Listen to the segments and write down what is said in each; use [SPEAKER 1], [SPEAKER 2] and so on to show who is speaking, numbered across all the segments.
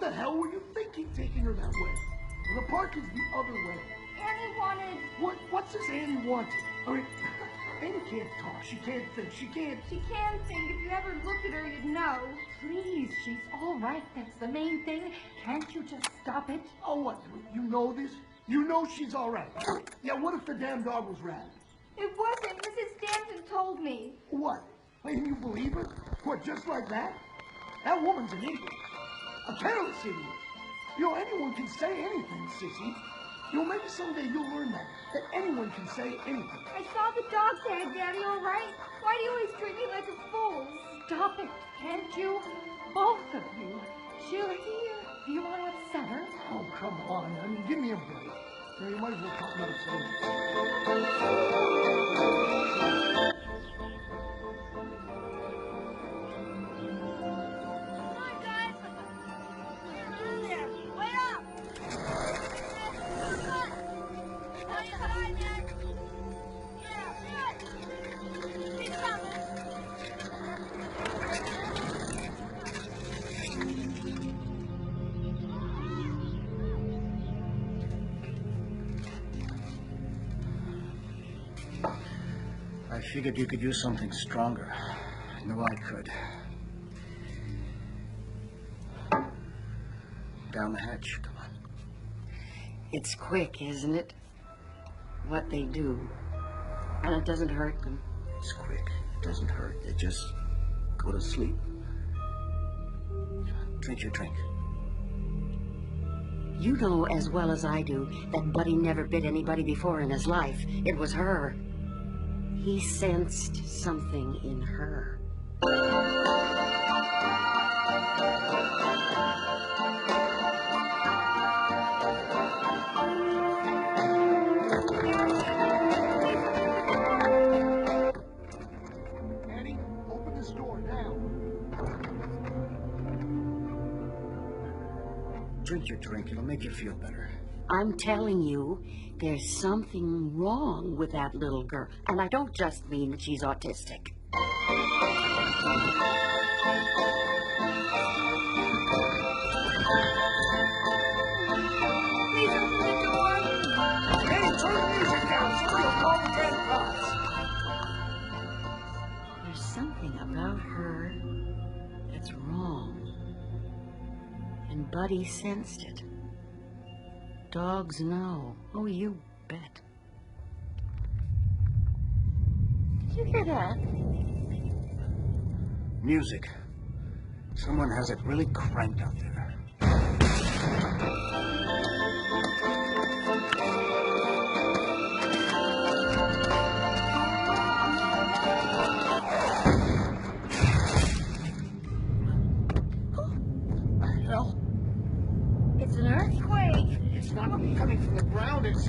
[SPEAKER 1] the hell were you thinking taking her that way? Well, the park is the other way.
[SPEAKER 2] Annie wanted...
[SPEAKER 1] What's this Annie wanted? I mean, Annie can't talk. She can't think. She can't...
[SPEAKER 2] She can think. If you ever looked at her, you'd know.
[SPEAKER 3] Please, she's all right. That's the main thing. Can't you just stop it?
[SPEAKER 1] Oh, what? You know this? You know she's all right. Yeah, what if the damn dog was rabid?
[SPEAKER 2] It wasn't. Mrs. Stanton told me.
[SPEAKER 1] What? And you believe her? What, just like that? That woman's an idiot. A careless idiot. You know, anyone can say anything, sissy. You know, maybe someday you'll learn that anyone can say anything.
[SPEAKER 2] I saw the dog tag, Daddy, all right? Why do you always treat me like a fool?
[SPEAKER 3] Stop it, can't you? Both of you. She'll hear. Do you want to upset her?
[SPEAKER 1] Oh, come on. I mean, give me a break. You know, you might as well talk about it so.
[SPEAKER 4] I figured you could use something stronger. I knew I could. Down the hatch, come on.
[SPEAKER 5] It's quick, isn't it? What they do. And it doesn't hurt them.
[SPEAKER 4] It's quick. It doesn't hurt. They just go to sleep. Drink your drink.
[SPEAKER 5] You know as well as I do that Buddy never bit anybody before in his life. It was her. He sensed something in her.
[SPEAKER 1] Annie, open this door now.
[SPEAKER 4] Drink your drink. It'll make you feel better.
[SPEAKER 5] I'm telling you, there's something wrong with that little girl. And I don't just mean that she's autistic.
[SPEAKER 2] Please open the door.
[SPEAKER 1] Hey, turn the music down. Somebody'll call the Red Cross.
[SPEAKER 5] There's something about her that's wrong. And Buddy sensed it. Dogs know. Oh, you bet.
[SPEAKER 3] Did you hear that?
[SPEAKER 4] Music. Someone has it really cranked out there.
[SPEAKER 1] What the hell?
[SPEAKER 2] It's an earthquake.
[SPEAKER 1] It's not coming from the ground. It's...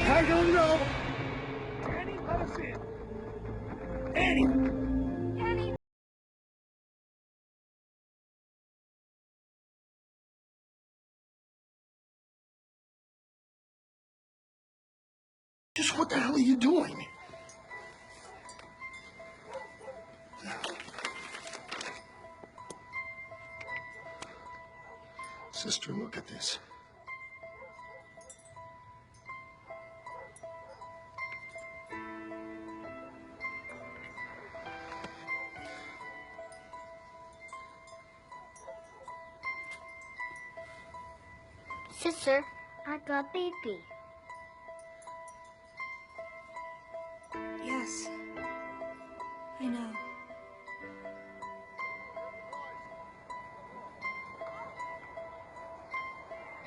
[SPEAKER 1] I don't know. Annie, let us in. Annie!
[SPEAKER 2] Annie.
[SPEAKER 1] Just what the hell are you doing? Sister, look at this.
[SPEAKER 6] Sister, I got BP.
[SPEAKER 2] Yes. I know.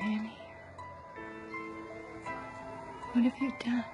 [SPEAKER 3] Annie, what have you done?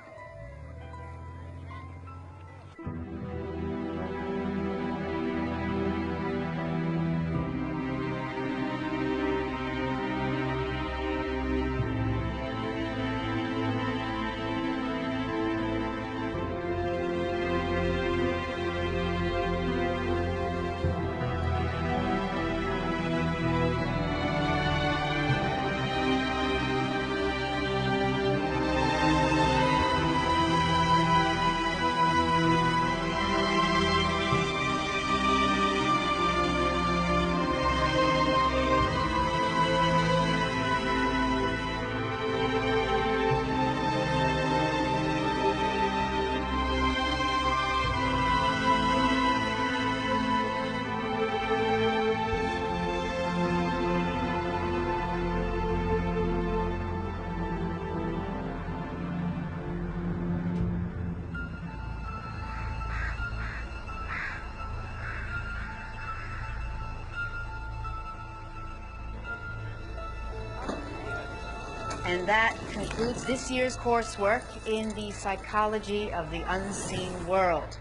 [SPEAKER 7] And that concludes this year's coursework in the psychology of the unseen world.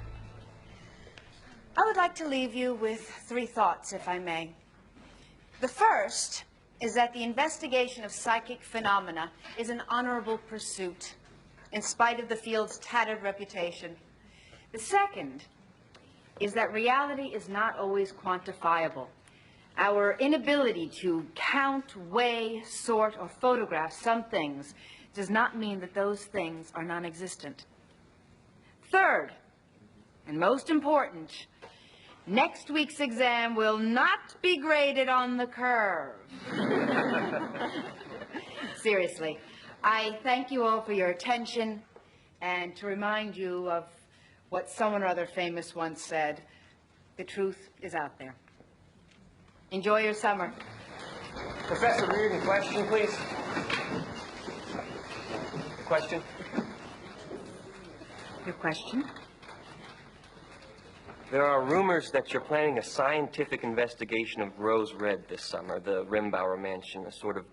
[SPEAKER 7] I would like to leave you with 3 thoughts, if I may. The first is that the investigation of psychic phenomena is an honorable pursuit, in spite of the field's tattered reputation. The second is that reality is not always quantifiable. Our inability to count, weigh, sort, or photograph some things does not mean that those things are non-existent. Third, and most important, next week's exam will not be graded on the curve. Seriously, I thank you all for your attention, and to remind you of what someone or other famous once said, the truth is out there. Enjoy your summer.
[SPEAKER 8] Professor Reardon, question, please. Question?
[SPEAKER 7] Your question?
[SPEAKER 8] There are rumors that you're planning a scientific investigation of Rose Red this summer, the Rimbauer mansion, a sort of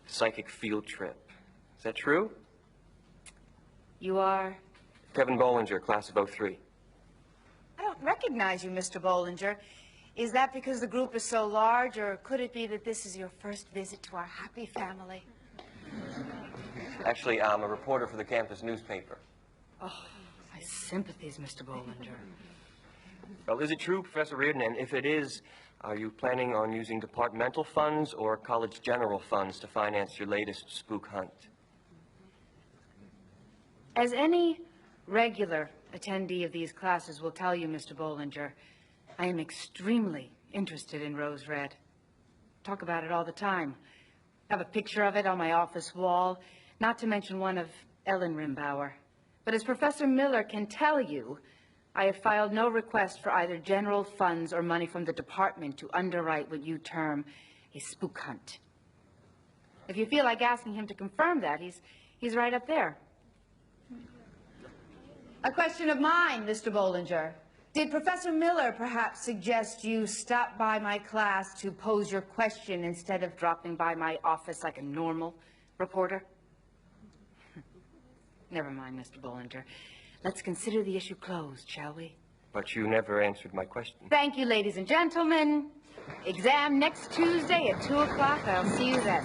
[SPEAKER 8] psychic field trip. Is that true?
[SPEAKER 7] You are?
[SPEAKER 8] Kevin Bollinger, class of '03.
[SPEAKER 7] I don't recognize you, Mr. Bollinger. Is that because the group is so large, or could it be that this is your first visit to our happy family?
[SPEAKER 8] Actually, I'm a reporter for the campus newspaper.
[SPEAKER 7] Oh, my sympathies, Mr. Bollinger.
[SPEAKER 8] Well, is it true, Professor Reardon? And if it is, are you planning on using departmental funds or college general funds to finance your latest spook hunt?
[SPEAKER 7] As any regular attendee of these classes will tell you, Mr. Bollinger, I am extremely interested in Rose Red. Talk about it all the time. I have a picture of it on my office wall, not to mention one of Ellen Rimbauer. But as Professor Miller can tell you, I have filed no request for either general funds or money from the department to underwrite what you term a spook hunt. If you feel like asking him to confirm that, he's right up there. A question of mine, Mr. Bollinger. Did Professor Miller perhaps suggest you stop by my class to pose your question instead of dropping by my office like a normal reporter? Never mind, Mr. Bollinger. Let's consider the issue closed, shall we?
[SPEAKER 8] But you never answered my question.
[SPEAKER 7] Thank you, ladies and gentlemen. Exam next Tuesday at 2 o'clock. I'll see you then.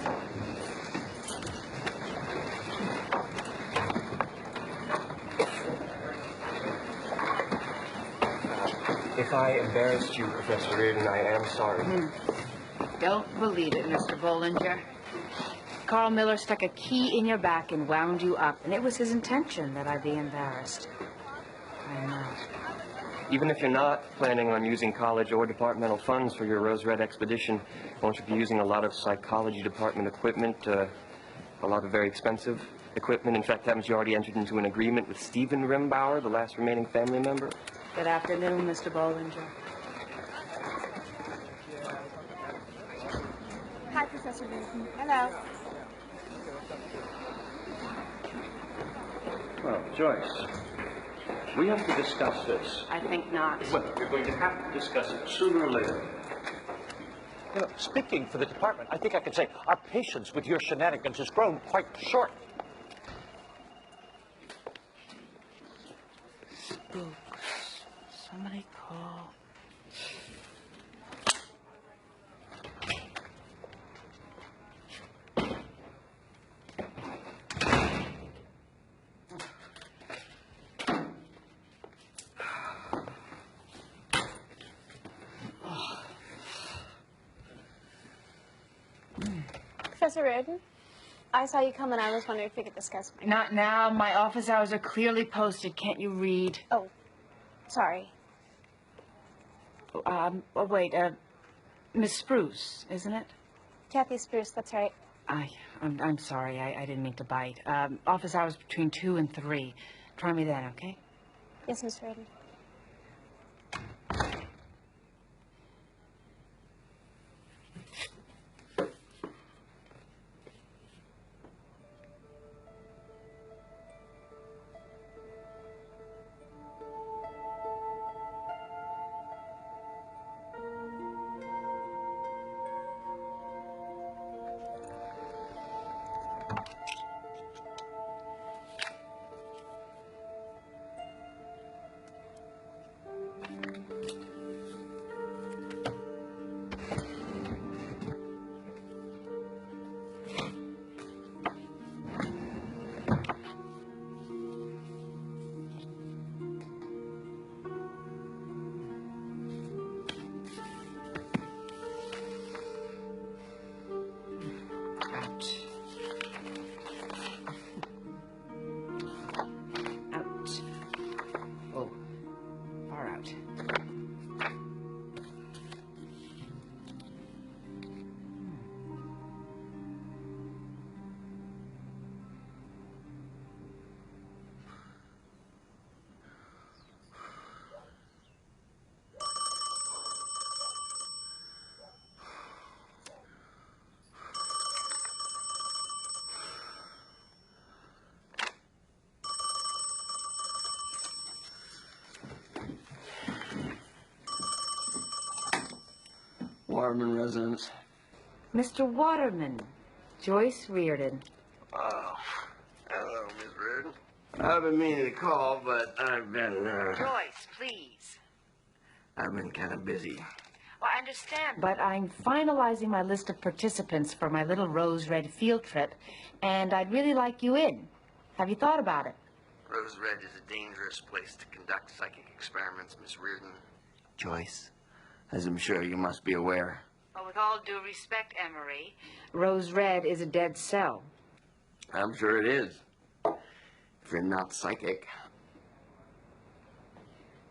[SPEAKER 8] If I embarrassed you, Professor Reardon, I am sorry.
[SPEAKER 7] Don't believe it, Mr. Bollinger. Carl Miller stuck a key in your back and wound you up, and it was his intention that I be embarrassed. I am not.
[SPEAKER 8] Even if you're not planning on using college or departmental funds for your Rose Red expedition, won't you be using a lot of psychology department equipment, a lot of very expensive equipment? In fact, haven't you already entered into an agreement with Stephen Rimbauer, the last remaining family member?
[SPEAKER 7] Good afternoon, Mr. Bollinger.
[SPEAKER 2] Hi, Professor Reardon.
[SPEAKER 7] Hello.
[SPEAKER 4] Well, Joyce, we have to discuss this.
[SPEAKER 5] I think not.
[SPEAKER 4] Well, we're going to have to discuss it sooner or later.
[SPEAKER 9] You know, speaking for the department, I think I can say our patience with your shenanigans has grown quite short.
[SPEAKER 7] Spooks. Somebody call.
[SPEAKER 2] Professor Reardon, I saw you come and I was wondering if we could discuss.
[SPEAKER 7] Not now. My office hours are clearly posted. Can't you read?
[SPEAKER 2] Oh, sorry.
[SPEAKER 7] Wait, Miss Spruce, isn't it?
[SPEAKER 2] Kathy Spruce, that's right.
[SPEAKER 7] I'm sorry. I didn't mean to bite. Office hours between 2 and 3. Try me then, okay?
[SPEAKER 2] Yes, Miss Reardon.
[SPEAKER 7] Out. Oh, far out.
[SPEAKER 10] Waterman residence.
[SPEAKER 5] Mr. Waterman, Joyce Reardon.
[SPEAKER 10] Oh, hello, Miss Reardon. I've been meaning to call, but I've been,
[SPEAKER 5] Joyce, please.
[SPEAKER 10] I've been kind of busy.
[SPEAKER 5] Well, I understand, but I'm finalizing my list of participants for my little Rose Red field trip, and I'd really like you in. Have you thought about it?
[SPEAKER 10] Rose Red is a dangerous place to conduct psychic experiments, Miss Reardon. Joyce, as I'm sure you must be aware.
[SPEAKER 5] Well, with all due respect, Emery, Rose Red is a dead cell.
[SPEAKER 10] I'm sure it is. If you're not psychic.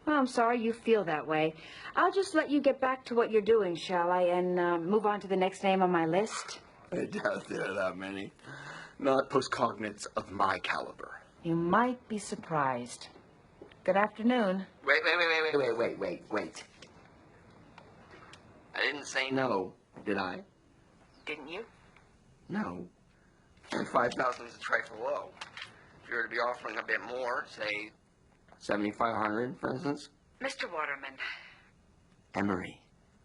[SPEAKER 5] Well, I'm sorry you feel that way. I'll just let you get back to what you're doing, shall I, and move on to the next name on my list?
[SPEAKER 10] I doubt there are that many. Not postcognates of my caliber.
[SPEAKER 5] You might be surprised. Good afternoon.
[SPEAKER 10] Wait. I didn't say no, did I?
[SPEAKER 5] Didn't you?
[SPEAKER 10] No. 5,000 is a trifle low. If you were to be offering a bit more, say 7,500, for instance.
[SPEAKER 5] Mr. Waterman,
[SPEAKER 10] Emery,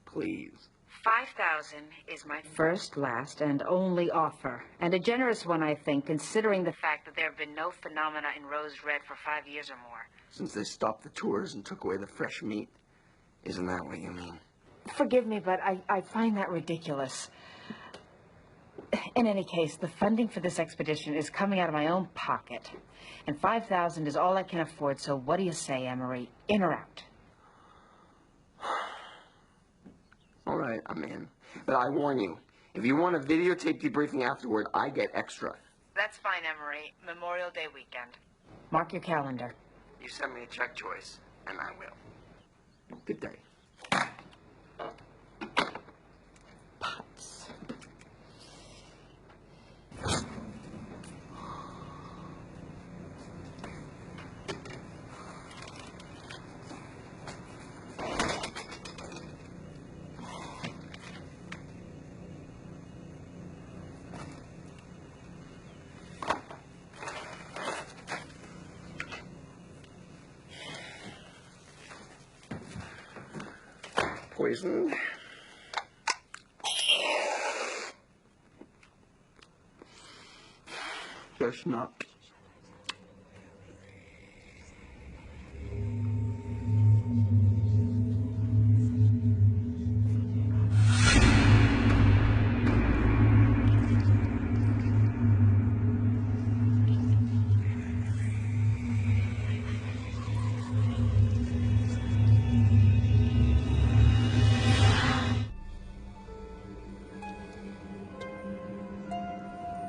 [SPEAKER 10] please.
[SPEAKER 5] 5,000 is my first, last, and only offer. And a generous one, I think, considering the fact that there have been no phenomena in Rose Red for 5 years or more.
[SPEAKER 10] Since they stopped the tours and took away the fresh meat. Isn't that what you mean?
[SPEAKER 5] Forgive me, but I find that ridiculous. In any case, the funding for this expedition is coming out of my own pocket. And 5,000 is all I can afford, so what do you say, Emery? In or out?
[SPEAKER 10] All right, I'm in. But I warn you, if you want a videotape debriefing afterward, I get extra.
[SPEAKER 5] That's fine, Emery. Memorial Day weekend. Mark your calendar.
[SPEAKER 10] You send me a check, Joyce, and I will. Good day.
[SPEAKER 5] Putz.
[SPEAKER 10] poisoned. Guess not.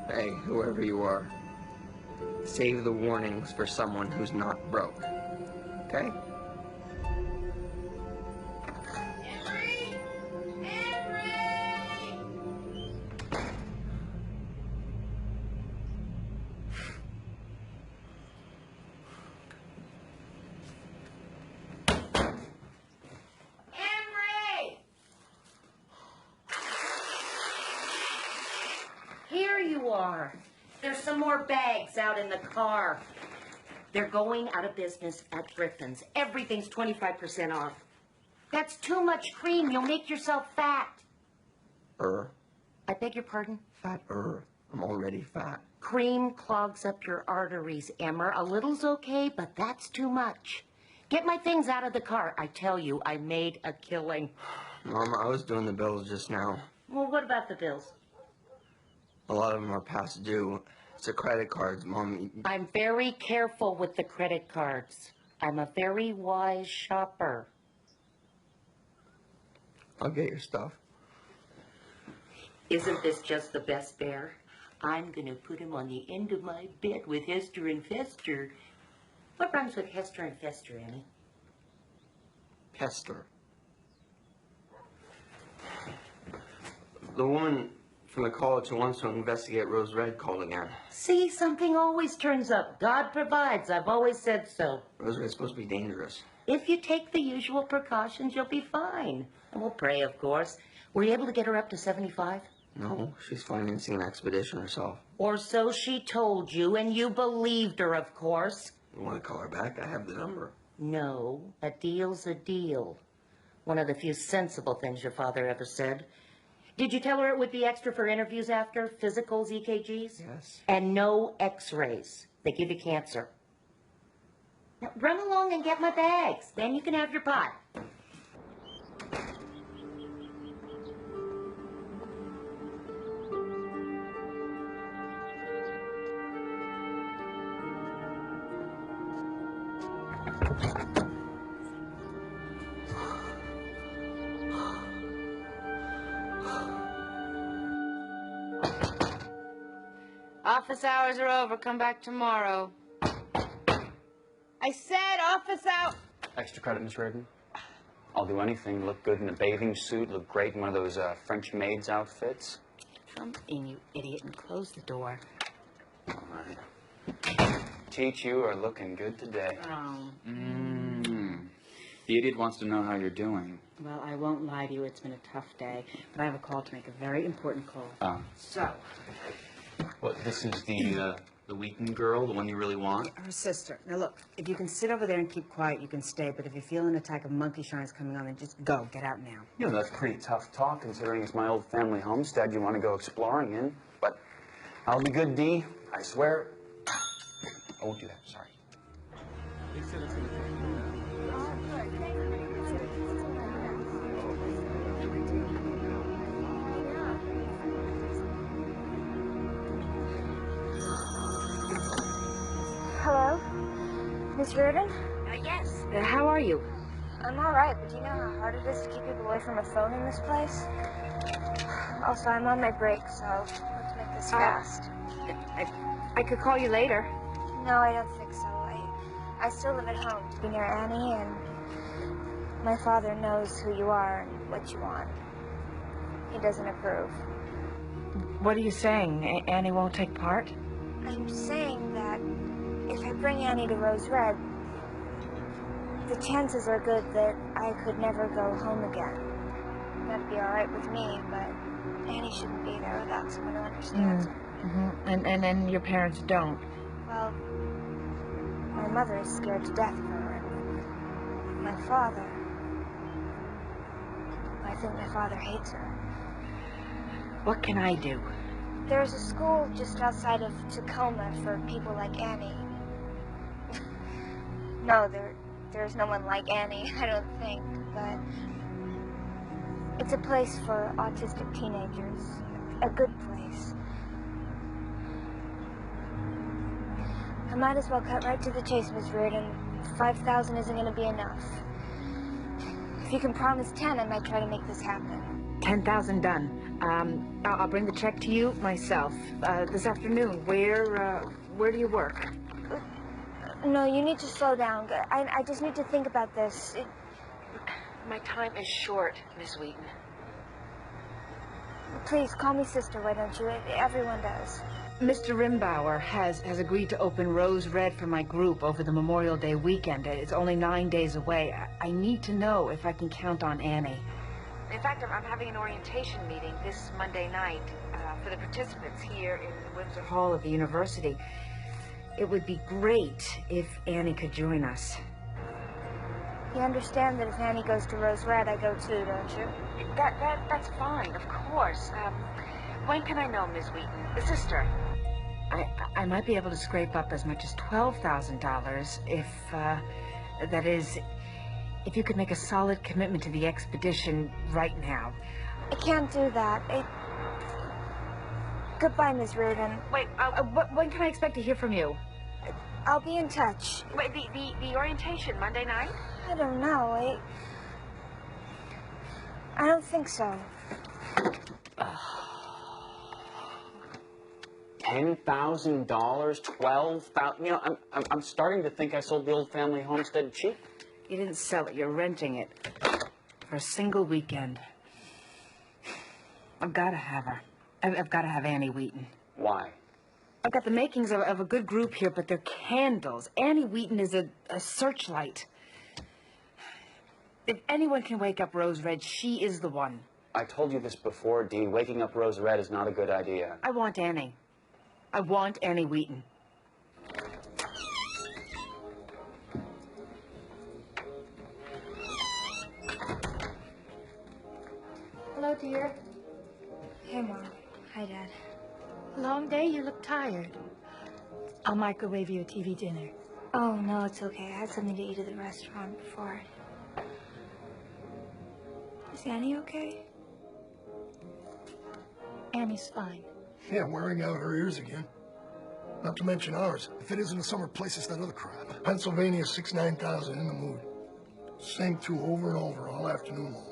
[SPEAKER 10] Hey, whoever you are, save the warnings for someone who's not broke, okay?
[SPEAKER 5] Here you are. There's some more bags out in the car. They're going out of business at Griffin's. Everything's 25% off. That's too much cream. You'll make yourself fat. I beg your pardon?
[SPEAKER 10] Fat. I'm already fat.
[SPEAKER 5] Cream clogs up your arteries, Emmer. A little's okay, but that's too much. Get my things out of the car. I tell you, I made a killing.
[SPEAKER 10] Mom, I was doing the bills just now.
[SPEAKER 5] Well, what about the bills?
[SPEAKER 10] A lot of them are past due. It's the credit cards, Mom.
[SPEAKER 5] I'm very careful with the credit cards. I'm a very wise shopper.
[SPEAKER 10] I'll get your stuff.
[SPEAKER 5] Isn't this just the best bear? I'm gonna put him on the end of my bed with Hester and Fester. What rhymes with Hester and Fester, Annie?
[SPEAKER 10] Hester. The woman from the college who wants to investigate Rose Red called again.
[SPEAKER 5] See, something always turns up. God provides. I've always said so.
[SPEAKER 10] Rose Red's supposed to be dangerous.
[SPEAKER 5] If you take the usual precautions, you'll be fine. And we'll pray, of course. Were you able to get her up to 75?
[SPEAKER 10] No, she's financing an expedition herself.
[SPEAKER 5] Or so she told you, and you believed her, of course.
[SPEAKER 10] You want to call her back? I have the number.
[SPEAKER 5] No, a deal's a deal. One of the few sensible things your father ever said. Did you tell her it would be extra for interviews after? Physicals, EKGs?
[SPEAKER 10] Yes.
[SPEAKER 5] And no x-rays. They give you cancer. Now, run along and get my bags. Then you can have your pot.
[SPEAKER 7] Office hours are over. Come back tomorrow. I said office hours.
[SPEAKER 11] Extra credit, Miss Reardon. I'll do anything. Look good in a bathing suit. Look great in one of those French maid's outfits.
[SPEAKER 5] Come in, you idiot, and close the door.
[SPEAKER 11] All right. Teach, you are looking good today.
[SPEAKER 5] Oh.
[SPEAKER 11] The idiot wants to know how you're doing.
[SPEAKER 5] Well, I won't lie to you. It's been a tough day. But I have a call to make, a very important call.
[SPEAKER 11] Oh.
[SPEAKER 5] So.
[SPEAKER 11] What, this is the Wheaton girl, the one you really want?
[SPEAKER 5] Her sister. Now, look, if you can sit over there and keep quiet, you can stay. But if you feel an attack of monkey shines coming on, then just go. Get out now.
[SPEAKER 11] You know, that's pretty tough talk, considering it's my old family homestead you want to go exploring in. But I'll be good, Dee. I swear. I won't do that. Sorry.
[SPEAKER 6] Hello? Miss Reardon?
[SPEAKER 5] Yes. How are you?
[SPEAKER 6] I'm alright, but do you know how hard it is to keep people away from a phone in this place? Also, I'm on my break, so let's make this fast.
[SPEAKER 5] I could call you later.
[SPEAKER 6] No, I don't think so. I still live at home. Be near Annie, and my father knows who you are and what you want. He doesn't approve.
[SPEAKER 5] What are you saying? Annie won't take part?
[SPEAKER 6] I'm saying that if I bring Annie to Rose Red, the chances are good that I could never go home again. That'd be alright with me, but Annie shouldn't be there without someone who understands her.
[SPEAKER 5] Mm-hmm. And your parents don't?
[SPEAKER 6] Well, my mother is scared to death of her, and my father... think my father hates her.
[SPEAKER 5] What can I do?
[SPEAKER 6] There's a school just outside of Tacoma for people like Annie. No, there's no one like Annie, I don't think, but it's a place for autistic teenagers. A good place. I might as well cut right to the chase, Miss Reardon. 5,000 isn't going to be enough. If you can promise 10, I might try to make this happen.
[SPEAKER 5] 10,000 done. I'll bring the check to you myself this afternoon. Where do you work?
[SPEAKER 6] No, you need to slow down. I just need to think about this.
[SPEAKER 5] My time is short, Miss Wheaton.
[SPEAKER 6] Please, call me sister, why don't you? Everyone does.
[SPEAKER 5] Mr. Rimbauer has agreed to open Rose Red for my group over the Memorial Day weekend. It's only 9 days away. I need to know if I can count on Annie. In fact, I'm having an orientation meeting this Monday night for the participants here in Windsor Hall of the university. It would be great if Annie could join us.
[SPEAKER 6] You understand that if Annie goes to Rose Red, I go too, don't you?
[SPEAKER 5] That's fine, of course. When can I know, Ms. Wheaton? The sister. I might be able to scrape up as much as $12,000 if, that is, if you could make a solid commitment to the expedition right now.
[SPEAKER 6] I can't do that. Goodbye, Miss Reardon.
[SPEAKER 5] Wait, when can I expect to hear from you?
[SPEAKER 6] I'll be in touch.
[SPEAKER 5] Wait, the orientation, Monday night?
[SPEAKER 6] I don't know. I don't think so.
[SPEAKER 11] $10,000, $12,000. You know, I'm starting to think I sold the old family homestead cheap.
[SPEAKER 5] You didn't sell it. You're renting it for a single weekend. I've got to have her. I've got to have Annie Wheaton.
[SPEAKER 11] Why?
[SPEAKER 5] I've got the makings of a good group here, but they're candles. Annie Wheaton is a searchlight. If anyone can wake up Rose Red, she is the one.
[SPEAKER 11] I told you this before, Dee. Waking up Rose Red is not a good idea.
[SPEAKER 5] I want Annie. I want Annie Wheaton.
[SPEAKER 2] Hello, dear.
[SPEAKER 6] Hey, Mom. Hi, Dad.
[SPEAKER 2] Long day, you look tired. I'll microwave you a TV dinner.
[SPEAKER 6] Oh, no, it's okay. I had something to eat at the restaurant before. Is Annie okay?
[SPEAKER 2] Annie's fine.
[SPEAKER 1] Yeah, wearing out her ears again. Not to mention ours. If it isn't a summer place, it's that other crap. Pennsylvania 6-9,000 in the mood. Same two over and over all afternoon long.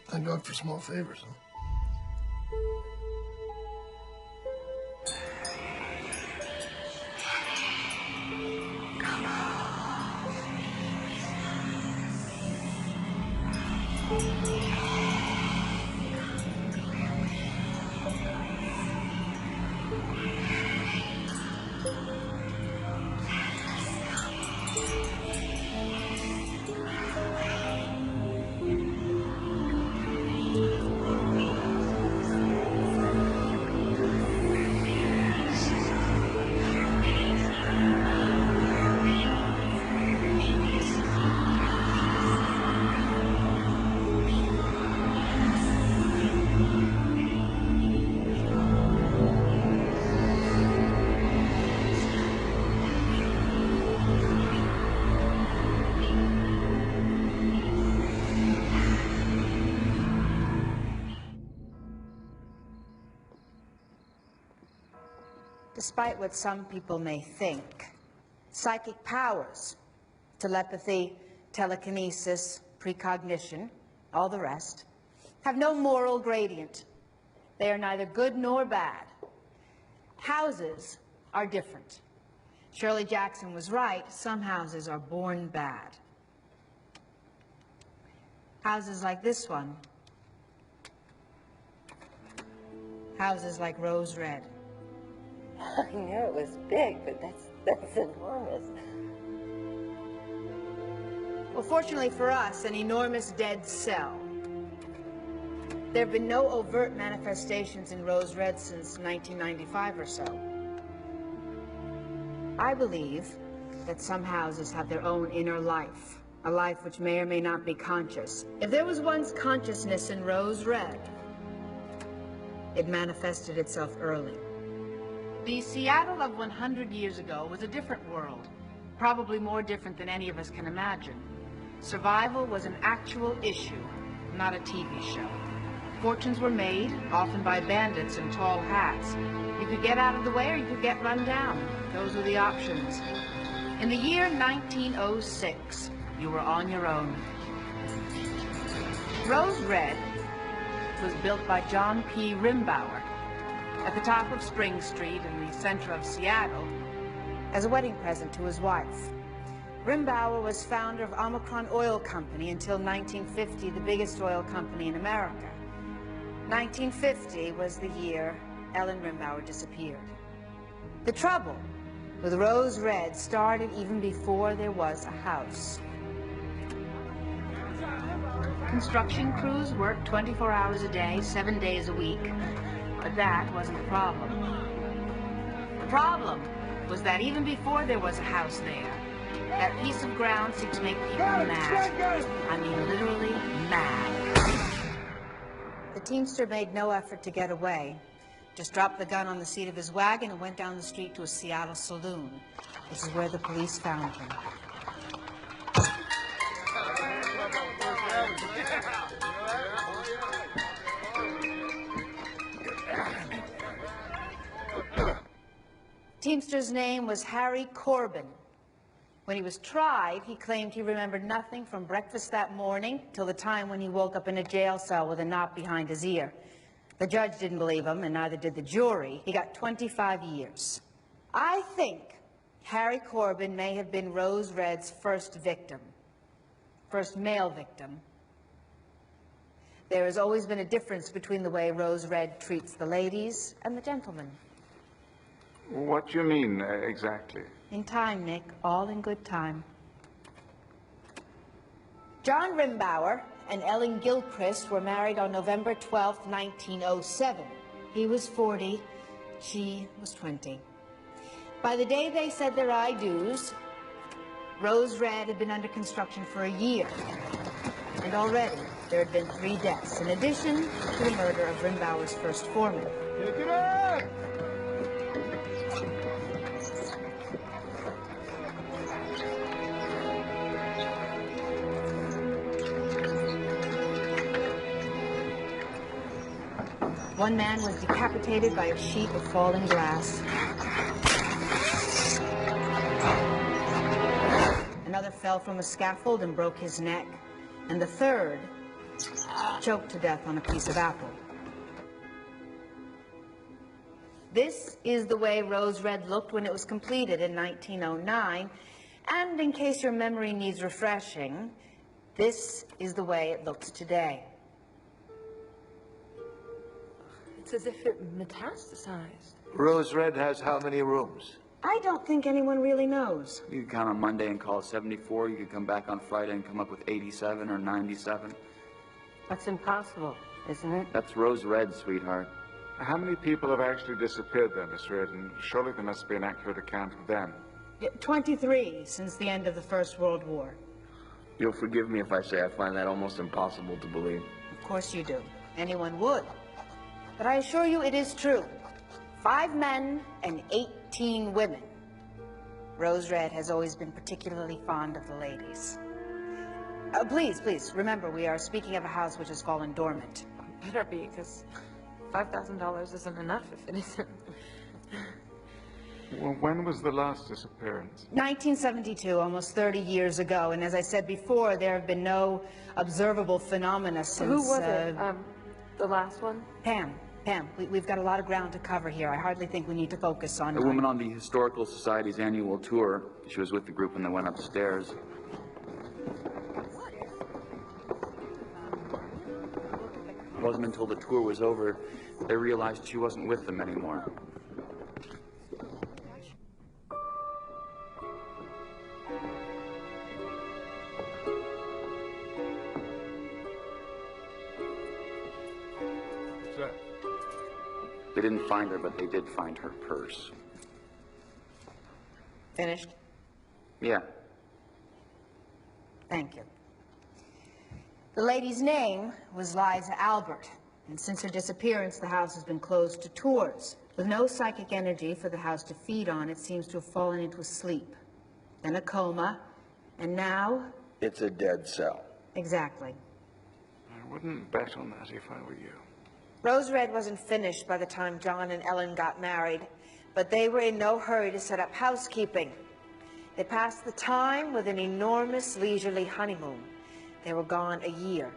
[SPEAKER 1] Thank God for small favors, huh?
[SPEAKER 7] Despite what some people may think, psychic powers, telepathy, telekinesis, precognition, all the rest, have no moral gradient. They are neither good nor bad. Houses are different. Shirley Jackson was right. Some houses are born bad. Houses like this one. Houses like Rose Red.
[SPEAKER 12] I know it was big, but that's enormous.
[SPEAKER 7] Well, fortunately for us, an enormous dead cell. There have been no overt manifestations in Rose Red since 1995 or so. I believe that some houses have their own inner life, a life which may or may not be conscious. If there was once consciousness in Rose Red, it manifested itself early. The Seattle of 100 years ago was a different world, probably more different than any of us can imagine. Survival was an actual issue, not a TV show. Fortunes were made, often by bandits in tall hats. You could get out of the way or you could get run down. Those were the options. In the year 1906, you were on your own. Rose Red was built by John P. Rimbauer at the top of Spring Street in the center of Seattle as a wedding present to his wife. Rimbauer was founder of Omicron Oil Company until 1950, the biggest oil company in America. 1950 was the year Ellen Rimbauer disappeared. The trouble with Rose Red started even before there was a house. Construction crews worked 24 hours a day, 7 days a week, but that wasn't the problem. The problem was that even before there was a house there, that piece of ground seemed to make people mad. I mean, literally mad. The Teamster made no effort to get away. Just dropped the gun on the seat of his wagon and went down the street to a Seattle saloon. This is where the police found him. Teamster's name was Harry Corbin. When he was tried, he claimed he remembered nothing from breakfast that morning till the time when he woke up in a jail cell with a knot behind his ear. The judge didn't believe him, and neither did the jury. He got 25 years. I think Harry Corbin may have been Rose Red's first victim, first male victim. There has always been a difference between the way Rose Red treats the ladies and the gentlemen.
[SPEAKER 13] What do you mean, exactly?
[SPEAKER 7] In time, Nick, all in good time. John Rimbauer and Ellen Gilchrist were married on November 12, 1907. He was 40, she was 20. By the day they said their I-do's, Rose Red had been under construction for a year. And already there had been 3 deaths, in addition to the murder of Rimbauer's first foreman.
[SPEAKER 1] Pick it up!
[SPEAKER 7] One man was decapitated by a sheet of falling glass. Another fell from a scaffold and broke his neck. And the third choked to death on a piece of apple. This is the way Rose Red looked when it was completed in 1909. And in case your memory needs refreshing, this is the way it looks today.
[SPEAKER 2] It's as if it metastasized.
[SPEAKER 14] Rose Red has how many rooms?
[SPEAKER 7] I don't think anyone really knows.
[SPEAKER 11] You could count on Monday and call it 74. You could come back on Friday and come up with 87 or 97.
[SPEAKER 12] That's impossible, isn't it?
[SPEAKER 11] That's Rose Red, sweetheart.
[SPEAKER 13] How many people have actually disappeared there, Miss Reardon? Surely there must be an accurate account of them.
[SPEAKER 7] 23 since the end of the First World War.
[SPEAKER 10] You'll forgive me if I say I find that almost impossible to believe.
[SPEAKER 7] Of course you do. Anyone would. But I assure you it is true. 5 men and 18 women. Rose Red has always been particularly fond of the ladies. Please, remember, we are speaking of a house which has fallen dormant.
[SPEAKER 2] Better be, because $5,000 isn't enough if it isn't.
[SPEAKER 13] Well, when was the last disappearance?
[SPEAKER 7] 1972, almost 30 years ago. And as I said before, there have been no observable phenomena since...
[SPEAKER 2] Who was it? The last one?
[SPEAKER 7] Pam, we've got a lot of ground to cover here. I hardly think we need to focus on...
[SPEAKER 11] A woman on the Historical Society's annual tour. She was with the group when they went upstairs. It wasn't until the tour was over they realized she wasn't with them anymore.
[SPEAKER 13] Sir.
[SPEAKER 11] They didn't find her, but they did find her purse.
[SPEAKER 7] Finished?
[SPEAKER 11] Yeah.
[SPEAKER 7] Thank you. The lady's name was Liza Albert, and since her disappearance, the house has been closed to tours. With no psychic energy for the house to feed on, it seems to have fallen into a sleep, then a coma, and now...
[SPEAKER 11] It's a dead cell.
[SPEAKER 7] Exactly.
[SPEAKER 13] I wouldn't bet on that if I were you.
[SPEAKER 7] Rose Red wasn't finished by the time John and Ellen got married, but they were in no hurry to set up housekeeping. They passed the time with an enormous leisurely honeymoon. They were gone a year.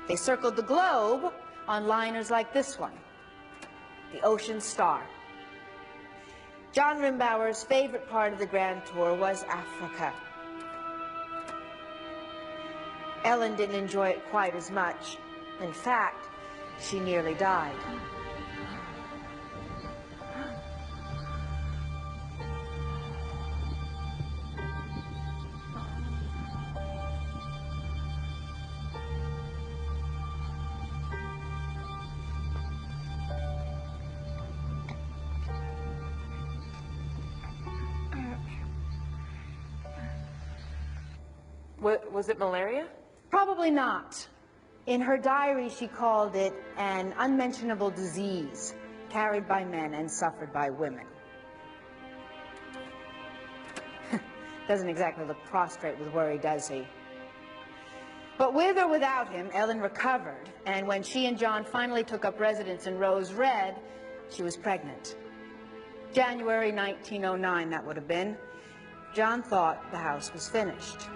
[SPEAKER 7] They circled the globe on liners like this one, the Ocean Star. John Rimbauer's favorite part of the grand tour was Africa. Ellen didn't enjoy it quite as much. In fact, she nearly died.
[SPEAKER 5] Was it malaria?
[SPEAKER 7] Probably not. In her diary, she called it an unmentionable disease carried by men and suffered by women. Doesn't exactly look prostrate with worry, does he? But with or without him, Ellen recovered, and when she and John finally took up residence in Rose Red, she was pregnant. January 1909, that would have been. John thought the house was finished.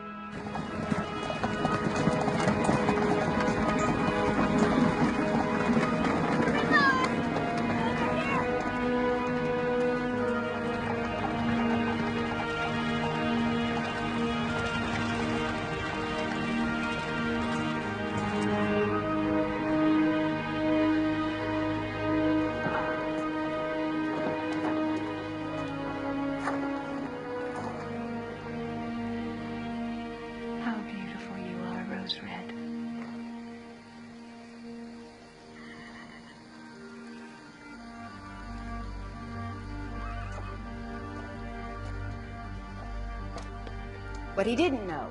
[SPEAKER 3] How beautiful you are, Rose Red.
[SPEAKER 7] What he didn't know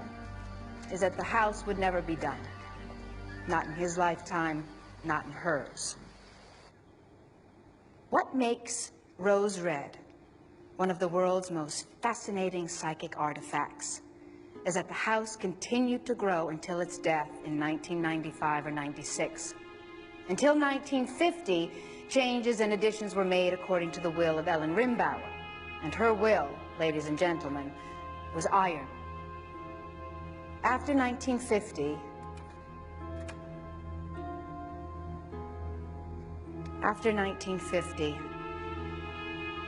[SPEAKER 7] is that the house would never be done. Not in his lifetime, not in hers. What makes Rose Red one of the world's most fascinating psychic artifacts is that the house continued to grow until its death in 1995 or 96. Until 1950, changes and additions were made according to the will of Ellen Rimbauer. And her will, ladies and gentlemen, was iron. After 1950,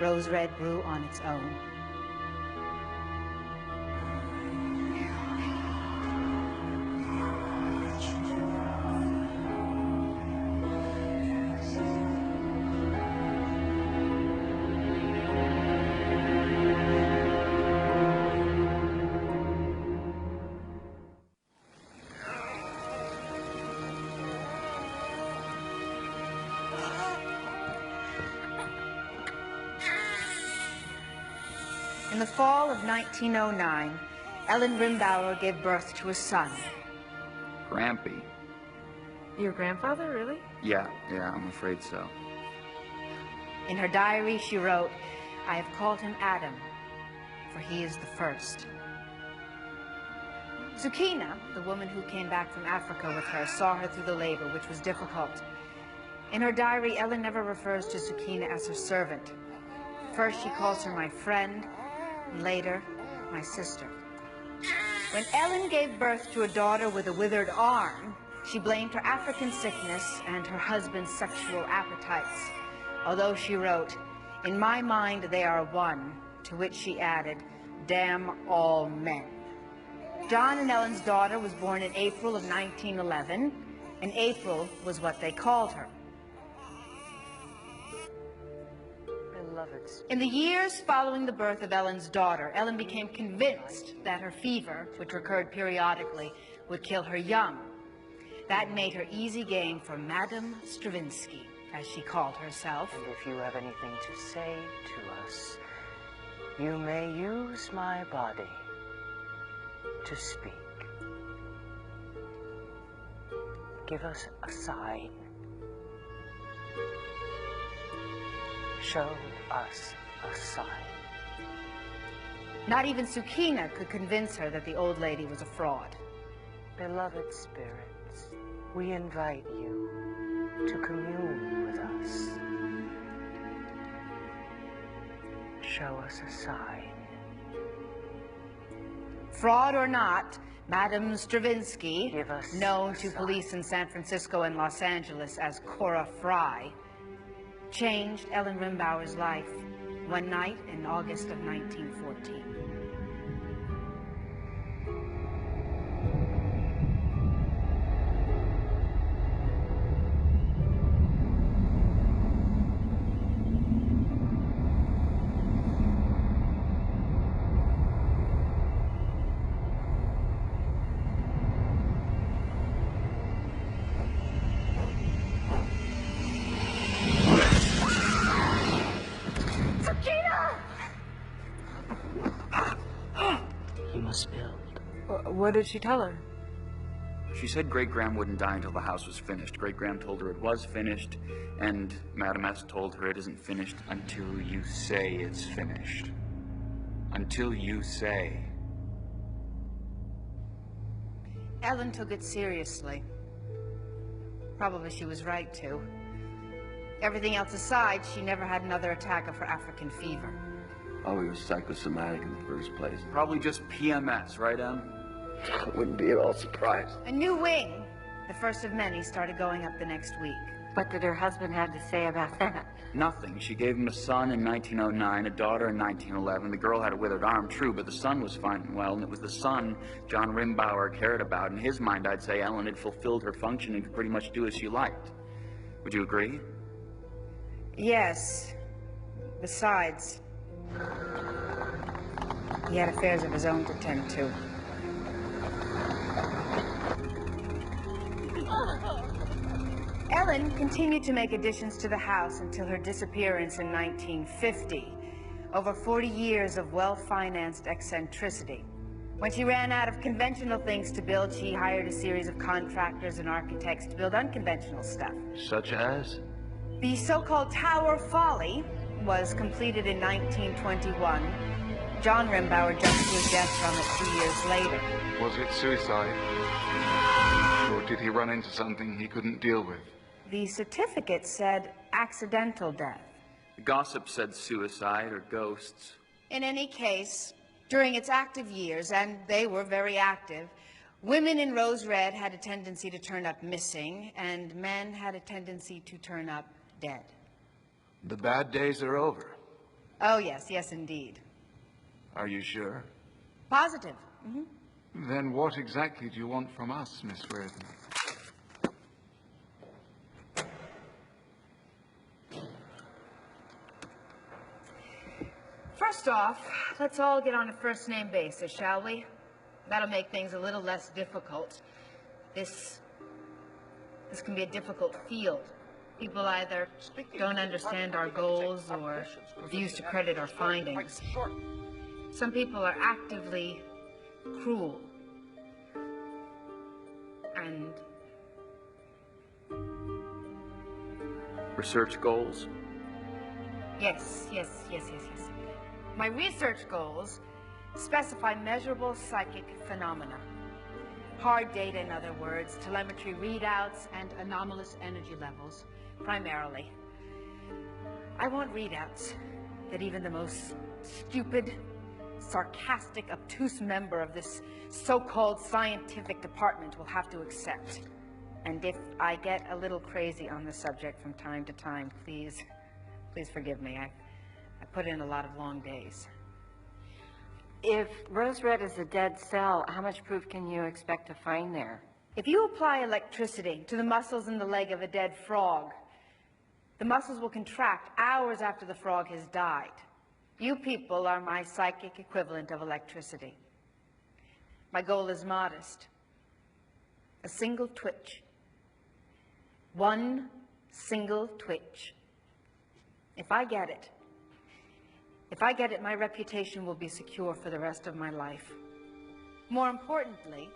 [SPEAKER 7] Rose Red grew on its own. In the fall of 1909, Ellen Rimbauer gave birth to a son.
[SPEAKER 11] Grampy.
[SPEAKER 5] Your grandfather, really?
[SPEAKER 11] Yeah, I'm afraid so.
[SPEAKER 7] In her diary, she wrote, "I have called him Adam, for he is the first." Zucchina, the woman who came back from Africa with her, saw her through the labor, which was difficult. In her diary, Ellen never refers to Zucchina as her servant. First, she calls her my friend, and later, my sister. When Ellen gave birth to a daughter with a withered arm, she blamed her African sickness and her husband's sexual appetites. Although she wrote, "In my mind they are one," to which she added, "Damn all men." John and Ellen's daughter was born in April of 1911, and April was what they called her.
[SPEAKER 5] love it.
[SPEAKER 7] In the years following the birth of Ellen's daughter, Ellen became convinced that her fever, which recurred periodically, would kill her young. That made her easy game for Madame Stravinsky, as she called herself.
[SPEAKER 15] And if you have anything to say to us, you may use my body to speak. Give us a sign. Show us a sign.
[SPEAKER 7] Not even Sukina could convince her that the old lady was a fraud.
[SPEAKER 15] Beloved spirits, we invite you to commune with us. Show us a sign.
[SPEAKER 7] Fraud or not, Madame Stravinsky, known to police in San Francisco and Los Angeles as Cora Fry, changed Ellen Rimbauer's life one night in August of 1914.
[SPEAKER 15] You must build.
[SPEAKER 5] What did she tell her?
[SPEAKER 11] She said Great Graham wouldn't die until the house was finished. Great Graham told her it was finished, and Madam S told her it isn't finished until you say it's finished. Until you say.
[SPEAKER 7] Ellen took it seriously. Probably she was right to. Everything else aside, she never had another attack of her African fever.
[SPEAKER 16] Oh, he was psychosomatic in the first place.
[SPEAKER 11] Probably just PMS, right, Em?
[SPEAKER 16] I wouldn't be at all surprised.
[SPEAKER 7] A new wing, the first of many, started going up the next week.
[SPEAKER 12] What did her husband have to say about that?
[SPEAKER 11] Nothing. She gave him a son in 1909, a daughter in 1911. The girl had a withered arm, true, but the son was fine and well, and it was the son John Rimbauer cared about. In his mind, I'd say Ellen had fulfilled her function and could pretty much do as she liked. Would you agree?
[SPEAKER 7] Yes. Besides, he had affairs of his own to tend to. Ellen continued to make additions to the house until her disappearance in 1950. Over 40 years of well-financed eccentricity. When she ran out of conventional things to build, she hired a series of contractors and architects to build unconventional stuff.
[SPEAKER 14] Such as?
[SPEAKER 7] The so-called Tower Folly was completed in 1921. John Rimbauer jumped to his death from it 2 years later.
[SPEAKER 13] Was it suicide? Or did he run into something he couldn't deal with?
[SPEAKER 7] The certificate said accidental death.
[SPEAKER 11] The gossip said suicide or ghosts.
[SPEAKER 7] In any case, during its active years, and they were very active, women in Rose Red had a tendency to turn up missing, and men had a tendency to turn up dead.
[SPEAKER 14] The bad days are over.
[SPEAKER 7] Oh, yes, yes, indeed.
[SPEAKER 13] Are you sure?
[SPEAKER 7] Positive. Mm-hmm.
[SPEAKER 13] Then what exactly do you want from us, Miss Reardon?
[SPEAKER 7] First off, let's all get on a first-name basis, shall we? That'll make things a little less difficult. This can be a difficult field. People either don't understand our goals or refuse to credit our findings. Some people are actively cruel. And
[SPEAKER 11] Research goals?
[SPEAKER 7] yes. My research goals specify measurable psychic phenomena. Hard data, in other words, telemetry readouts, and anomalous energy levels, primarily. I want readouts that even the most stupid, sarcastic, obtuse member of this so-called scientific department will have to accept. And if I get a little crazy on the subject from time to time, please forgive me. I put in a lot of long days.
[SPEAKER 12] If Rose Red is a dead cell, how much proof can you expect to find there?
[SPEAKER 7] If you apply electricity to the muscles in the leg of a dead frog, the muscles will contract hours after the frog has died. You people are my psychic equivalent of electricity. My goal is modest. A single twitch One single twitch. If I get it, my reputation will be secure for the rest of my life. More importantly,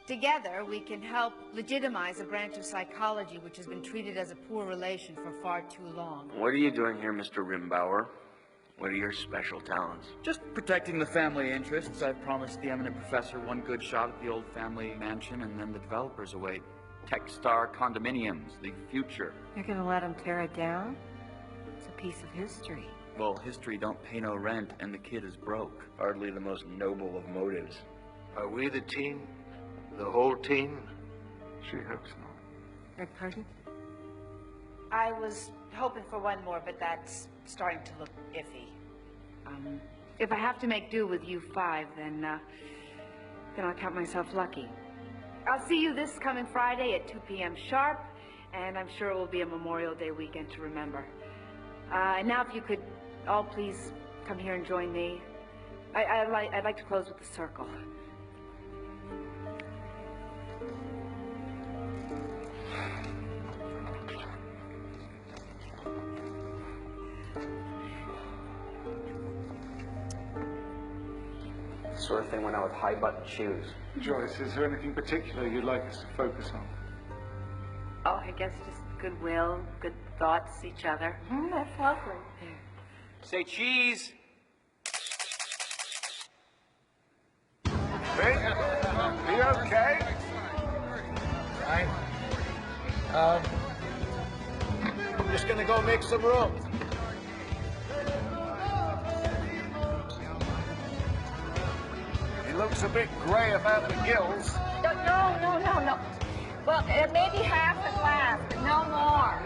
[SPEAKER 7] together we can help legitimize a branch of psychology which has been treated as a poor relation for far too long.
[SPEAKER 11] What are you doing here, Mr. Rimbauer? What are your special talents? Just protecting the family interests. I've promised the eminent professor one good shot at the old family mansion, and then the developers await. Techstar condominiums, the future.
[SPEAKER 12] You're gonna let him tear it down? It's a piece of history.
[SPEAKER 11] Well, history don't pay no rent, and the kid is broke. Hardly the most noble of motives.
[SPEAKER 14] Are we the team? The whole team?
[SPEAKER 13] She hopes not.
[SPEAKER 12] Beg pardon?
[SPEAKER 7] I was hoping for one more, but that's starting to look iffy. If I have to make do with you five, then I'll count myself lucky. I'll see you this coming Friday at 2 p.m. sharp, and I'm sure it will be a Memorial Day weekend to remember. And now if you could all please come here and join me. I'd like to close with the circle.
[SPEAKER 11] Sort of thing went out with high-button shoes.
[SPEAKER 13] Joyce, is there anything particular you'd like us to focus on?
[SPEAKER 12] Oh, I guess just goodwill, good thoughts, each other.
[SPEAKER 3] That's lovely.
[SPEAKER 9] Say cheese.
[SPEAKER 14] Hey, are you okay? I'm just gonna go make some room. He looks a bit gray about the gills.
[SPEAKER 3] No. Well, maybe half a glass, but no more.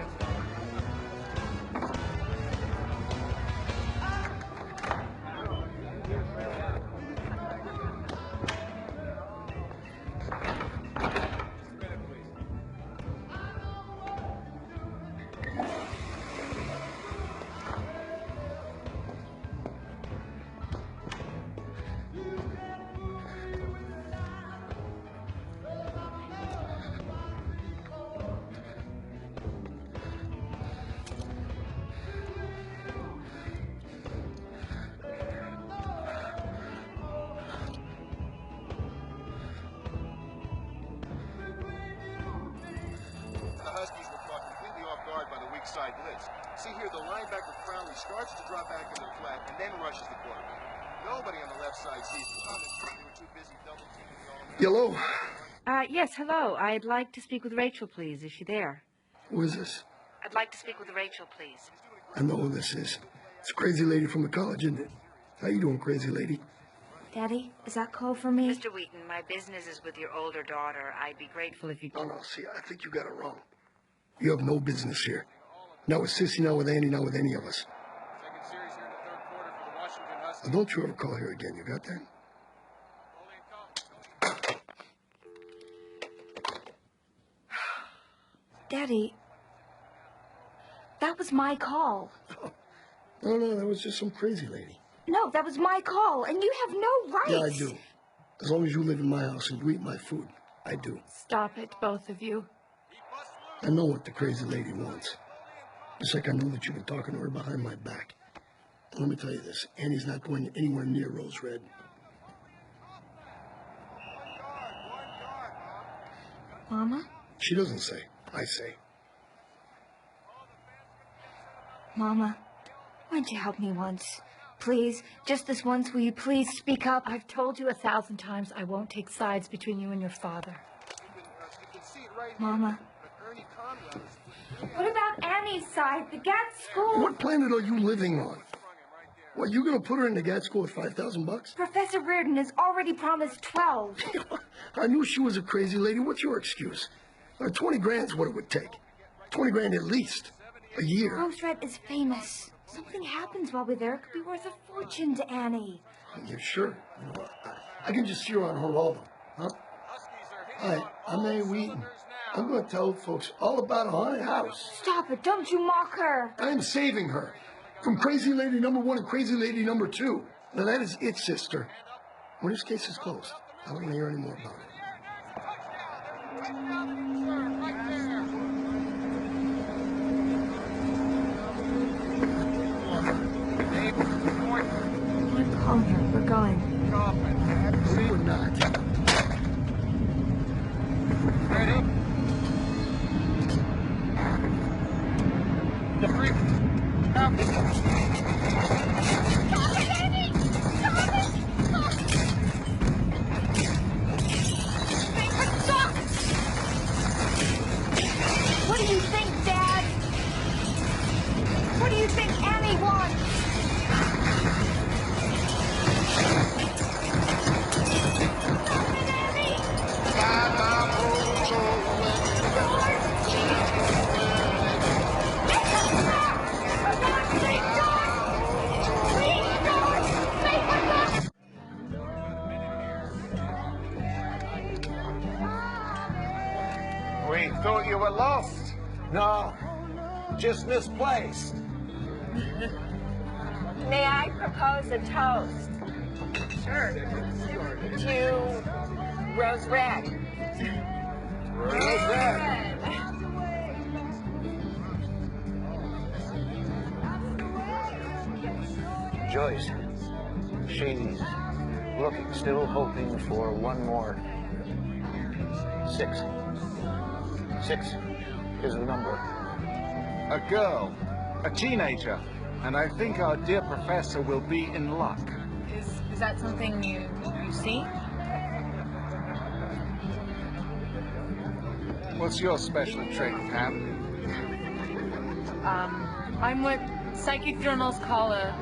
[SPEAKER 17] Side blitz. See here, the linebacker Crowley starts to drop back into the flat and then rushes the quarterback. Nobody on the left side sees the comment. They were too busy double teaming the all.
[SPEAKER 1] Hello?
[SPEAKER 7] Yes, hello. I'd like to speak with Rachel, please. Is she there?
[SPEAKER 1] Who is this?
[SPEAKER 7] I'd like to speak with Rachel, please.
[SPEAKER 1] I know who this is. It's a crazy lady from the college, isn't it? How you doing, crazy lady?
[SPEAKER 6] Daddy, is that call for me?
[SPEAKER 7] Mr. Wheaton, my business is with your older daughter. I'd be grateful if you...
[SPEAKER 1] No, see, I think you got it wrong. You have no business here. Not with Sissy, not with Andy, not with any of us.
[SPEAKER 17] Second series here in the third quarter for the Washington Huskies.
[SPEAKER 1] Now, don't you ever call here again, you got that?
[SPEAKER 6] Daddy, that was my call.
[SPEAKER 1] No, that was just some crazy lady.
[SPEAKER 6] No, that was my call, and you have no rights.
[SPEAKER 1] Yeah, I do. As long as you live in my house and you eat my food, I do.
[SPEAKER 3] Stop it, both of you.
[SPEAKER 1] I know what the crazy lady wants. Just like I know that you've been talking to her behind my back. And let me tell you this, Annie's not going anywhere near Rose Red.
[SPEAKER 6] Mama?
[SPEAKER 1] She doesn't say. I say.
[SPEAKER 6] Mama, why don't you help me once? Please, just this once, will you please speak up?
[SPEAKER 3] I've told you 1,000 times I won't take sides between you and your father.
[SPEAKER 6] Mama. What about Annie's side, the GAT school?
[SPEAKER 1] What planet are you living on? What, you gonna put her in the GAT school with $5,000?
[SPEAKER 6] Professor Reardon has already promised 12.
[SPEAKER 1] I knew she was a crazy lady. What's your excuse? 20 grand's what it would take. 20 grand at least. A year.
[SPEAKER 6] Rose Red is famous. Something happens while we're there. It could be worth a fortune to Annie.
[SPEAKER 1] You're sure? You know, I can just see her on her album, huh? Hi, I'm A. Wheaton. I'm going to tell folks all about a haunted house.
[SPEAKER 6] Stop it. Don't you mock her.
[SPEAKER 1] I am saving her from crazy lady number 1 and crazy lady number 2. Now, that is it, sister. When this case is closed, I'm not going to hear any more about it.
[SPEAKER 2] What do you think, Dad? What do you think Annie wants?
[SPEAKER 14] We thought you were lost.
[SPEAKER 9] No, just misplaced.
[SPEAKER 12] May I propose a toast? Sure. To Rose Red.
[SPEAKER 9] Rose Red. Joyce, she's looking, still hoping for one more. 6. 6 is the number.
[SPEAKER 13] A girl, a teenager, and I think our dear professor will be in luck.
[SPEAKER 3] Is that something you see?
[SPEAKER 13] What's your special trait, Pam?
[SPEAKER 3] I'm what psychic journals call a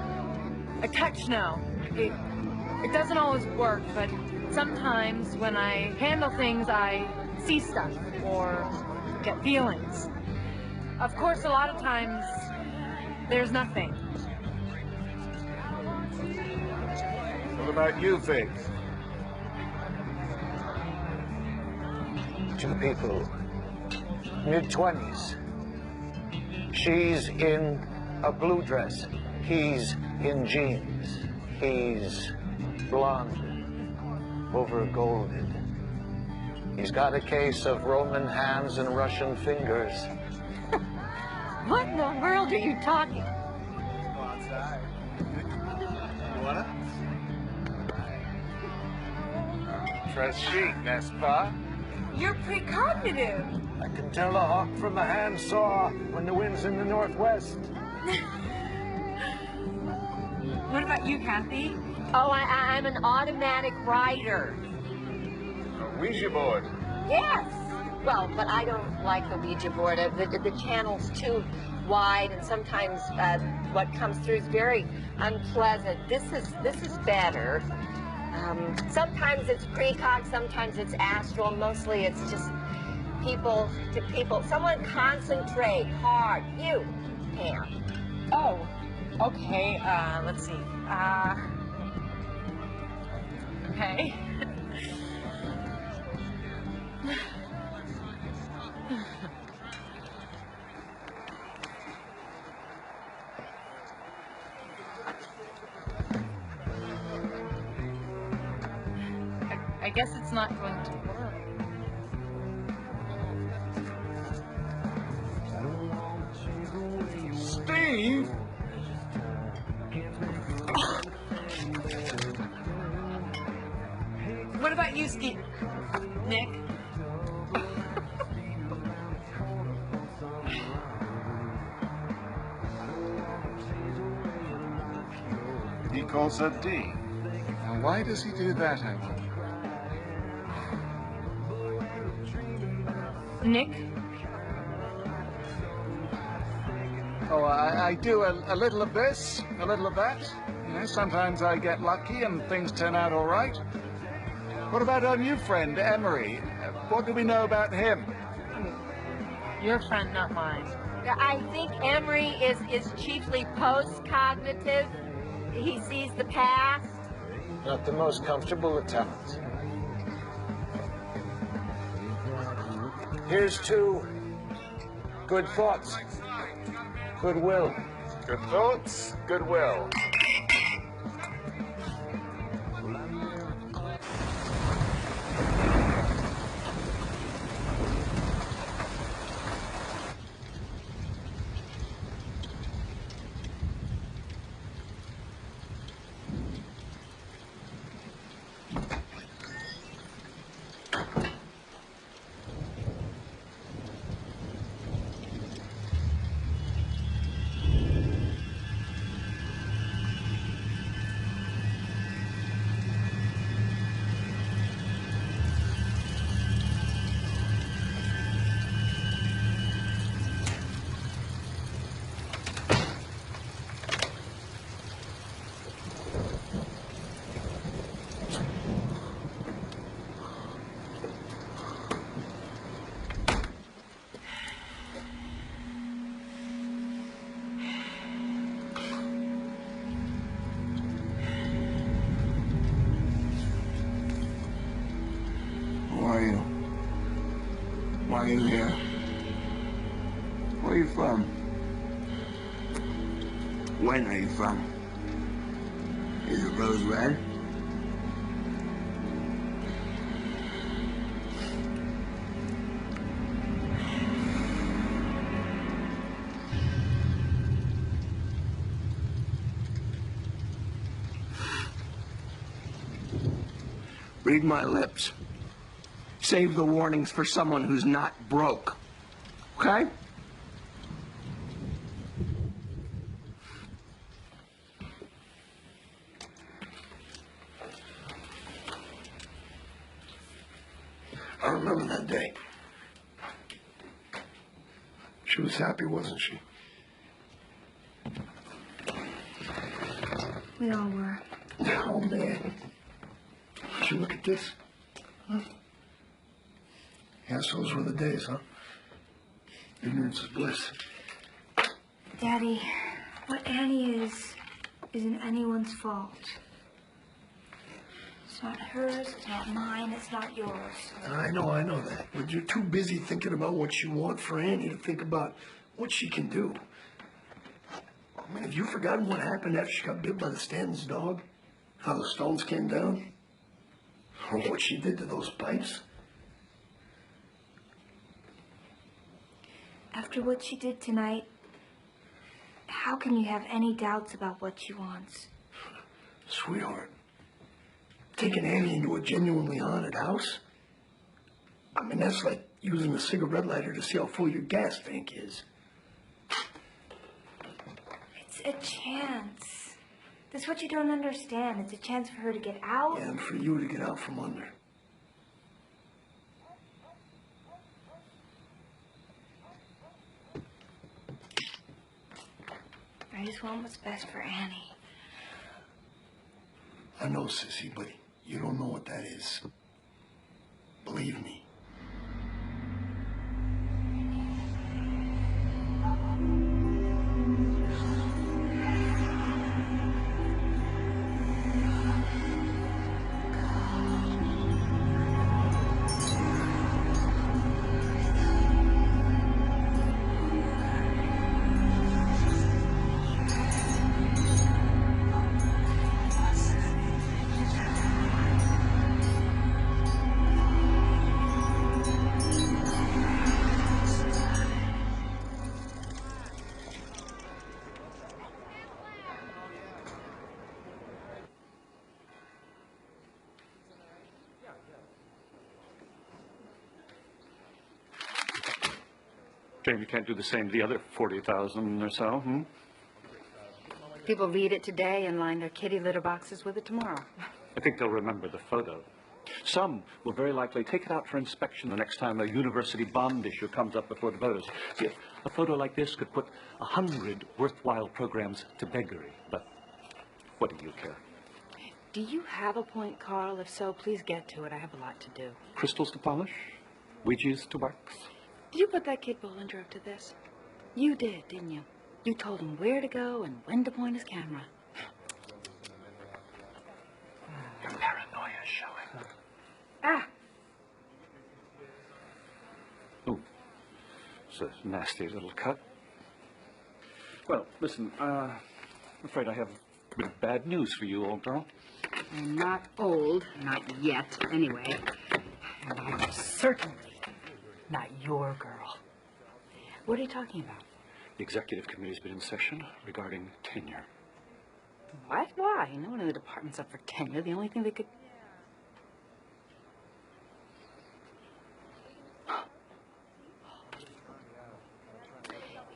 [SPEAKER 3] touch now. It doesn't always work, but sometimes when I handle things, I see stuff or get feelings. Of course, a lot of times, there's nothing.
[SPEAKER 13] What about you, Vic?
[SPEAKER 9] 2 people, mid-20s. She's in a blue dress. He's in jeans. He's blonde, over-golded. He's got a case of Roman hands and Russian fingers.
[SPEAKER 3] What in the world are you talking?
[SPEAKER 13] What? Très chic, n'est-ce pas?
[SPEAKER 3] You're precognitive.
[SPEAKER 9] I can tell a hawk from a handsaw when the wind's in the northwest.
[SPEAKER 3] What about you, Kathy?
[SPEAKER 12] Oh, I'm an automatic writer.
[SPEAKER 13] A Ouija board.
[SPEAKER 12] Yes. Well, but I don't like the Ouija board. The channel's too wide, and sometimes what comes through is very unpleasant. This is better. Sometimes it's precog, sometimes it's astral. Mostly it's just people to people. Someone concentrate hard. You, Pam.
[SPEAKER 3] Oh, okay. Let's see. Okay. I guess it's not going to work.
[SPEAKER 13] Steve?
[SPEAKER 3] What about you, Steve? Nick?
[SPEAKER 13] He calls her D. Now, why does he do that, I wonder?
[SPEAKER 3] Nick?
[SPEAKER 13] Oh, I do a little of this, a little of that. You know, sometimes I get lucky and things turn out all right. What about our new friend, Emery? What do we know about him?
[SPEAKER 3] Your friend, not mine.
[SPEAKER 12] I think Emery is chiefly post-cognitive. He sees the past.
[SPEAKER 9] Not the most comfortable of talents. Here's to good thoughts, goodwill.
[SPEAKER 13] Good thoughts, goodwill.
[SPEAKER 10] Are you here? Where are you from? When are you from? Is it rose red? Read my lips. Save the warnings for someone who's not broke. Okay?
[SPEAKER 1] I remember that day. She was happy, wasn't she?
[SPEAKER 6] We all were.
[SPEAKER 1] Oh, man. Did you look at this? Huh? Yes, those were the days, huh? Ignorance is bliss.
[SPEAKER 6] Daddy, what Annie is isn't anyone's fault. It's not hers, it's not mine, it's not yours.
[SPEAKER 1] I know that. But you're too busy thinking about what you want for Annie to think about what she can do. I mean, have you forgotten what happened after she got bit by the Stanton's dog? How the stones came down? Or what she did to those pipes?
[SPEAKER 6] After what she did tonight, how can you have any doubts about what she wants?
[SPEAKER 1] Sweetheart, taking Annie into a genuinely haunted house? I mean, that's like using a cigarette lighter to see how full your gas tank is.
[SPEAKER 6] It's a chance. That's what you don't understand. It's a chance for her to get out.
[SPEAKER 1] And for you to get out from under.
[SPEAKER 6] I just want what's best for Annie.
[SPEAKER 1] I know, Sissy, but you don't know what that is. Believe me.
[SPEAKER 9] Jane, you can't do the same to the other 40,000 or so, hmm?
[SPEAKER 5] People read it today and line their kitty litter boxes with it tomorrow.
[SPEAKER 9] I think they'll remember the photo. Some will very likely take it out for inspection the next time a university bond issue comes up before the voters. See, a photo like this could put 100 worthwhile programs to beggary. But what do you care?
[SPEAKER 5] Do you have a point, Carl? If so, please get to it. I have a lot to do.
[SPEAKER 9] Crystals to polish? Ouija's to wax?
[SPEAKER 5] Did you put that kid Bollinger up to this? You did, didn't you? You told him where to go and when to point his camera.
[SPEAKER 9] Your paranoia is showing.
[SPEAKER 5] Ah!
[SPEAKER 9] Oh, it's a nasty little cut. Well, listen, I'm afraid I have a bit of bad news for you, old girl.
[SPEAKER 5] I'm not old, not yet, anyway. And I'm certainly not your girl. What are you talking about?
[SPEAKER 9] The executive committee's been in session regarding tenure.
[SPEAKER 5] What? Why? No one in the department's up for tenure. The only thing they could...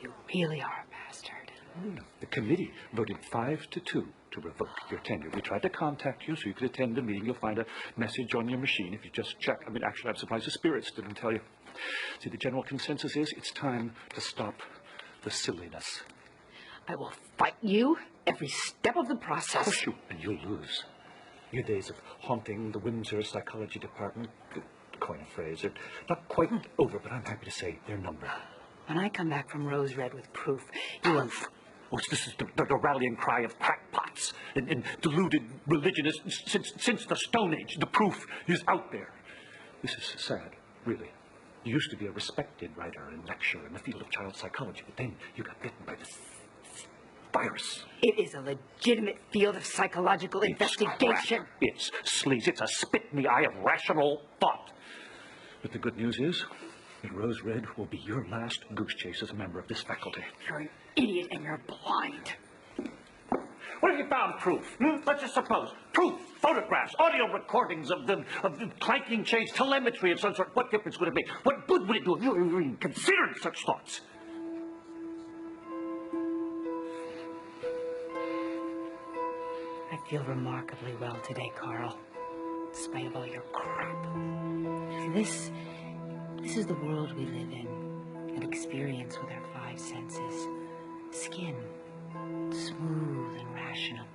[SPEAKER 5] You really are a bastard.
[SPEAKER 9] The committee voted 5-2 to revoke your tenure. We tried to contact you so you could attend the meeting. You'll find a message on your machine if you just check. I mean, actually, I'm surprised the spirits didn't tell you. See, the general consensus is it's time to stop the silliness.
[SPEAKER 5] I will fight you every step of the process.
[SPEAKER 9] Of course you, and you'll lose. Your days of haunting the Windsor Psychology Department, to coin a phrase, are not quite over, but I'm happy to say they're numbered.
[SPEAKER 5] When I come back from Rose Red with proof, you will...
[SPEAKER 9] Oh, this is the rallying cry of crackpots and deluded religionists since the Stone Age. The proof is out there. This is sad, really. You used to be a respected writer and lecturer in the field of child psychology, but then you got bitten by this virus.
[SPEAKER 5] It is a legitimate field of psychological investigation.
[SPEAKER 9] Crap. It's sleaze. It's a spit in the eye of rational thought. But the good news is that Rose Red will be your last goose chase as a member of this faculty.
[SPEAKER 5] You're an idiot and you're blind.
[SPEAKER 9] What have you found? Proof? Let's just suppose. Proof. Photographs, audio recordings of the clanking chains, telemetry of some sort. What difference would it make? What good would it do if you even considered such thoughts?
[SPEAKER 5] I feel remarkably well today, Carl, despite of all your crap. This is the world we live in and experience with our 5 senses. Skin, smooth and rational.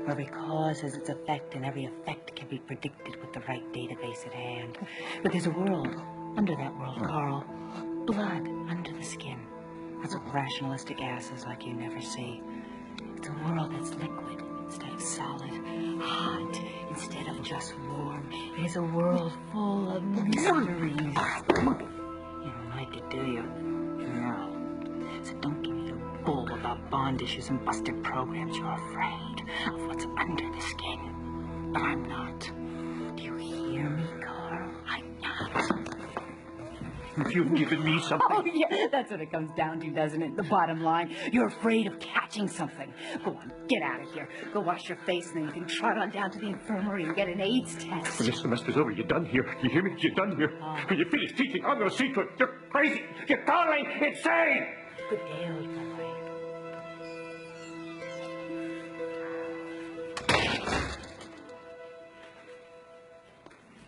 [SPEAKER 5] Every cause has its effect, and every effect can be predicted with the right database at hand. But there's a world under that world, Carl. Blood under the skin. That's what rationalistic asses like you never see. It's a world that's liquid instead of solid, hot instead of just warm. It is a world full of mysteries. You don't like it, do you? No. So don't give me a bull about bond issues and busted programs. You're afraid of what's under the skin. But I'm not. Do you hear me, Carl? I'm not.
[SPEAKER 9] You've given me something.
[SPEAKER 5] Oh, yeah, that's what it comes down to, doesn't it? The bottom line. You're afraid of catching something. Go on, get out of here. Go wash your face, and then you can trot on down to the infirmary and get an AIDS test.
[SPEAKER 9] When this semester's over, you're done here. You hear me? You're done here. When you finish teaching, I'm going to see to it. You're crazy. You're totally insane.
[SPEAKER 5] Good day, old boy.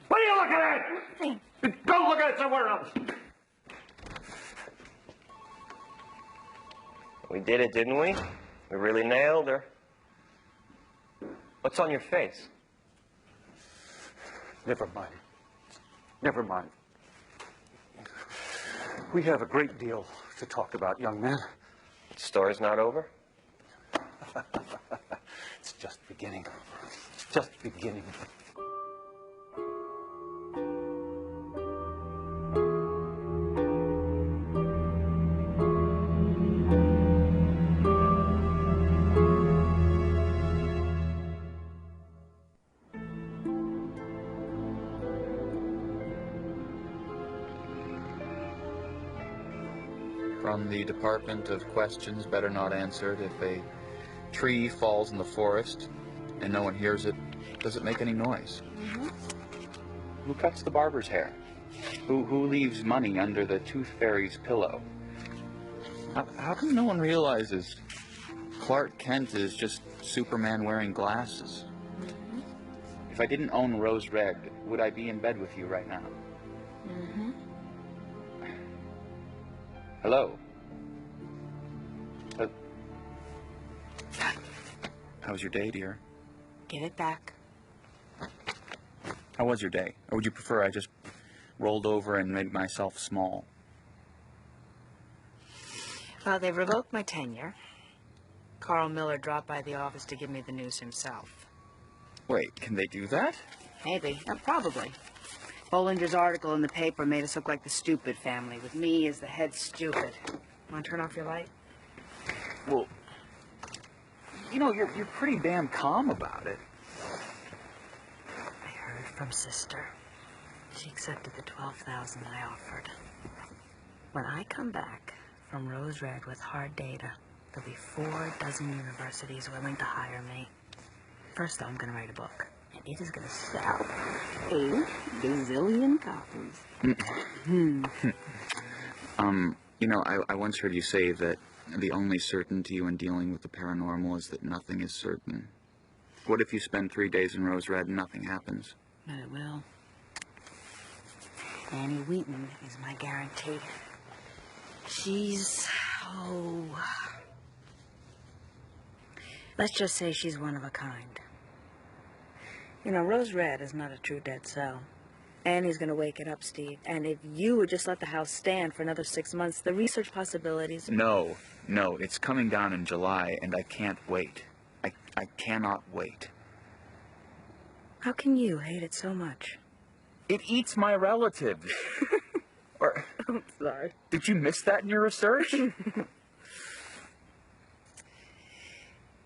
[SPEAKER 9] What are you looking at? Go look at it somewhere else.
[SPEAKER 8] We did it, didn't we? We really nailed her. What's on your face?
[SPEAKER 9] Never mind. Never mind. We have a great deal to talk about, young man.
[SPEAKER 8] The story's not over?
[SPEAKER 9] It's just beginning. Just beginning.
[SPEAKER 11] From the Department of Questions Better Not Answered, if a tree falls in the forest and no one hears it, does it make any noise? Who cuts the barber's hair? Who leaves money under the tooth fairy's pillow? How come no one realizes Clark Kent is just Superman wearing glasses? If I didn't own Rose Red, would I be in bed with you right now? Hello? How was your day, dear?
[SPEAKER 5] Give it back.
[SPEAKER 11] How was your day? Or would you prefer I just rolled over and made myself small?
[SPEAKER 5] Well, they revoked my tenure. Carl Miller dropped by the office to give me the news himself.
[SPEAKER 11] Wait, can they do that?
[SPEAKER 5] Maybe. Probably. Bollinger's article in the paper made us look like the stupid family, with me as the head stupid. Want to turn off your light?
[SPEAKER 11] Well, you know, you're pretty damn calm about it.
[SPEAKER 5] I heard from Sister. She accepted the $12,000 I offered. When I come back from Rose Red with hard data, there'll be 4 dozen universities willing to hire me. First, though, I'm going to write a book. And it is going to sell 8 gazillion copies.
[SPEAKER 11] You know, I once heard you say that the only certainty when dealing with the paranormal is that nothing is certain. What if you spend 3 days in Rose Red and nothing happens?
[SPEAKER 5] But it will. Annie Wheaton is my guarantee. She's, let's just say she's one of a kind. You know, Rose Red is not a true dead cell. Annie's gonna wake it up, Steve. And if you would just let the house stand for another 6 months, the research possibilities...
[SPEAKER 11] No, it's coming down in July, and I can't wait. I cannot wait.
[SPEAKER 5] How can you hate it so much?
[SPEAKER 11] It eats my relatives. Or
[SPEAKER 3] I'm sorry.
[SPEAKER 11] Did you miss that in your research?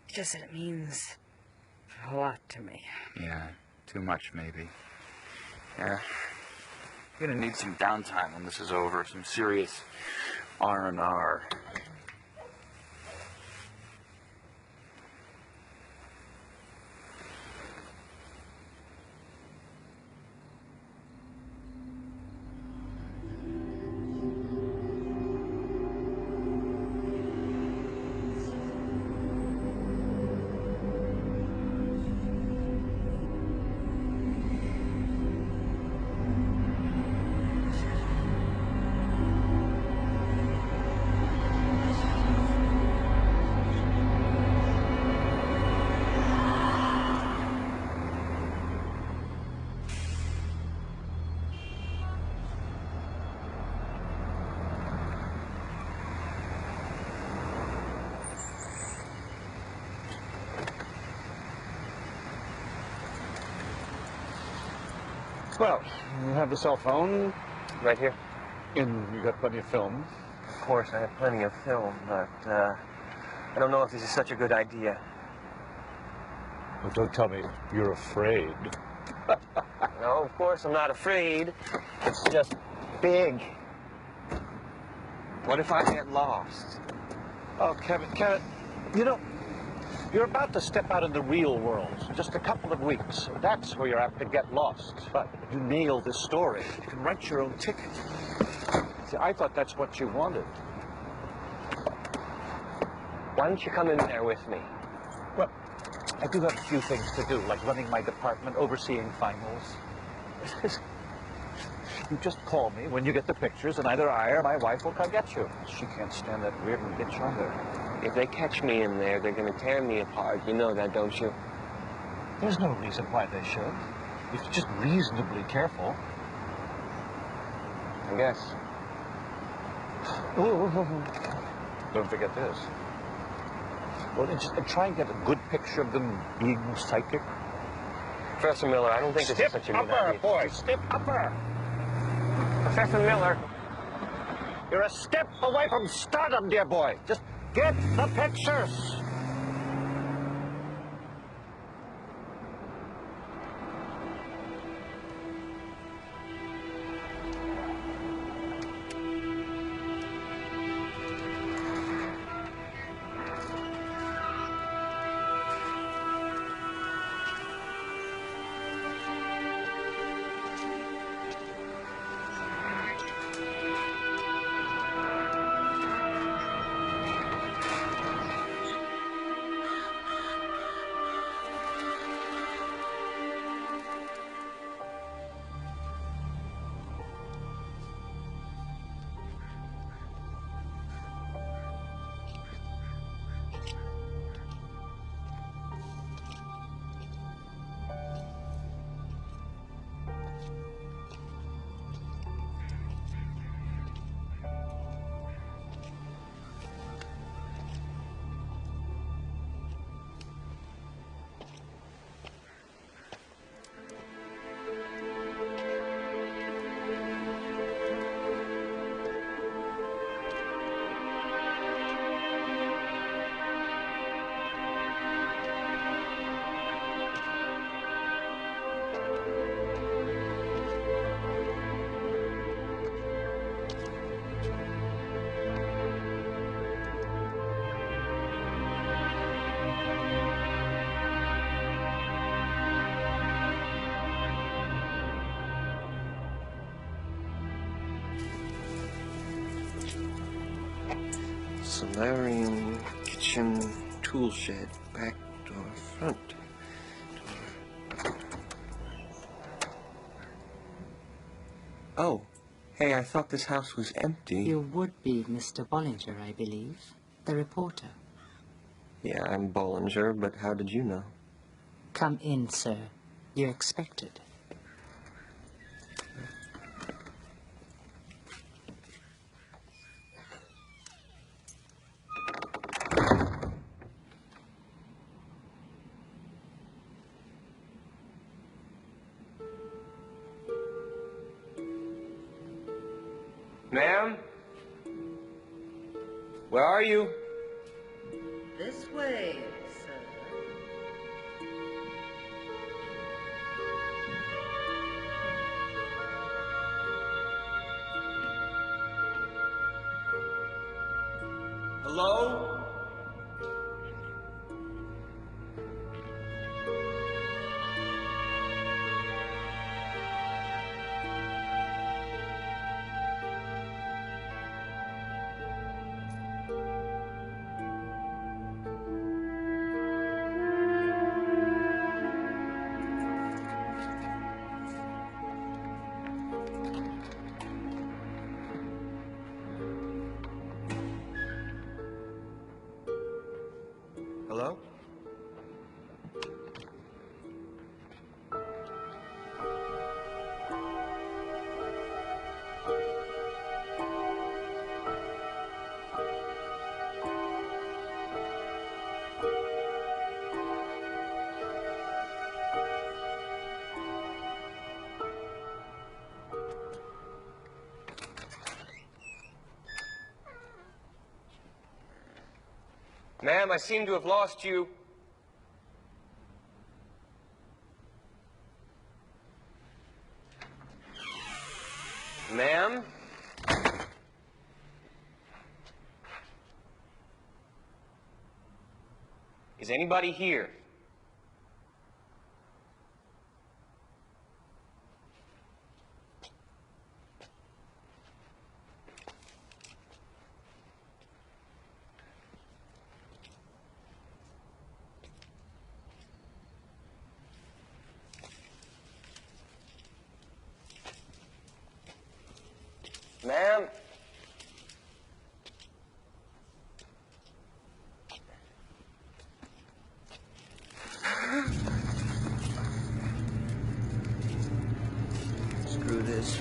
[SPEAKER 7] Just that it means a lot to me.
[SPEAKER 11] Yeah, too much maybe. Yeah. You're gonna need some downtime when this is over, some serious R&R.
[SPEAKER 13] Well, you have the cell phone.
[SPEAKER 8] Right here.
[SPEAKER 13] And you got plenty of film.
[SPEAKER 8] Of course, I have plenty of film, but I don't know if this is such a good idea.
[SPEAKER 13] Well, don't tell me you're afraid.
[SPEAKER 8] No, of course I'm not afraid. It's just big. What if I get lost?
[SPEAKER 13] Oh, Kevin, you know, you're about to step out in the real world. Just a couple of weeks. That's where you're apt to get lost. But you nail this story. You can write your own ticket. See, I thought that's what you wanted.
[SPEAKER 8] Why don't you come in there with me?
[SPEAKER 13] Well, I do have a few things to do, like running my department, overseeing finals. You just call me when you get the pictures, and either I or my wife will come get you. She can't stand that weird bitch on there.
[SPEAKER 8] If they catch me in there, they're going to tear me apart. You know that, don't you?
[SPEAKER 13] There's no reason why they should. If you're just reasonably careful.
[SPEAKER 8] I guess.
[SPEAKER 13] Don't forget this. Well, just try and get a good picture of them being psychic.
[SPEAKER 8] Professor Miller, I don't think this is such a good idea.
[SPEAKER 13] Boy, step upper.
[SPEAKER 8] Professor Miller.
[SPEAKER 13] You're a step away from stardom, dear boy. Just get the pictures.
[SPEAKER 8] Solarium, kitchen, tool shed, back door, front door. Oh, hey, I thought this house was empty.
[SPEAKER 18] You would be Mr. Bollinger, I believe. The reporter.
[SPEAKER 8] Yeah, I'm Bollinger, but how did you know?
[SPEAKER 18] Come in, sir. You're expected.
[SPEAKER 8] Ma'am? Where are you?
[SPEAKER 19] This way, sir.
[SPEAKER 8] Hello? Hello? Ma'am, I seem to have lost you. Ma'am? Is anybody here? Ma'am?
[SPEAKER 10] Screw this.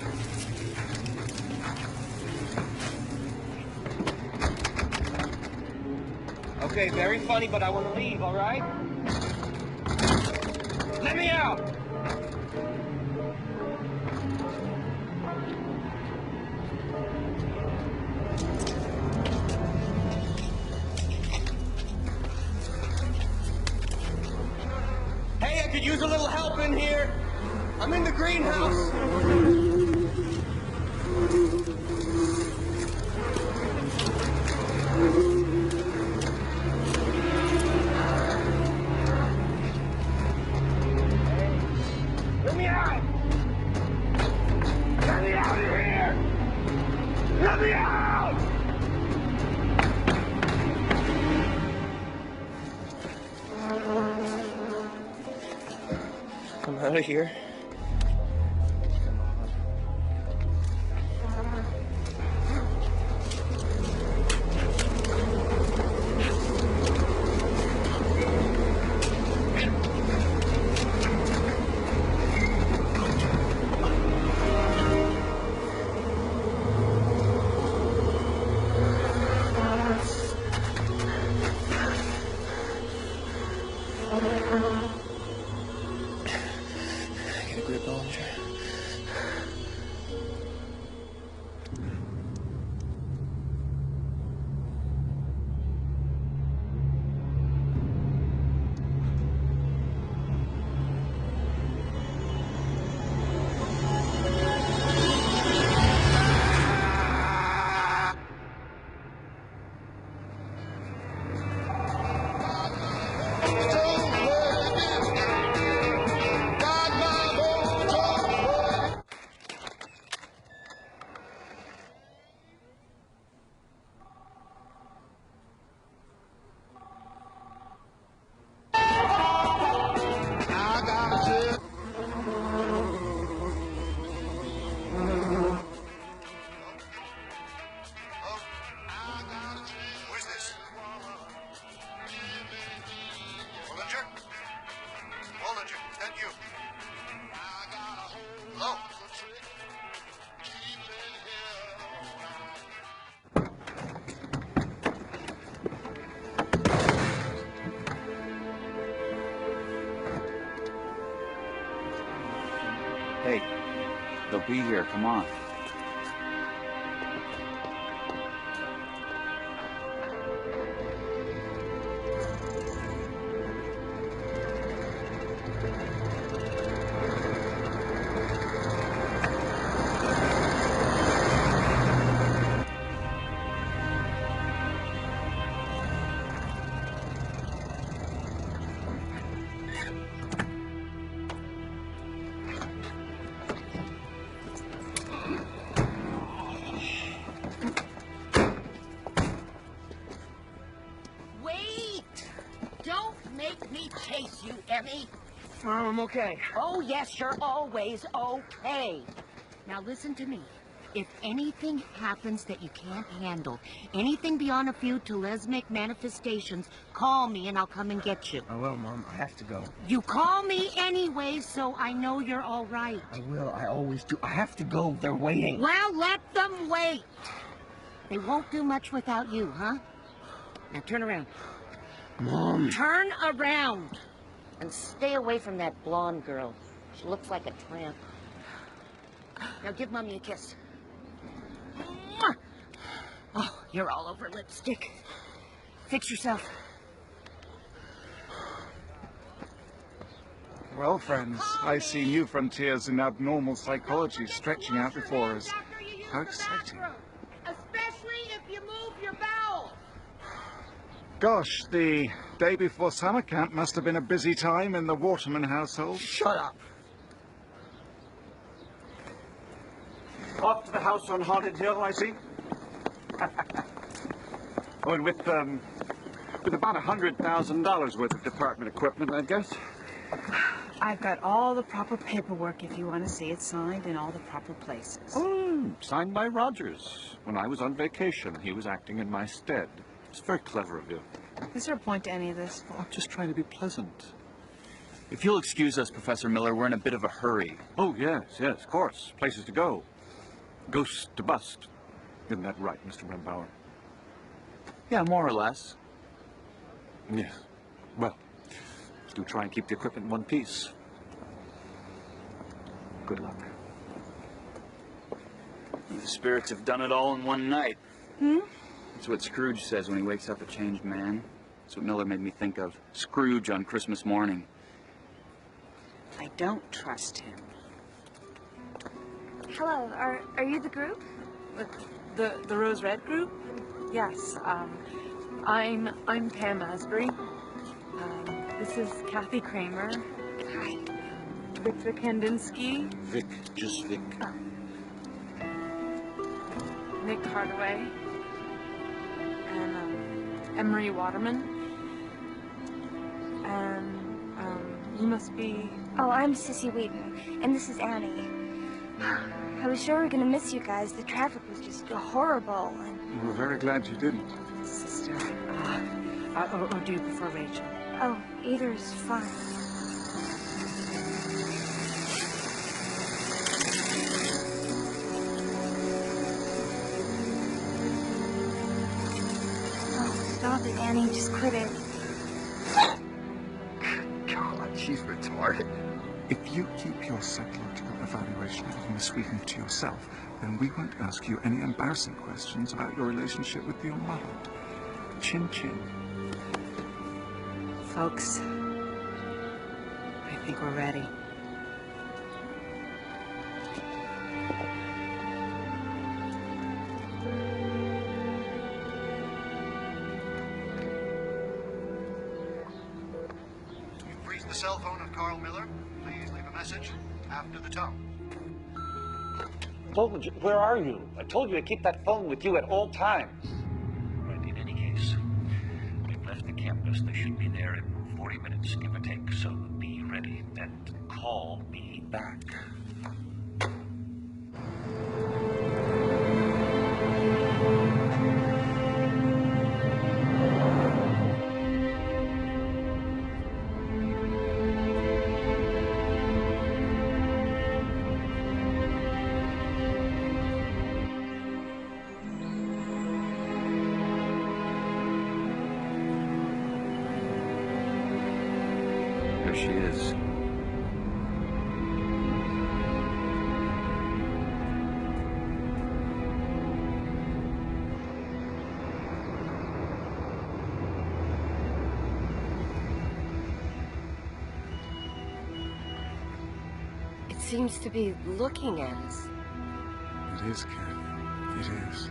[SPEAKER 8] Okay, very funny, but I want to leave, all right? Let me out! Hey, I could use a little help in here. I'm in the greenhouse. Let me out! Let me out of here! Let me out! I'm out of here. Get a grip, Bollinger.
[SPEAKER 17] Who's this? Bollinger? Bollinger, is that you? Hello?
[SPEAKER 11] Hey, they'll be here. Come on.
[SPEAKER 20] me chase you, Emmy?
[SPEAKER 1] I'm okay.
[SPEAKER 20] Oh, yes, you're always okay. Now listen to me. If anything happens that you can't handle, anything beyond a few telesmic manifestations, call me and I'll come and get you.
[SPEAKER 1] I will, Mom. I have to go.
[SPEAKER 20] You call me anyway, so I know you're all right.
[SPEAKER 1] I will. I always do. I have to go. They're waiting.
[SPEAKER 20] Well, let them wait. They won't do much without you, huh? Now turn around.
[SPEAKER 1] Mom.
[SPEAKER 20] Turn around. And stay away from that blonde girl. She looks like a tramp. Now give Mommy a kiss. Oh, you're all over lipstick. Fix yourself.
[SPEAKER 13] Well, friends, I see new frontiers in abnormal psychology stretching out before us. How exciting.
[SPEAKER 20] Especially if you move your bowels.
[SPEAKER 13] Gosh, the day before summer camp must have been a busy time in the Waterman household.
[SPEAKER 1] Shut up.
[SPEAKER 9] Off to the house on Haunted Hill, I see. Oh, and with about $100,000 worth of department equipment, I guess.
[SPEAKER 5] I've got all the proper paperwork if you want to see it signed in all the proper places.
[SPEAKER 9] Oh, signed by Rogers. When I was on vacation, he was acting in my stead. It's very clever of you.
[SPEAKER 5] Is there a point to any of this?
[SPEAKER 9] Oh, I'm just trying to be pleasant.
[SPEAKER 11] If you'll excuse us, Professor Miller, we're in a bit of a hurry.
[SPEAKER 9] Oh, yes, of course. Places to go. Ghosts to bust. Isn't that right, Mr. Rembauer?
[SPEAKER 11] Yeah, more or less.
[SPEAKER 9] Yes. Well, do try and keep the equipment in one piece. Good luck.
[SPEAKER 11] The spirits have done it all in one night.
[SPEAKER 5] Hmm?
[SPEAKER 11] That's what Scrooge says when he wakes up a changed man. That's what Miller made me think of. Scrooge on Christmas morning.
[SPEAKER 5] I don't trust him.
[SPEAKER 6] Hello, are you the group?
[SPEAKER 3] The Rose Red group? Yes. I'm Pam Asbury. This is Kathy Kramer.
[SPEAKER 5] Hi.
[SPEAKER 3] Victor Kandinsky.
[SPEAKER 9] Vic, just Vic.
[SPEAKER 3] Nick Hardaway. And Emery Waterman. And you must be...
[SPEAKER 6] Oh, I'm Sissy Wheaton, and this is Annie. I was sure we were going to miss you guys. The traffic was just horrible. And...
[SPEAKER 13] We're very glad you didn't.
[SPEAKER 5] Sister. Or do you prefer Rachel?
[SPEAKER 6] Oh, either is fine. Oh, stop it, Annie. Just quit it.
[SPEAKER 16] God, she's retarded.
[SPEAKER 13] If you keep your psychological evaluation of Miss Wheaton to yourself, then we won't ask you any embarrassing questions about your relationship with your mother. Chin chin.
[SPEAKER 5] Folks, I think we're ready.
[SPEAKER 4] You've reached the cell phone of Carl Miller. Please leave a message after the tone.
[SPEAKER 9] Where are you? I told you to keep that phone with you at all times.
[SPEAKER 21] Right, in any case, they've left the campus. They should be there in 40 minutes, give or take. So be ready and call me back.
[SPEAKER 11] There she is.
[SPEAKER 12] It seems to be looking at us.
[SPEAKER 13] It is, Kathy. It is.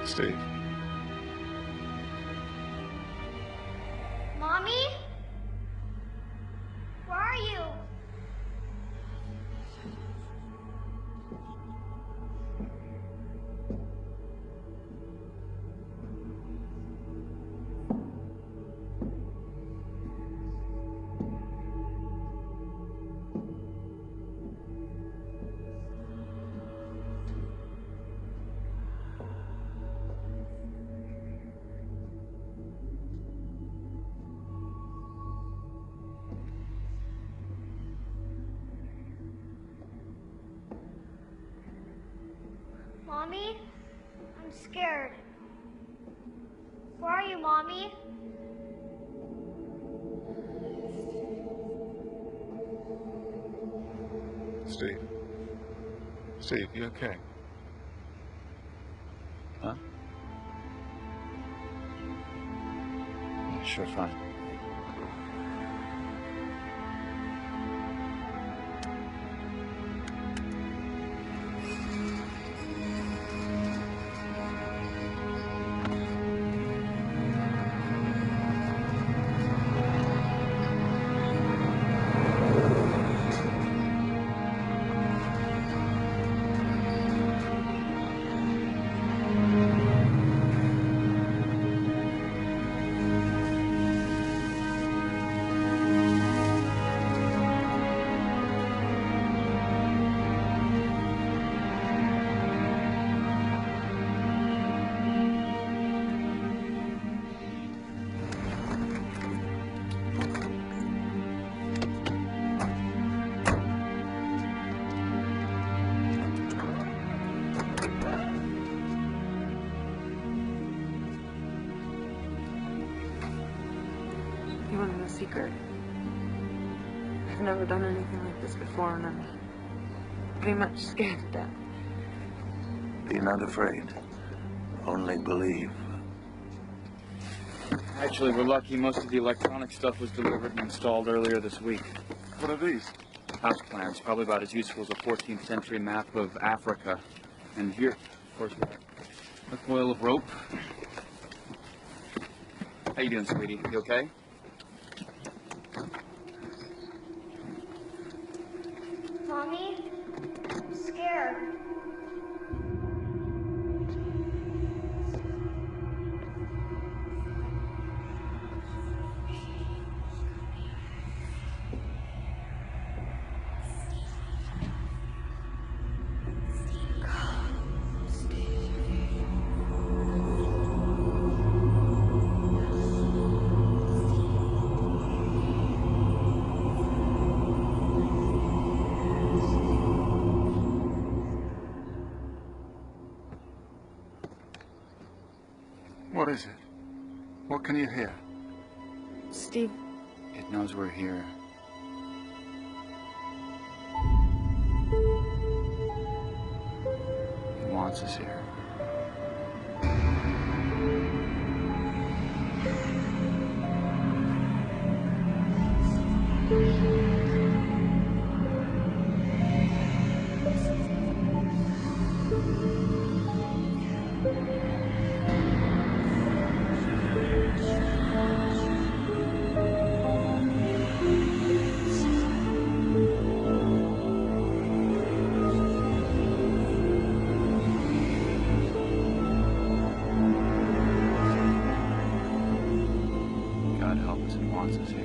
[SPEAKER 13] Steve.
[SPEAKER 6] Mommy? Where are you? Mommy? I'm scared. Where are you, Mommy?
[SPEAKER 13] Steve. Steve, you okay?
[SPEAKER 11] Huh? Yeah, sure, fine.
[SPEAKER 3] You want to know a secret? I've never done anything like this before, and I'm pretty much scared to death.
[SPEAKER 16] Be not afraid. Only believe.
[SPEAKER 11] Actually, we're lucky most of the electronic stuff was delivered and installed earlier this week.
[SPEAKER 13] What are these?
[SPEAKER 11] House plans, probably about as useful as a 14th century map of Africa. And here, of course, we got a coil of rope. How you doing, sweetie? You okay?
[SPEAKER 6] Mommy? I'm scared.
[SPEAKER 13] What is it? What can you hear?
[SPEAKER 3] Steve.
[SPEAKER 11] It knows we're here. It wants us here. God help us, it wants us here.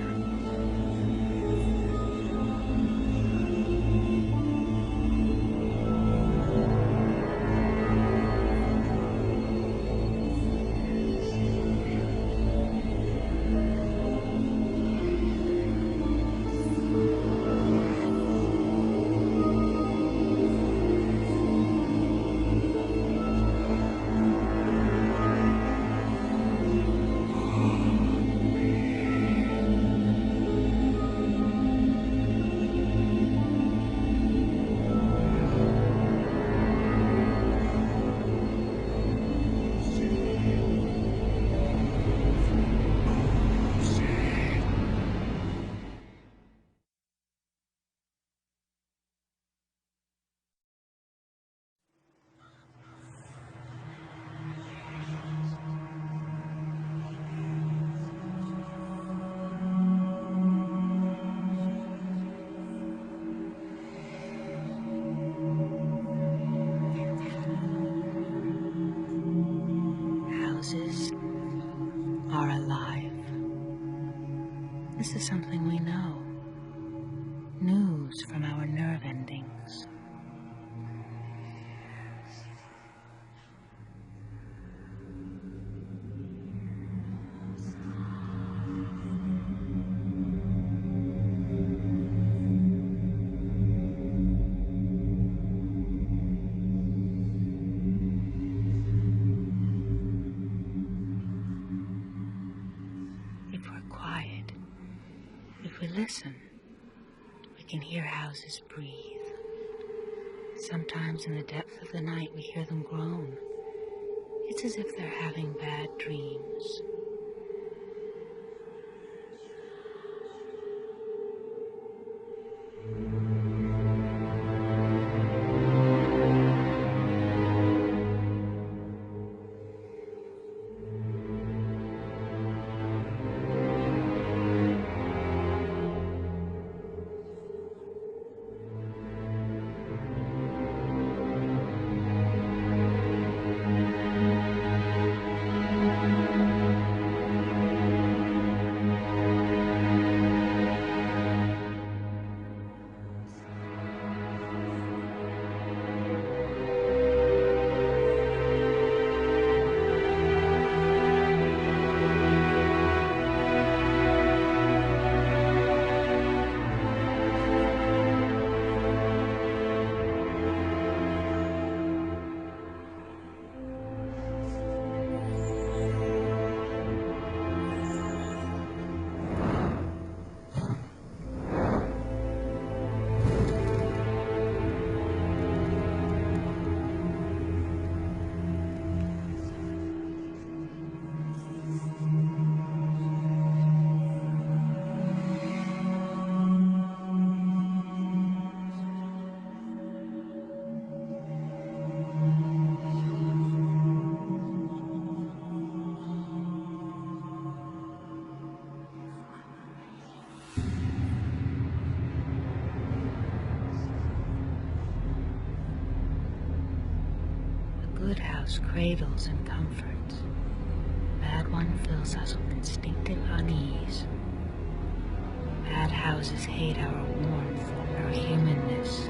[SPEAKER 18] Houses are alive. This is something we know. News from our nerve endings.
[SPEAKER 7] If we listen, we can hear houses breathe. Sometimes in the depth of the night, we hear them groan. It's as if they're having bad dreams. Good house cradles and comforts. Bad one fills us with instinctive unease. Bad houses hate our warmth, our humanness.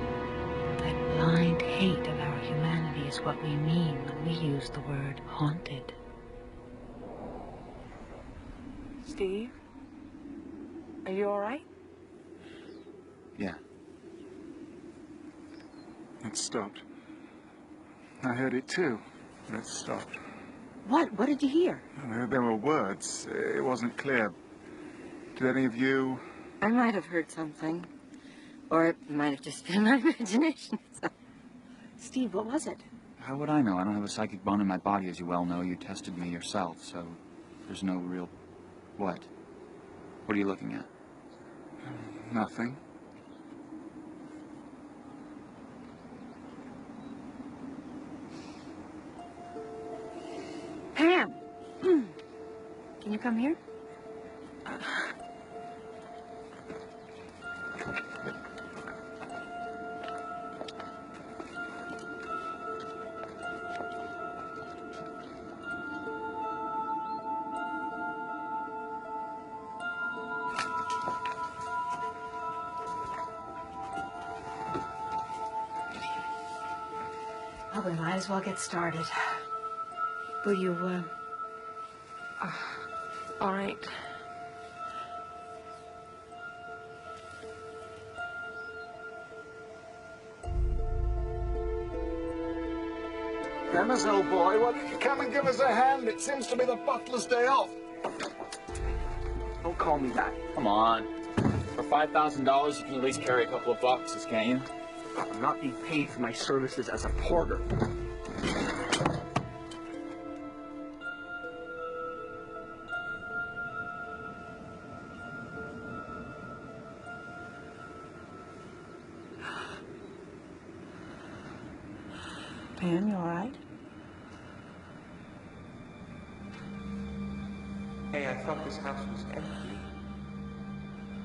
[SPEAKER 7] That blind hate of our humanity is what we mean when we use the word haunted.
[SPEAKER 5] Steve? Are you all right?
[SPEAKER 13] Yeah. It stopped. I heard it too, but it stopped.
[SPEAKER 5] What? What did you hear?
[SPEAKER 13] There were words. It wasn't clear. Did any of you...
[SPEAKER 5] I might have heard something. Or it might have just been my imagination. Steve, what was it?
[SPEAKER 11] How would I know? I don't have a psychic bone in my body, as you well know. You tested me yourself, so there's no real... What? What are you looking at?
[SPEAKER 13] Nothing.
[SPEAKER 5] Pam! Can you come here? Well, we might as well get started. Will you, all right.
[SPEAKER 13] Dennis, old boy, why don't you come and give us a hand? It seems to be the butler's day off.
[SPEAKER 11] Don't call me that. Come on. For $5,000, you can at least carry a couple of boxes, can't you?
[SPEAKER 10] I'm not being paid for my services as a porter.
[SPEAKER 5] Pam, you all right?
[SPEAKER 8] Hey, I thought this house was empty.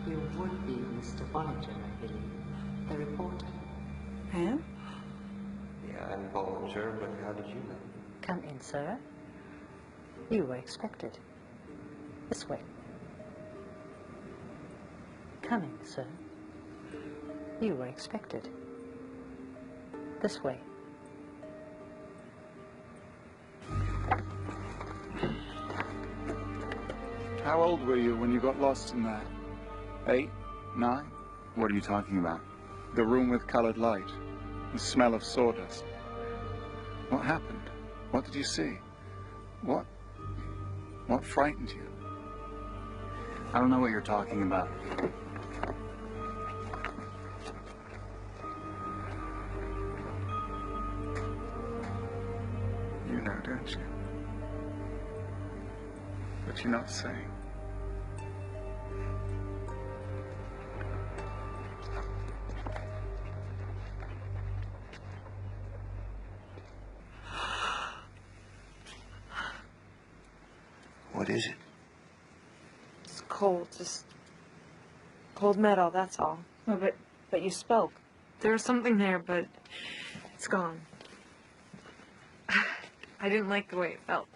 [SPEAKER 18] You would be Mr. Bollinger, I believe. The reporter.
[SPEAKER 5] Pam?
[SPEAKER 8] Yeah, I'm Bollinger, but how did you know?
[SPEAKER 18] Come in, sir. You were expected. This way. Come in, sir. You were expected. This way.
[SPEAKER 13] How old were you when you got lost in that? 8? 9?
[SPEAKER 11] What are you talking about?
[SPEAKER 13] The room with colored light. The smell of sawdust. What happened? What did you see? What frightened you?
[SPEAKER 11] I don't know what you're talking about.
[SPEAKER 13] What you not saying?
[SPEAKER 16] What is it?
[SPEAKER 3] It's cold, just cold metal, that's all.
[SPEAKER 5] No, but you spoke.
[SPEAKER 3] There was something there, but it's gone. I didn't like the way it felt.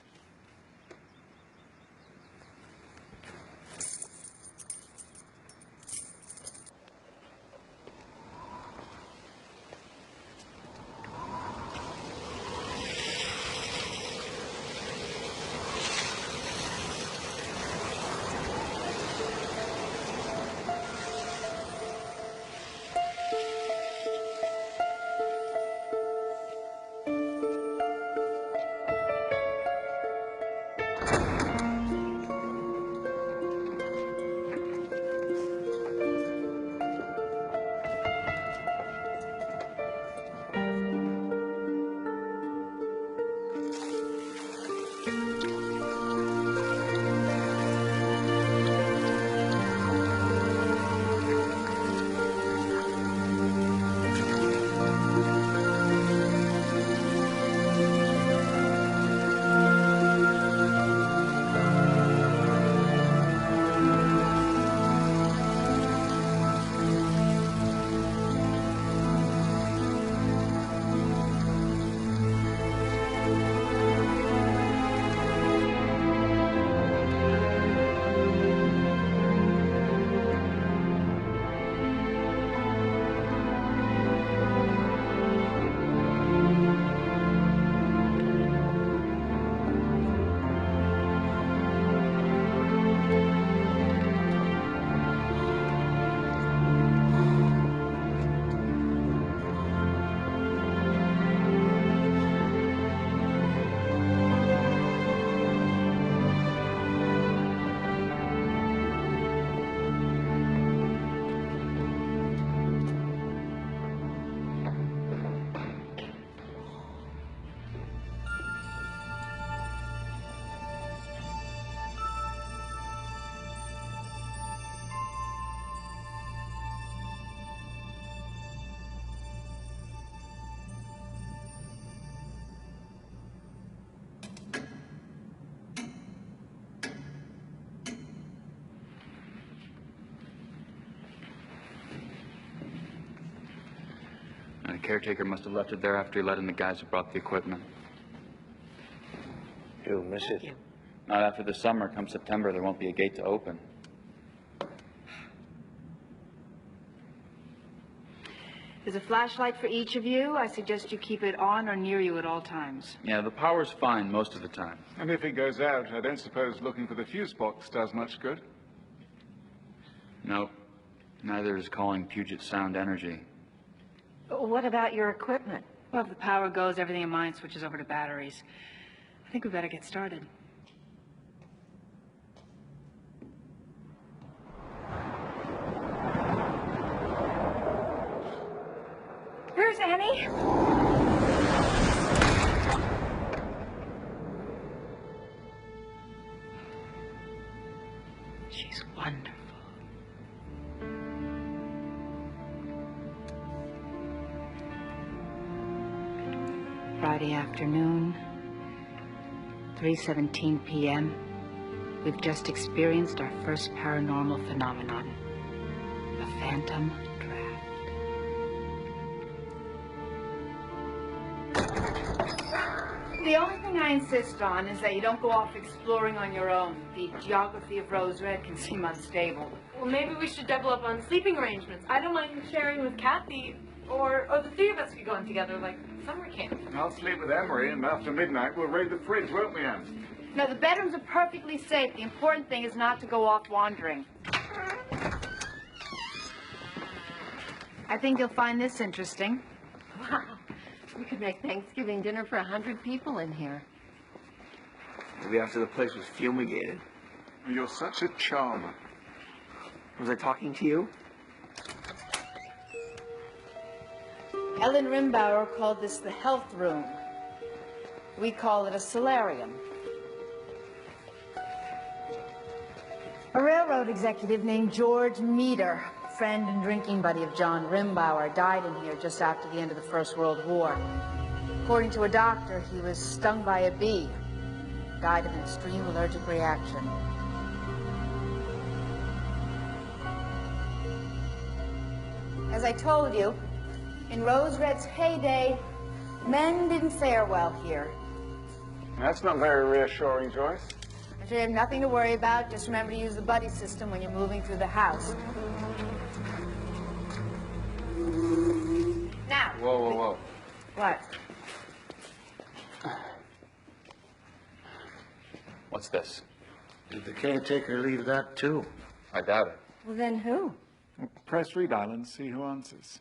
[SPEAKER 11] The caretaker must have left it there after he let in the guys who brought the equipment.
[SPEAKER 16] You'll miss it.
[SPEAKER 11] Not after the summer. Come September, there won't be a gate to open.
[SPEAKER 5] There's a flashlight for each of you. I suggest you keep it on or near you at all times.
[SPEAKER 11] Yeah, the power's fine most of the time.
[SPEAKER 13] And if it goes out, I don't suppose looking for the fuse box does much good?
[SPEAKER 11] Nope. Neither is calling Puget Sound Energy.
[SPEAKER 5] What about your equipment? Well, if the power goes, everything in mine switches over to batteries. I think we better get started. Here's Annie. She's wonderful. Friday afternoon, 3:17 p.m. We've just experienced our first paranormal phenomenon, a phantom draft. The only thing I insist on is that you don't go off exploring on your own. The geography of Rose Red can seem unstable.
[SPEAKER 3] Well, maybe we should double up on sleeping arrangements. I don't mind sharing with Kathy, or the three of us could go in together, like summer camp.
[SPEAKER 13] I'll sleep with Emery, and after midnight we'll raid the fridge, won't we, Anne?
[SPEAKER 5] No, the bedrooms are perfectly safe. The important thing is not to go off wandering. I think you'll find this interesting.
[SPEAKER 19] Wow. We could make Thanksgiving dinner for 100 people in here.
[SPEAKER 10] Maybe after the place was fumigated.
[SPEAKER 13] You're such a charmer.
[SPEAKER 10] Was I talking to you?
[SPEAKER 5] Ellen Rimbauer called this the health room. We call it a solarium.
[SPEAKER 7] railroad executive named George Meader, friend and drinking buddy of John Rimbauer, died in here just after the end of the First World War. According to a doctor, he was stung by a bee, died of an extreme allergic reaction. As I told you, in Rose Red's heyday, men didn't fare well here.
[SPEAKER 13] That's not very reassuring, Joyce.
[SPEAKER 7] I'm sure you have nothing to worry about. Just remember to use the buddy system when you're moving through the house. Now.
[SPEAKER 11] Whoa, whoa, whoa.
[SPEAKER 7] What?
[SPEAKER 11] What's this?
[SPEAKER 16] Did the caretaker leave that too?
[SPEAKER 11] I doubt it.
[SPEAKER 7] Well, then who?
[SPEAKER 13] Press redial and see who answers.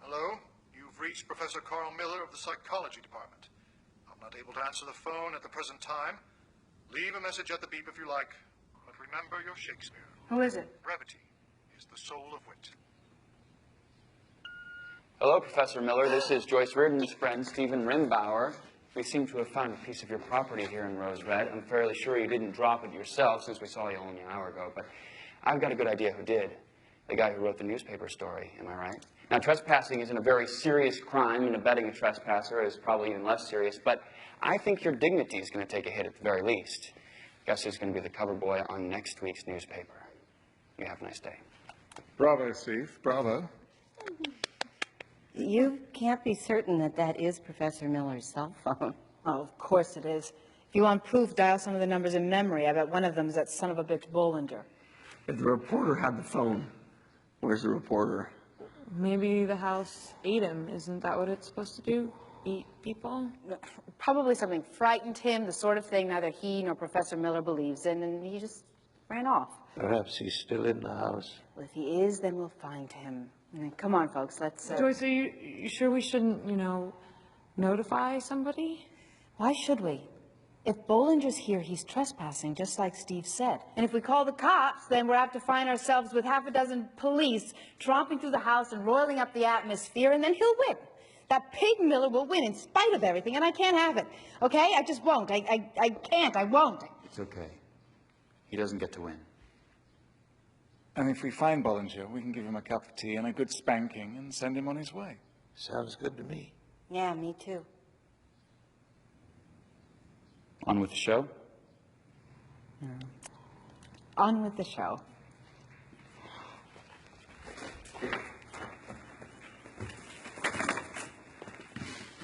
[SPEAKER 4] Hello? You've reached Professor Carl Miller of the Psychology Department. I'm not able to answer the phone at the present time. Leave a message at the beep if you like. But remember your Shakespeare.
[SPEAKER 7] Who is it?
[SPEAKER 4] Brevity is the soul of wit.
[SPEAKER 11] Hello, Professor Miller. This is Joyce Reardon's friend, Stephen Rimbauer. We seem to have found a piece of your property here in Rose Red. I'm fairly sure you didn't drop it yourself since we saw you only an hour ago, but I've got a good idea who did. The guy who wrote the newspaper story, am I right? Now, trespassing isn't a very serious crime, and abetting a trespasser is probably even less serious, but I think your dignity is going to take a hit at the very least. Guess who's going to be the cover boy on next week's newspaper? You have a nice day.
[SPEAKER 13] Bravo, Steve. Bravo.
[SPEAKER 19] You can't be certain that that is Professor Miller's cell phone.
[SPEAKER 7] Oh, of course it is. If you want proof, dial some of the numbers in memory. I bet one of them is that son of a bitch Bollinger.
[SPEAKER 10] If the reporter had the phone, where's the reporter?
[SPEAKER 3] Maybe the house ate him. Isn't that what it's supposed to do? Eat people?
[SPEAKER 7] Probably something frightened him, the sort of thing neither he nor Professor Miller believes in, and he just ran off.
[SPEAKER 16] Perhaps he's still in the house.
[SPEAKER 7] Well, if he is, then we'll find him. Come on, folks, let's...
[SPEAKER 3] Joyce, are you sure we shouldn't, notify somebody?
[SPEAKER 7] Why should we? If Bollinger's here, he's trespassing, just like Steve said. And if we call the cops, then we're apt to find ourselves with half a dozen police tromping through the house and roiling up the atmosphere, and then he'll win. That pig Miller will win in spite of everything, and I can't have it. Okay? I just won't. I can't. I won't.
[SPEAKER 11] It's okay. He doesn't get to win.
[SPEAKER 13] And if we find Bollinger, we can give him a cup of tea and a good spanking and send him on his way.
[SPEAKER 16] Sounds good to me.
[SPEAKER 7] Yeah, me too.
[SPEAKER 11] On with the show?
[SPEAKER 7] On with the show.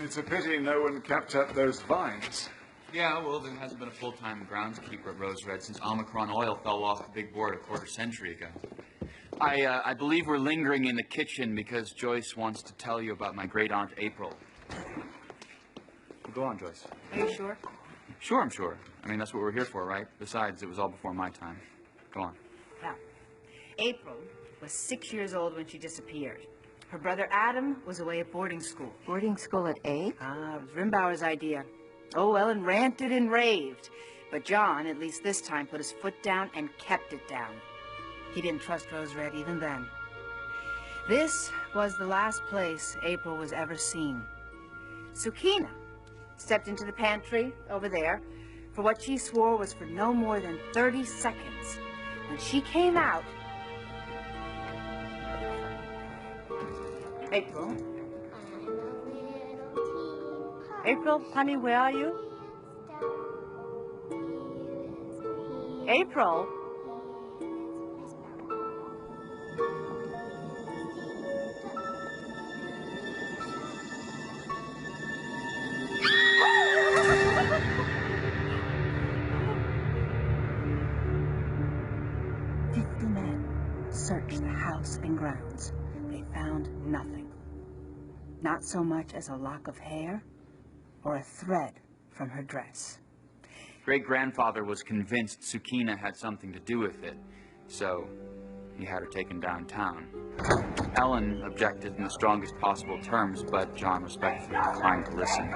[SPEAKER 13] It's a pity no one kept up those vines.
[SPEAKER 11] Yeah, well, there hasn't been a full-time groundskeeper at Rose Red since Omicron oil fell off the big board a quarter-century ago. I believe we're lingering in the kitchen because Joyce wants to tell you about my great-aunt April. Go on, Joyce.
[SPEAKER 7] Are you sure?
[SPEAKER 11] Sure, I'm sure. I mean, that's what we're here for, right? Besides, it was all before my time. Go on.
[SPEAKER 7] Now, April was 6 years old when she disappeared. Her brother Adam was away at boarding school.
[SPEAKER 19] Boarding school at 8?
[SPEAKER 7] Ah, it was Rimbauer's idea. Oh, Ellen ranted and raved. But John, at least this time, put his foot down and kept it down. He didn't trust Rose Red even then. This was the last place April was ever seen. Sukina stepped into the pantry over there for what she swore was for no more than 30 seconds. When she came out, April? April, honey, where are you? April? Searched the house and grounds. They found nothing. Not so much as a lock of hair or a thread from her dress.
[SPEAKER 11] Great-grandfather was convinced Sukina had something to do with it, so he had her taken downtown. Ellen objected in the strongest possible terms, but John respectfully declined to listen.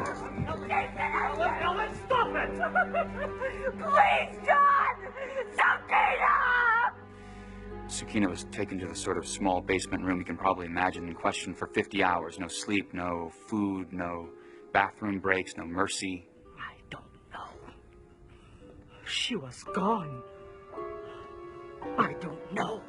[SPEAKER 1] Ellen, stop it!
[SPEAKER 7] Please, John! Sukina!
[SPEAKER 11] Sakina was taken to the sort of small basement room you can probably imagine and questioned for 50 hours. No sleep, no food, no bathroom breaks, no mercy.
[SPEAKER 20] I don't know. She was gone. I don't know.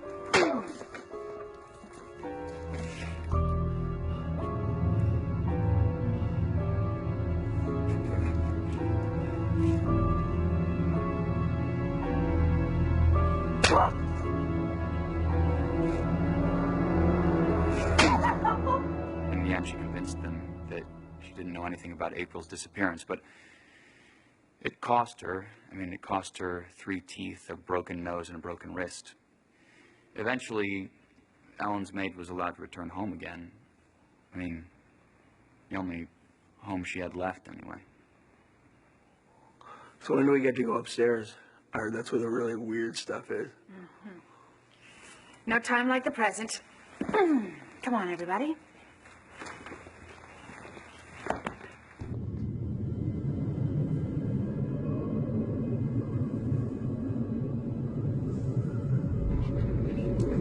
[SPEAKER 11] In the end, she convinced them that she didn't know anything about April's disappearance, but it cost her. It cost her 3 teeth, a broken nose, and a broken wrist. Eventually, Ellen's maid was allowed to return home again. The only home she had left, anyway.
[SPEAKER 1] So when do we get to go upstairs? I heard that's where the really weird stuff is.
[SPEAKER 7] Mm-hmm. No time like the present. Come on, everybody.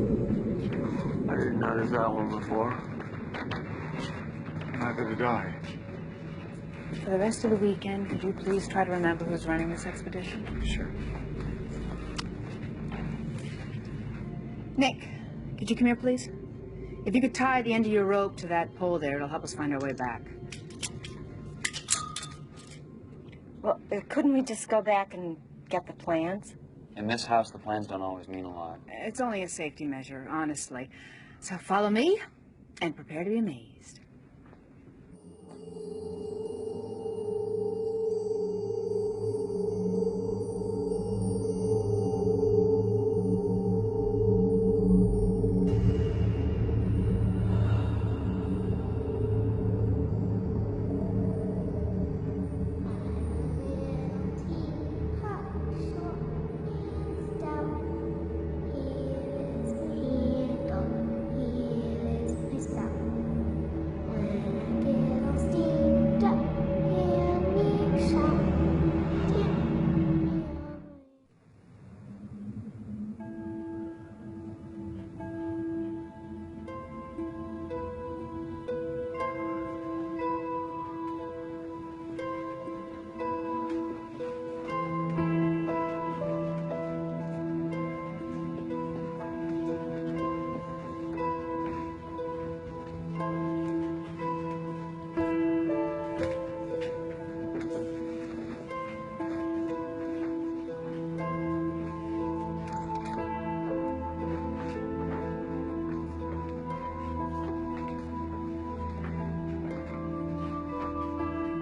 [SPEAKER 1] I didn't notice that one before.
[SPEAKER 13] Neither did I.
[SPEAKER 7] For the rest of the weekend, could you please try to remember who's running this expedition?
[SPEAKER 11] Sure.
[SPEAKER 7] Nick, could you come here, please? If you could tie the end of your rope to that pole there, it'll help us find our way back.
[SPEAKER 6] Well, couldn't we just go back and get the plans?
[SPEAKER 11] In this house, the plans don't always mean a lot.
[SPEAKER 7] It's only a safety measure, honestly. So follow me and prepare to be amazed.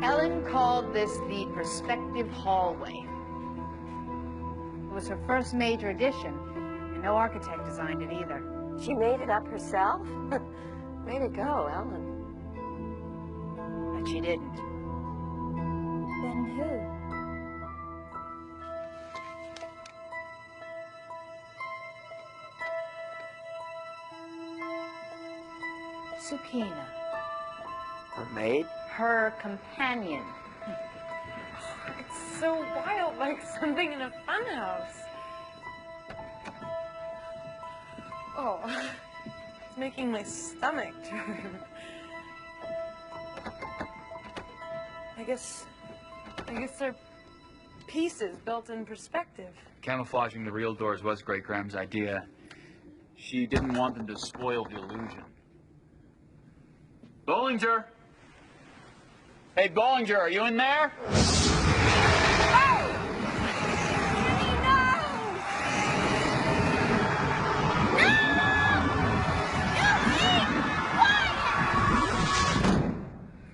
[SPEAKER 7] Ellen called this the perspective hallway. It was her first major addition, and no architect designed it either.
[SPEAKER 12] She made it up herself? Way to go, Ellen.
[SPEAKER 7] But she didn't.
[SPEAKER 6] Then who?
[SPEAKER 7] Sakina.
[SPEAKER 10] Her maid?
[SPEAKER 7] Her companion.
[SPEAKER 3] It's so wild, like something in a funhouse. Oh, it's making my stomach turn. I guess they're pieces built in perspective.
[SPEAKER 11] Camouflaging the real doors was Great Graham's idea. She didn't want them to spoil the illusion. Bollinger! Hey, Bollinger, are you in there?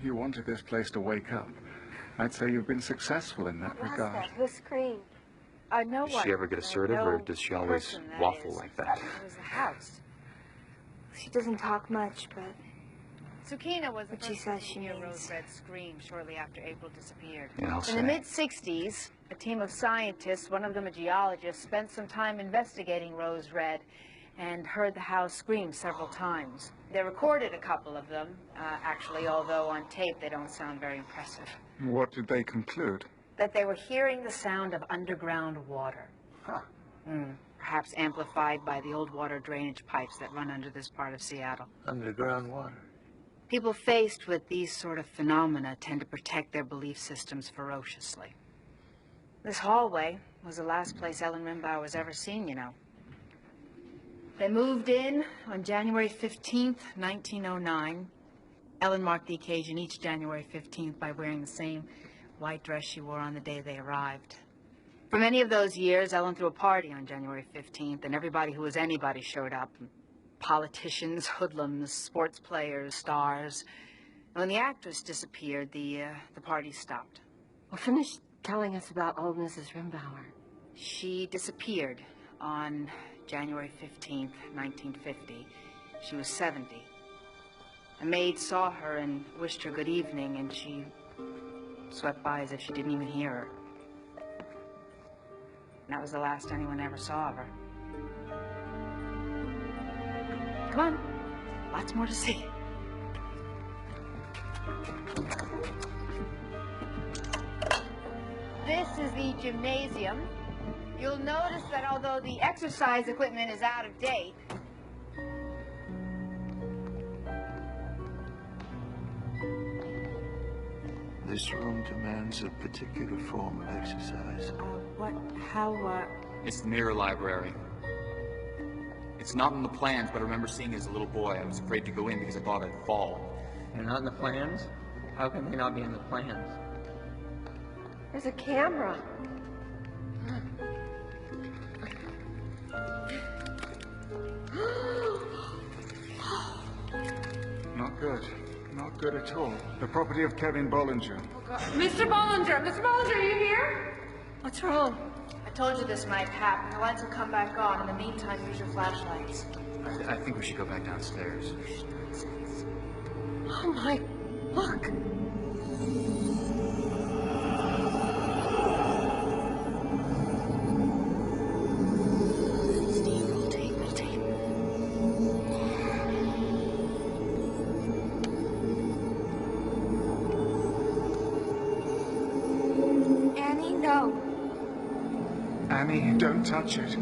[SPEAKER 13] You wanted this place to wake up. I'd say you've been successful in that regard.
[SPEAKER 6] Who screamed?
[SPEAKER 7] No
[SPEAKER 11] Does
[SPEAKER 7] one.
[SPEAKER 11] she ever get assertive, or does she always
[SPEAKER 7] person, that
[SPEAKER 11] waffle
[SPEAKER 7] is.
[SPEAKER 11] like that?
[SPEAKER 7] It was the house.
[SPEAKER 6] She doesn't talk much, but
[SPEAKER 7] Sakina was the
[SPEAKER 6] But she
[SPEAKER 7] first
[SPEAKER 6] says
[SPEAKER 7] person
[SPEAKER 6] she
[SPEAKER 7] to hear
[SPEAKER 6] means-
[SPEAKER 7] Rose Red scream shortly after April disappeared.
[SPEAKER 11] Yeah, I'll
[SPEAKER 7] In
[SPEAKER 11] say.
[SPEAKER 7] the mid-60s, a team of scientists, one of them a geologist, spent some time investigating Rose Red and heard the house scream several times. They recorded a couple of them, actually, although on tape they don't sound very impressive.
[SPEAKER 13] What did they conclude?
[SPEAKER 7] That they were hearing the sound of underground water.
[SPEAKER 10] Huh.
[SPEAKER 5] perhaps amplified by the old water drainage pipes that run under this part of Seattle.
[SPEAKER 16] Underground water.
[SPEAKER 5] People faced with these sort of phenomena tend to protect their belief systems ferociously. This hallway was the last place Ellen Rimbauer was ever seen, you know. They moved in on January 15th, 1909. Ellen marked the occasion each January 15th by wearing the same white dress she wore on the day they arrived. For many of those years, Ellen threw a party on January 15th, and everybody who was anybody showed up. Politicians, hoodlums, sports players, stars. And when the actress disappeared, the party stopped.
[SPEAKER 19] Well, finish telling us about old Mrs. Rimbauer.
[SPEAKER 5] She disappeared on January 15th, 1950. She was 70. A maid saw her and wished her good evening, and she swept by as if she didn't even hear her. And that was the last anyone ever saw of her. Come on, lots more to see. This is the gymnasium. You'll notice that although the exercise equipment is out of date,
[SPEAKER 16] This room demands a particular form of exercise.
[SPEAKER 11] It's the mirror library. It's not in the plans, but I remember seeing it as a little boy. I was afraid to go in because I thought I'd fall.
[SPEAKER 10] They're not in the plans? How can they not be in the plans?
[SPEAKER 19] There's a camera.
[SPEAKER 13] Not good. Not good at all. The property of Kevin Bollinger.
[SPEAKER 3] Mr. Bollinger! Mr. Bollinger, are you here?
[SPEAKER 5] what's wrong? I told you this might happen. The lights will come back on. In the meantime, use your flashlights.
[SPEAKER 11] I think we should go back downstairs.
[SPEAKER 19] Oh my, look.
[SPEAKER 5] Steve, roll tape, roll tape.
[SPEAKER 6] Annie, no.
[SPEAKER 13] Annie, don't touch it.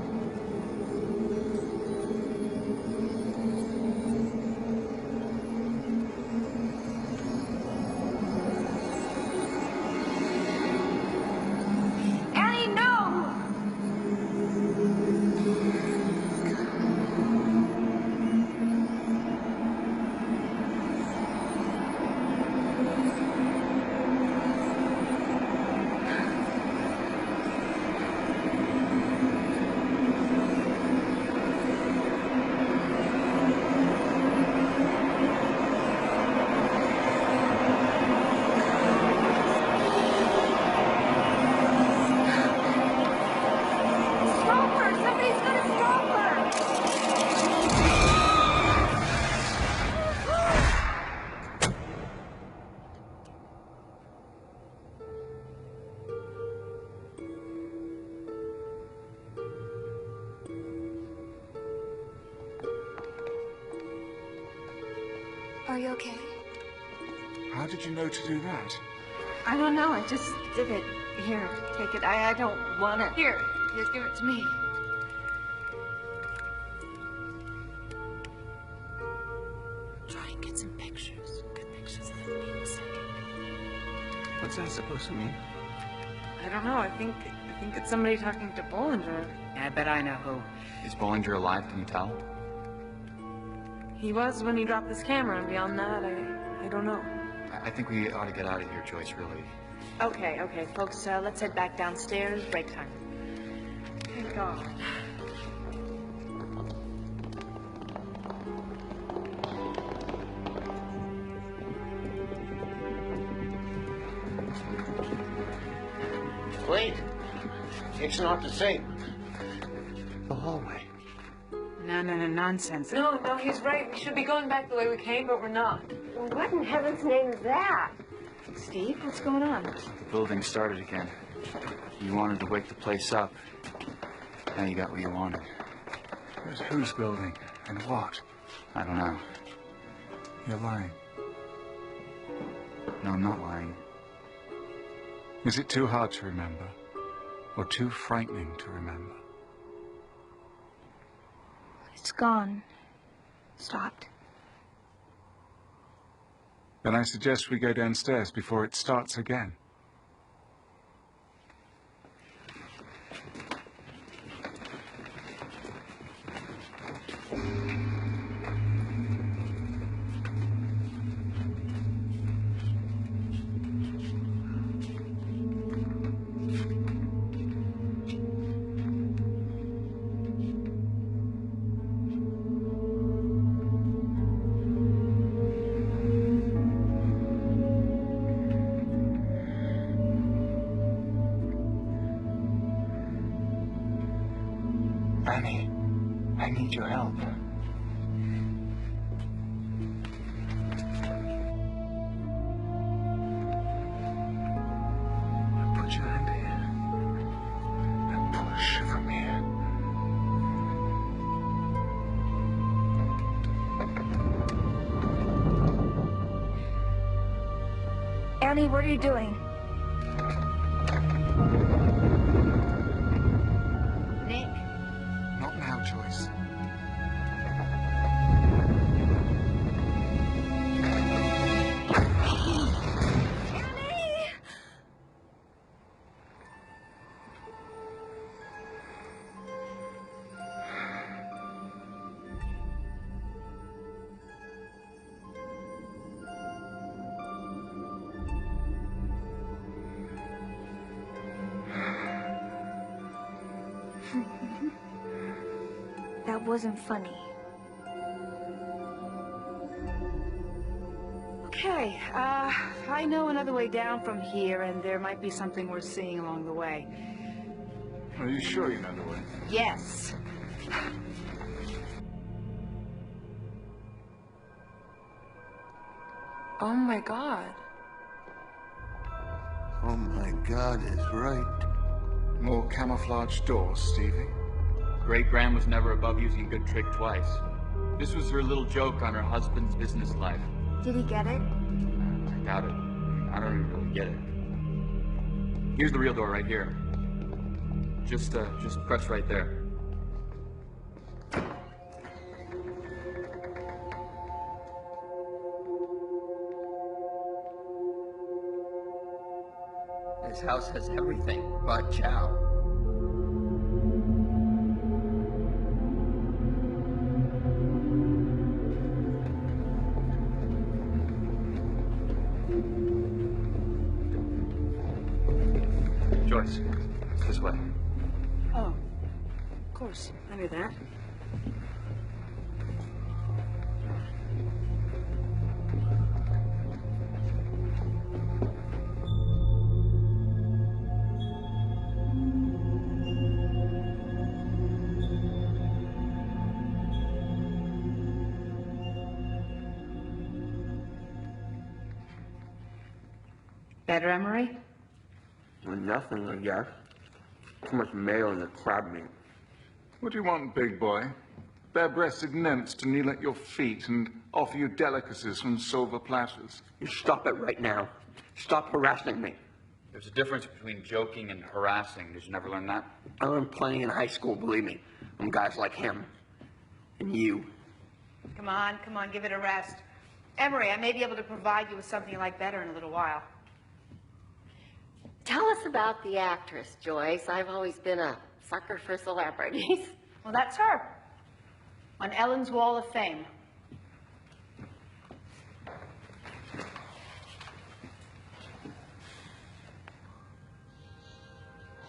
[SPEAKER 5] Annie, no!
[SPEAKER 2] Stop her! Somebody's gonna stop her!
[SPEAKER 6] Are you okay?
[SPEAKER 13] How did you know to do that?
[SPEAKER 19] I don't know, I just did it. Here, take it. I don't want it.
[SPEAKER 3] Here, just give it to me.
[SPEAKER 5] Try and get some pictures. Good pictures of the people say.
[SPEAKER 16] What's that supposed to mean?
[SPEAKER 3] I don't know. I think it's somebody talking to Bollinger.
[SPEAKER 5] I bet I know who.
[SPEAKER 11] Is Bollinger alive, can you tell?
[SPEAKER 3] He was when he dropped this camera, and beyond that, I don't know.
[SPEAKER 11] I think we ought to get out of here, Joyce, really.
[SPEAKER 5] Okay, folks, let's head back downstairs. Break time.
[SPEAKER 3] Thank God.
[SPEAKER 16] Wait. It's not the same. The hallway.
[SPEAKER 5] No, nonsense.
[SPEAKER 3] No, he's right. We should be going back the way we came, but we're not.
[SPEAKER 19] Well, what in heaven's name is that?
[SPEAKER 5] Steve, what's going on?
[SPEAKER 11] The building started again. You wanted to wake the place up. Now you got what you wanted.
[SPEAKER 13] Where's whose building? And what?
[SPEAKER 11] I don't know.
[SPEAKER 13] You're lying.
[SPEAKER 11] No, I'm not lying.
[SPEAKER 13] Is it too hard to remember? Or too frightening to remember?
[SPEAKER 6] It's gone. Stopped.
[SPEAKER 13] Then I suggest we go downstairs before it starts again. Annie, I need your help. Put your hand here and push from here.
[SPEAKER 6] Annie, what are you doing?
[SPEAKER 7] Nick?
[SPEAKER 13] Not now, Joyce.
[SPEAKER 6] That wasn't funny.
[SPEAKER 5] Okay, I know another way down from here, and there might be something worth seeing along the way.
[SPEAKER 13] Are you sure you know the way?
[SPEAKER 5] Yes.
[SPEAKER 3] Oh my God.
[SPEAKER 16] Oh my God is right.
[SPEAKER 13] More camouflaged doors, Stevie.
[SPEAKER 11] Great-Gran was never above using a good trick twice. This was her little joke on her husband's business life.
[SPEAKER 6] Did he get it?
[SPEAKER 11] I doubt it. I don't even really get it. Here's the real door right here. Just press right there.
[SPEAKER 10] This house has everything but chow.
[SPEAKER 11] Joyce, this way.
[SPEAKER 5] Oh, of course. I knew that. Better, Emery?
[SPEAKER 10] Well, nothing, I guess. Too much mayo in the crab meat.
[SPEAKER 13] What do you want, big boy? Bare-breasted nymphs to kneel at your feet and offer you delicacies from silver platters.
[SPEAKER 10] You stop it right now. Stop harassing me.
[SPEAKER 11] There's a difference between joking and harassing. Did you never learn that?
[SPEAKER 10] I learned plenty in high school, believe me, from guys like him. And you.
[SPEAKER 7] Come on, give it a rest. Emery, I may be able to provide you with something you like better in a little while.
[SPEAKER 12] Tell us about the actress, Joyce. I've always been a sucker for celebrities.
[SPEAKER 7] Well, that's her. On Ellen's Wall of Fame.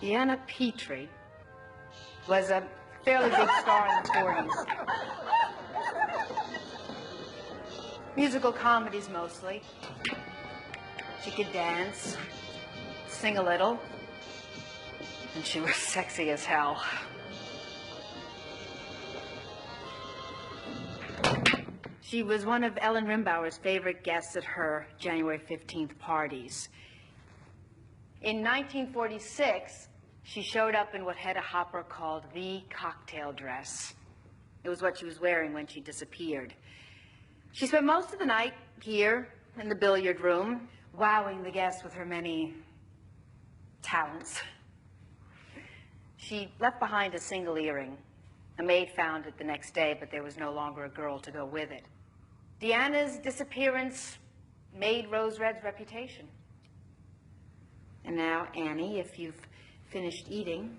[SPEAKER 7] Deanna Petrie was a fairly big star in the 40s. Musical comedies mostly. She could dance, sing a little, and she was sexy as hell. She was one of Ellen Rimbauer's favorite guests at her January 15th parties. In 1946, she showed up in what Hedda Hopper called the cocktail dress. It was what she was wearing when she disappeared. She spent most of the night here in the billiard room, wowing the guests with her many talents. She left behind a single earring, A maid found it the next day, but there was no longer a girl to go with it. Deanna's disappearance made Rose Red's reputation. And now, Annie, if you've finished eating,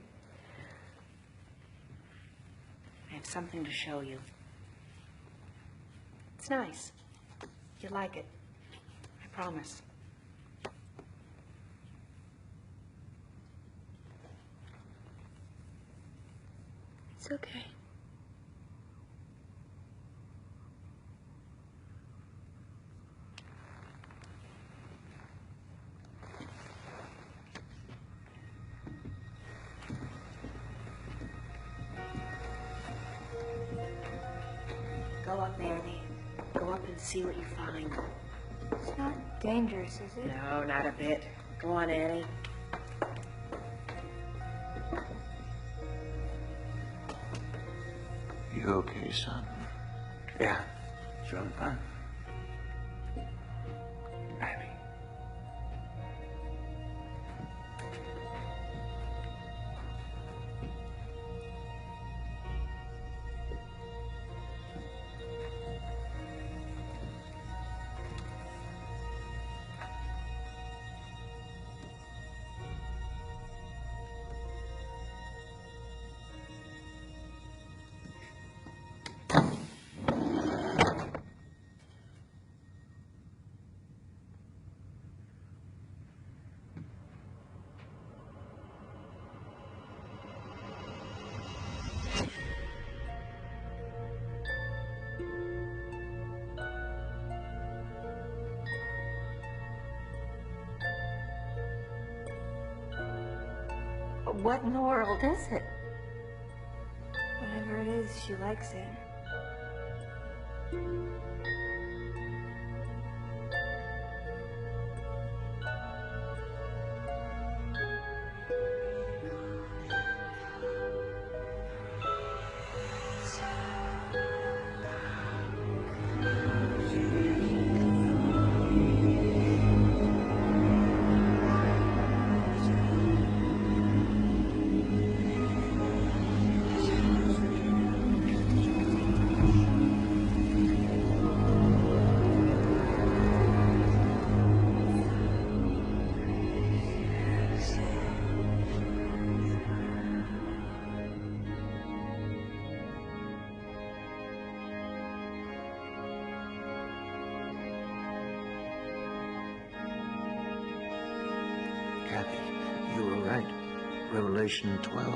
[SPEAKER 7] I have something to show you. It's nice. You'll like it. I promise. It's okay. Go up, Annie. Go up and see what you find.
[SPEAKER 6] It's not dangerous, is it?
[SPEAKER 7] No, not a bit. Go on, Annie.
[SPEAKER 16] You okay, son?
[SPEAKER 10] Yeah, sure I'm fine.
[SPEAKER 16] Annie.
[SPEAKER 19] What in the world is it?
[SPEAKER 6] Whatever it is, she likes it.
[SPEAKER 16] Kathy, you were right. Revelation 12.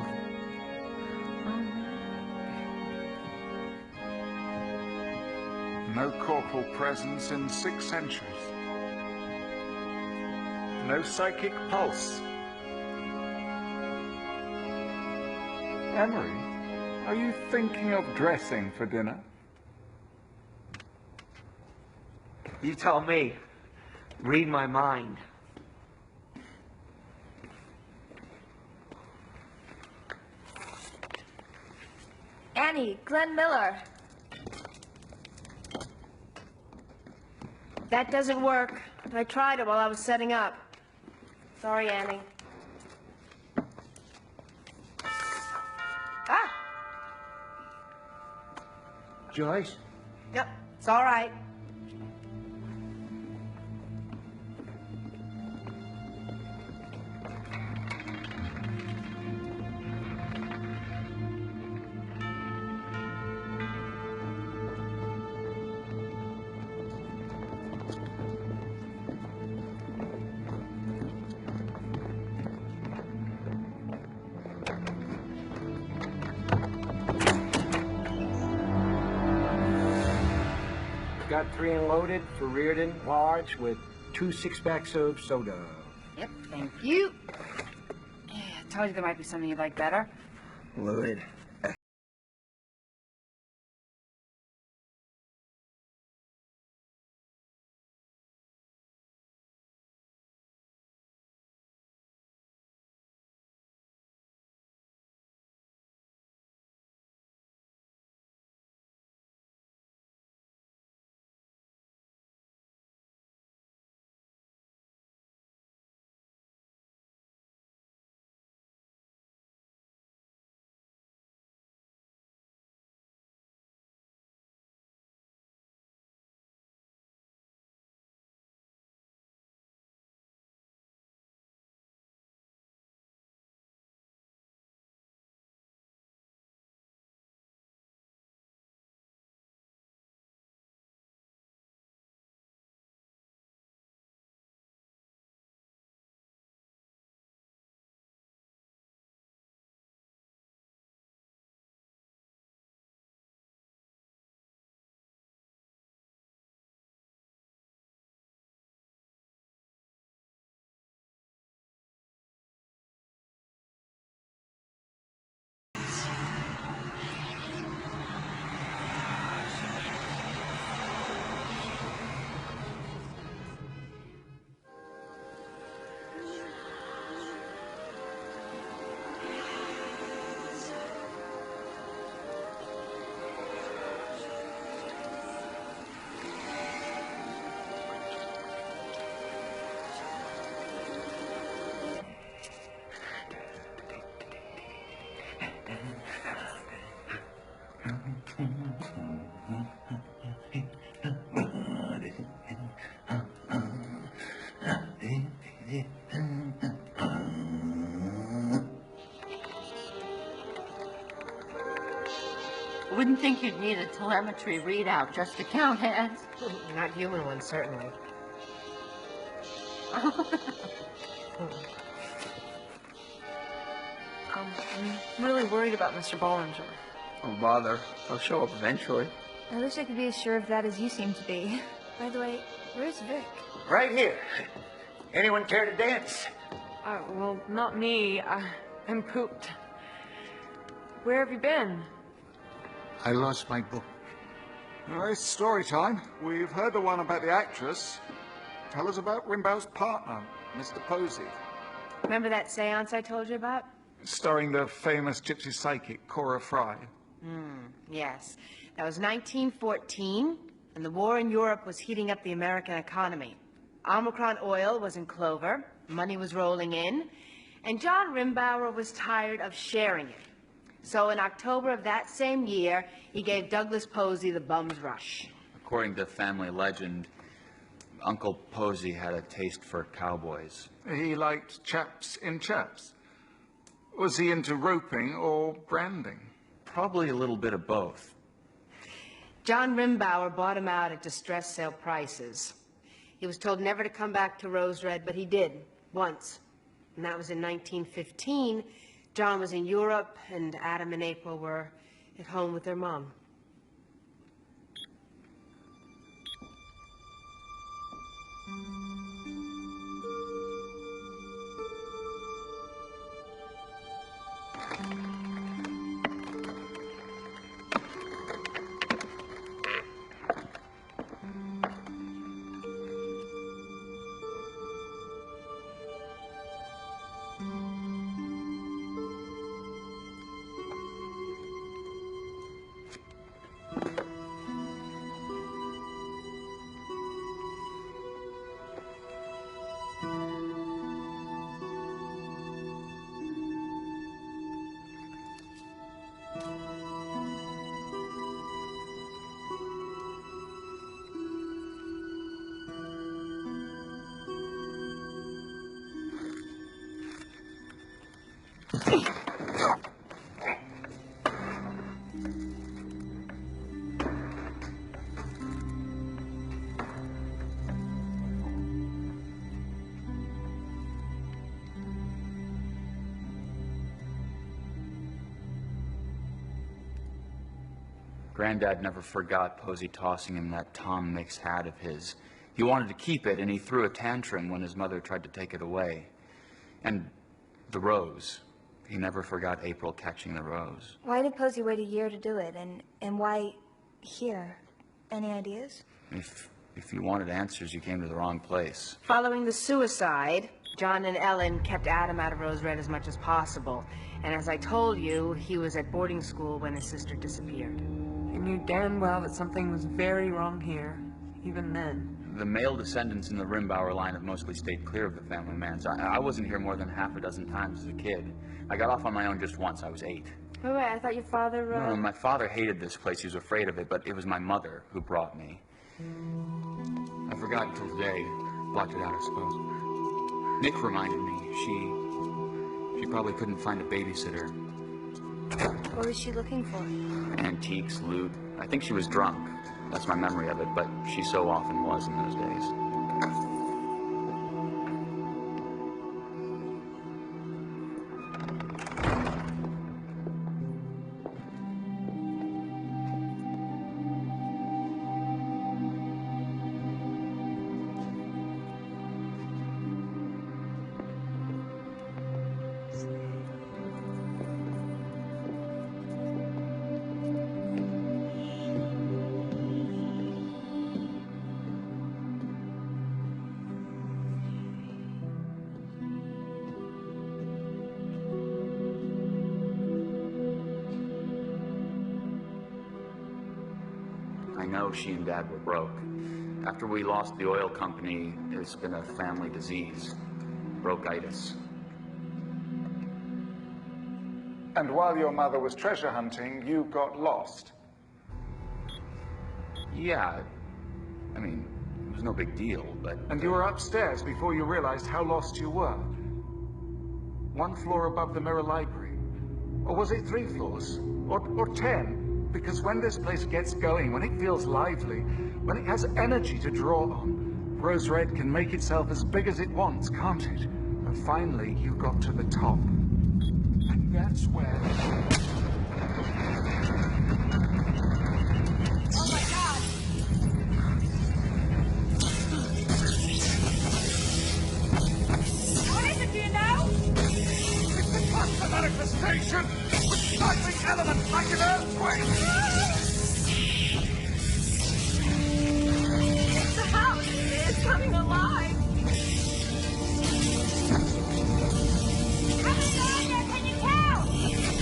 [SPEAKER 13] No corporal presence in 6 centuries. No psychic pulse. Emery, are you thinking of dressing for dinner?
[SPEAKER 10] You tell me. Read my mind.
[SPEAKER 6] Annie, Glenn Miller.
[SPEAKER 7] That doesn't work. I tried it while I was setting up. Sorry, Annie. Ah!
[SPEAKER 10] Joyce?
[SPEAKER 7] Yep, it's all right.
[SPEAKER 15] Got 3 unloaded for Reardon, large, with 2 6-packs of soda.
[SPEAKER 7] Yep, thank you. Yeah, I told you there might be something you'd like better.
[SPEAKER 10] Loaded.
[SPEAKER 19] Wouldn't think you'd need a telemetry readout just to count heads.
[SPEAKER 5] Not human ones, certainly. I'm really worried about Mr. Bollinger.
[SPEAKER 10] Don't bother. He'll show up eventually.
[SPEAKER 6] I wish I could be as sure of that as you seem to be. By the way, where's Vic?
[SPEAKER 15] Right here. Anyone care to dance?
[SPEAKER 3] Well, not me. I'm pooped. Where have you been?
[SPEAKER 13] I lost my book. All right, story time. We've heard the one about the actress. Tell us about Rimbau's partner, Mr. Posey.
[SPEAKER 5] Remember that seance I told you about?
[SPEAKER 13] Starring the famous gypsy psychic, Cora Fry.
[SPEAKER 5] Yes. That was 1914, and the war in Europe was heating up the American economy. Omicron oil was in clover, money was rolling in, and John Rimbauer was tired of sharing it. So in October of that same year, he gave Douglas Posey the bum's rush.
[SPEAKER 11] According to family legend, Uncle Posey had a taste for cowboys.
[SPEAKER 13] He liked chaps in chaps. Was he into roping or branding?
[SPEAKER 11] Probably a little bit of both.
[SPEAKER 5] John Rimbauer bought him out at distress sale prices. He was told never to come back to Rose Red, but he did, once. And that was in 1915. John was in Europe, and Adam and April were at home with their mom.
[SPEAKER 11] Granddad never forgot Posey tossing him that Tom Mix hat of his. He wanted to keep it, and he threw a tantrum when his mother tried to take it away. And the rose. He never forgot April catching the rose.
[SPEAKER 6] Why did Posey wait a year to do it? And why here? Any ideas?
[SPEAKER 11] If you wanted answers, you came to the wrong place.
[SPEAKER 5] Following the suicide, John and Ellen kept Adam out of Rose Red as much as possible. And as I told you, he was at boarding school when his sister disappeared.
[SPEAKER 3] You knew damn well that something was very wrong here, even then.
[SPEAKER 11] The male descendants in the Rimbauer line have mostly stayed clear of the family manse. I wasn't here more than half a dozen times as a kid. I got off on my own just once. I was 8.
[SPEAKER 5] Wait, I thought your father...
[SPEAKER 11] No, my father hated this place. He was afraid of it, but it was my mother who brought me. I forgot until today. Blocked it out, I suppose. Nick reminded me. She probably couldn't find a babysitter.
[SPEAKER 6] What was she looking for?
[SPEAKER 11] Antiques, loot. I think she was drunk. That's my memory of it, but she so often was in those days. She and Dad were broke. After we lost the oil company, it's been a family disease. Broke-itis.
[SPEAKER 13] And while your mother was treasure hunting, you got lost.
[SPEAKER 11] Yeah. I mean, it was no big deal, but...
[SPEAKER 13] And you were upstairs before you realized how lost you were. One floor above the Mirror Library. Or was it 3 floors? Or 10? Because when this place gets going, when it feels lively, when it has energy to draw on, Rose Red can make itself as big as it wants, can't it? And finally, you got to the top. And that's where...
[SPEAKER 2] Oh my God! What is it, do you know?
[SPEAKER 13] It's the cluster manifestation! With cycling elements like an earthquake!
[SPEAKER 2] The house is coming alive! Coming alive there, can you tell?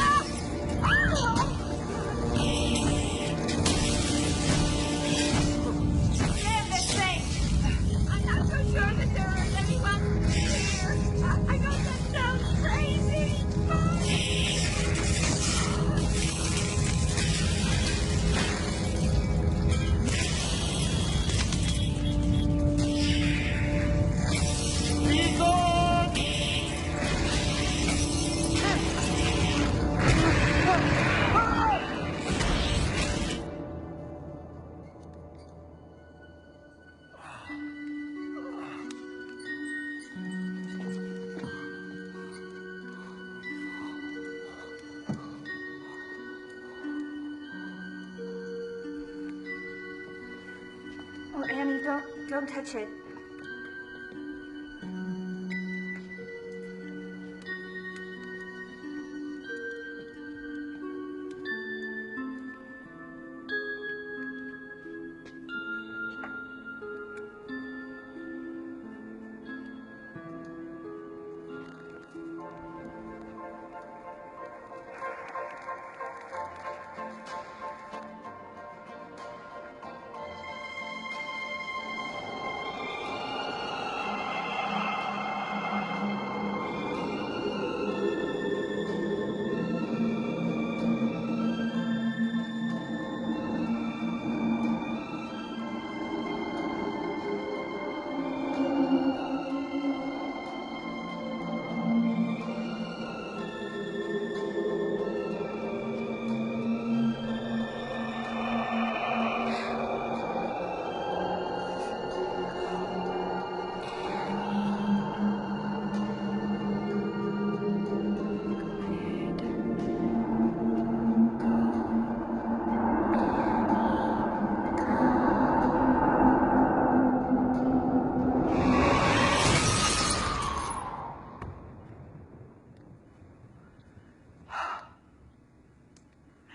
[SPEAKER 2] Ah! Oh! Damn this thing! I'm not so sure that there is anyone here. I know that sounds crazy,
[SPEAKER 6] Oh, Annie, don't touch it.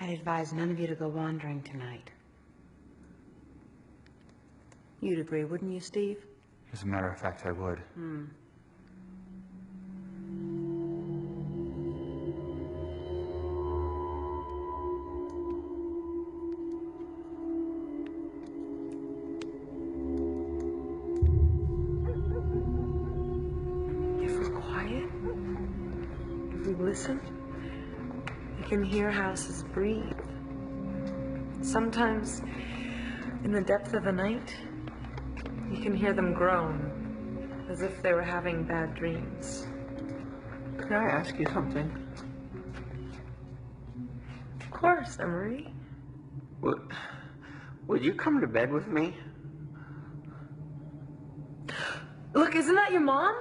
[SPEAKER 5] I'd advise none of you to go wandering tonight. You'd agree, wouldn't you, Steve?
[SPEAKER 11] As a matter of fact, I would.
[SPEAKER 3] If we're quiet, if we listen, we can hear houses breathe. Sometimes, in the depth of the night, you can hear them groan, as if they were having bad dreams.
[SPEAKER 10] Can I ask you something?
[SPEAKER 3] Of course, Emery.
[SPEAKER 10] Would you come to bed with me?
[SPEAKER 3] Look, isn't that your mom?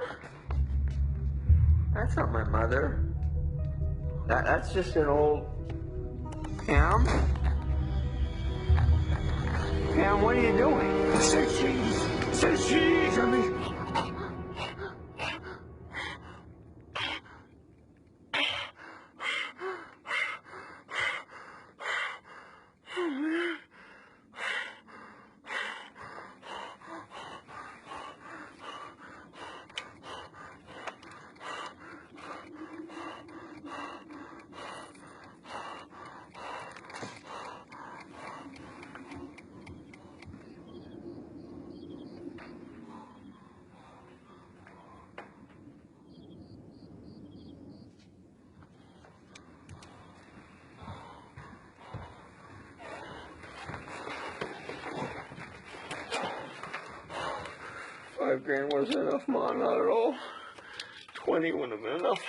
[SPEAKER 10] That's not my mother. That's just an old... Pam? Pam, what are you doing?
[SPEAKER 1] Say cheese! Say cheese, Jimmy!
[SPEAKER 10] grand wasn't enough, Ma, not at all. 20 wouldn't have been enough.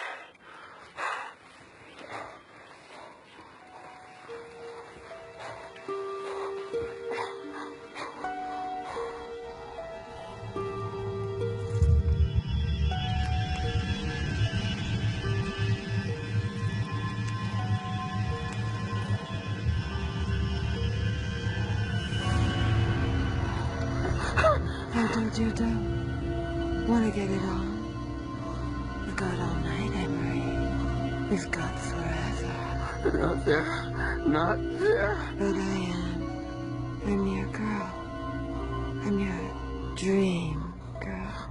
[SPEAKER 14] You don't want to get it on. We've got all night, Emery. We've got forever.
[SPEAKER 10] Not there. Not there.
[SPEAKER 14] But I am. I'm your girl. I'm your dream girl.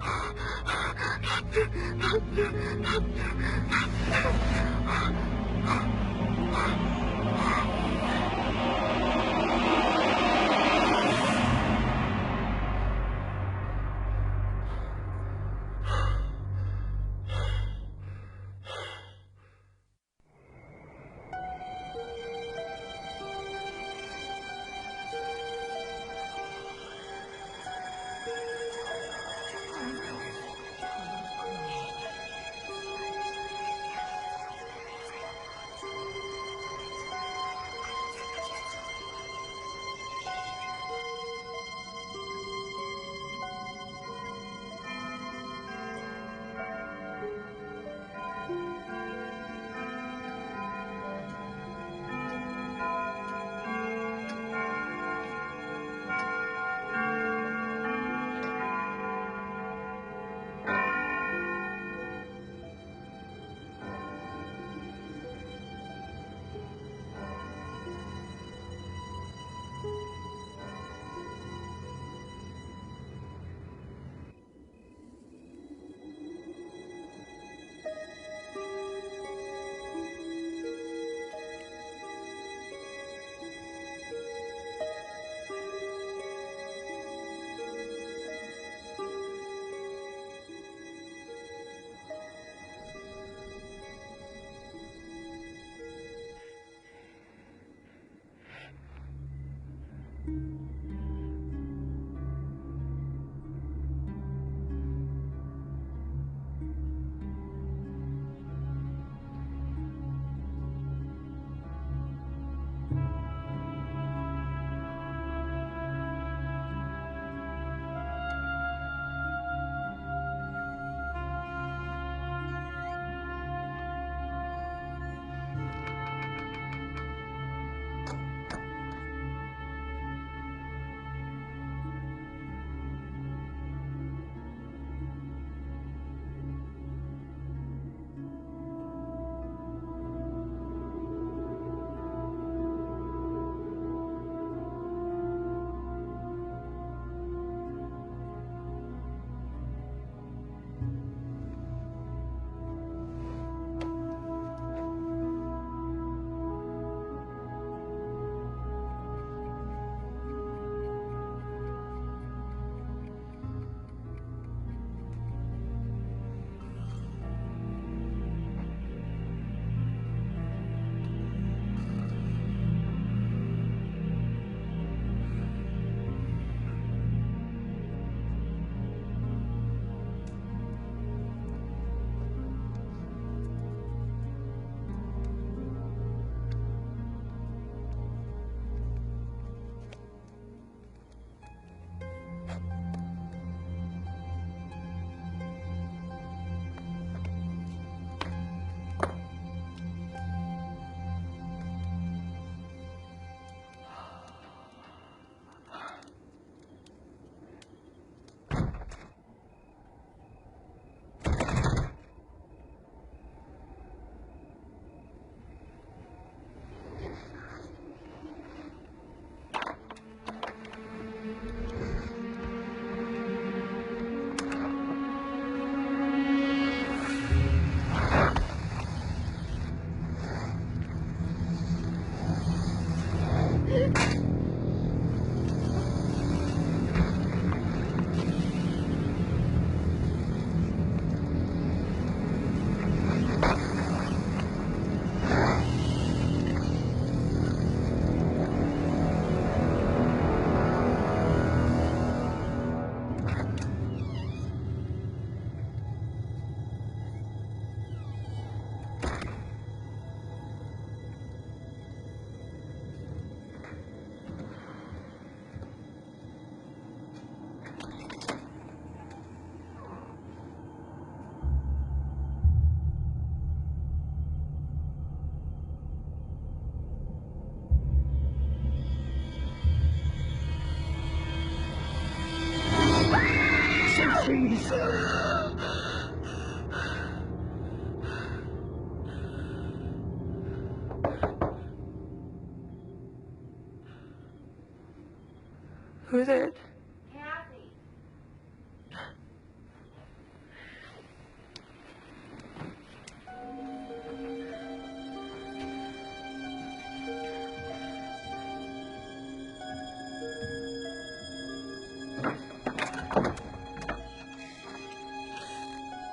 [SPEAKER 14] Who's it?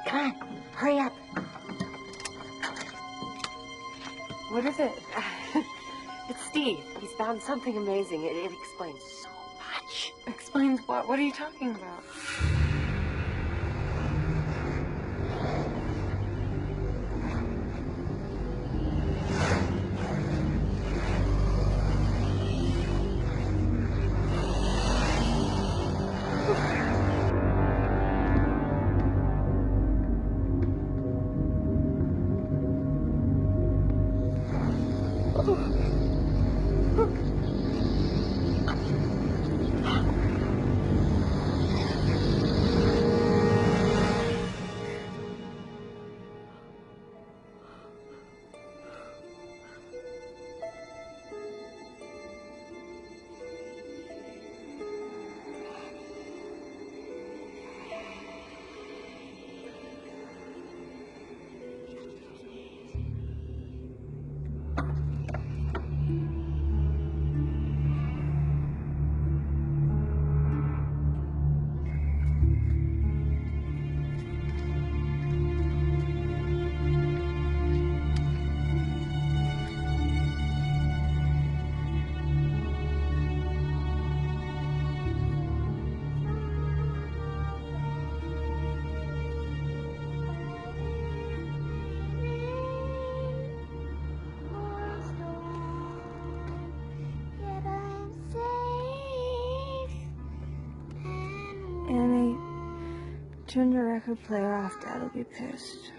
[SPEAKER 7] Come on, hurry up.
[SPEAKER 19] What is it? It's Steve. He's found something amazing. It explains so much.
[SPEAKER 3] Explains what? What are you talking about?
[SPEAKER 14] Annie, turn the record player off. Dad'll be pissed.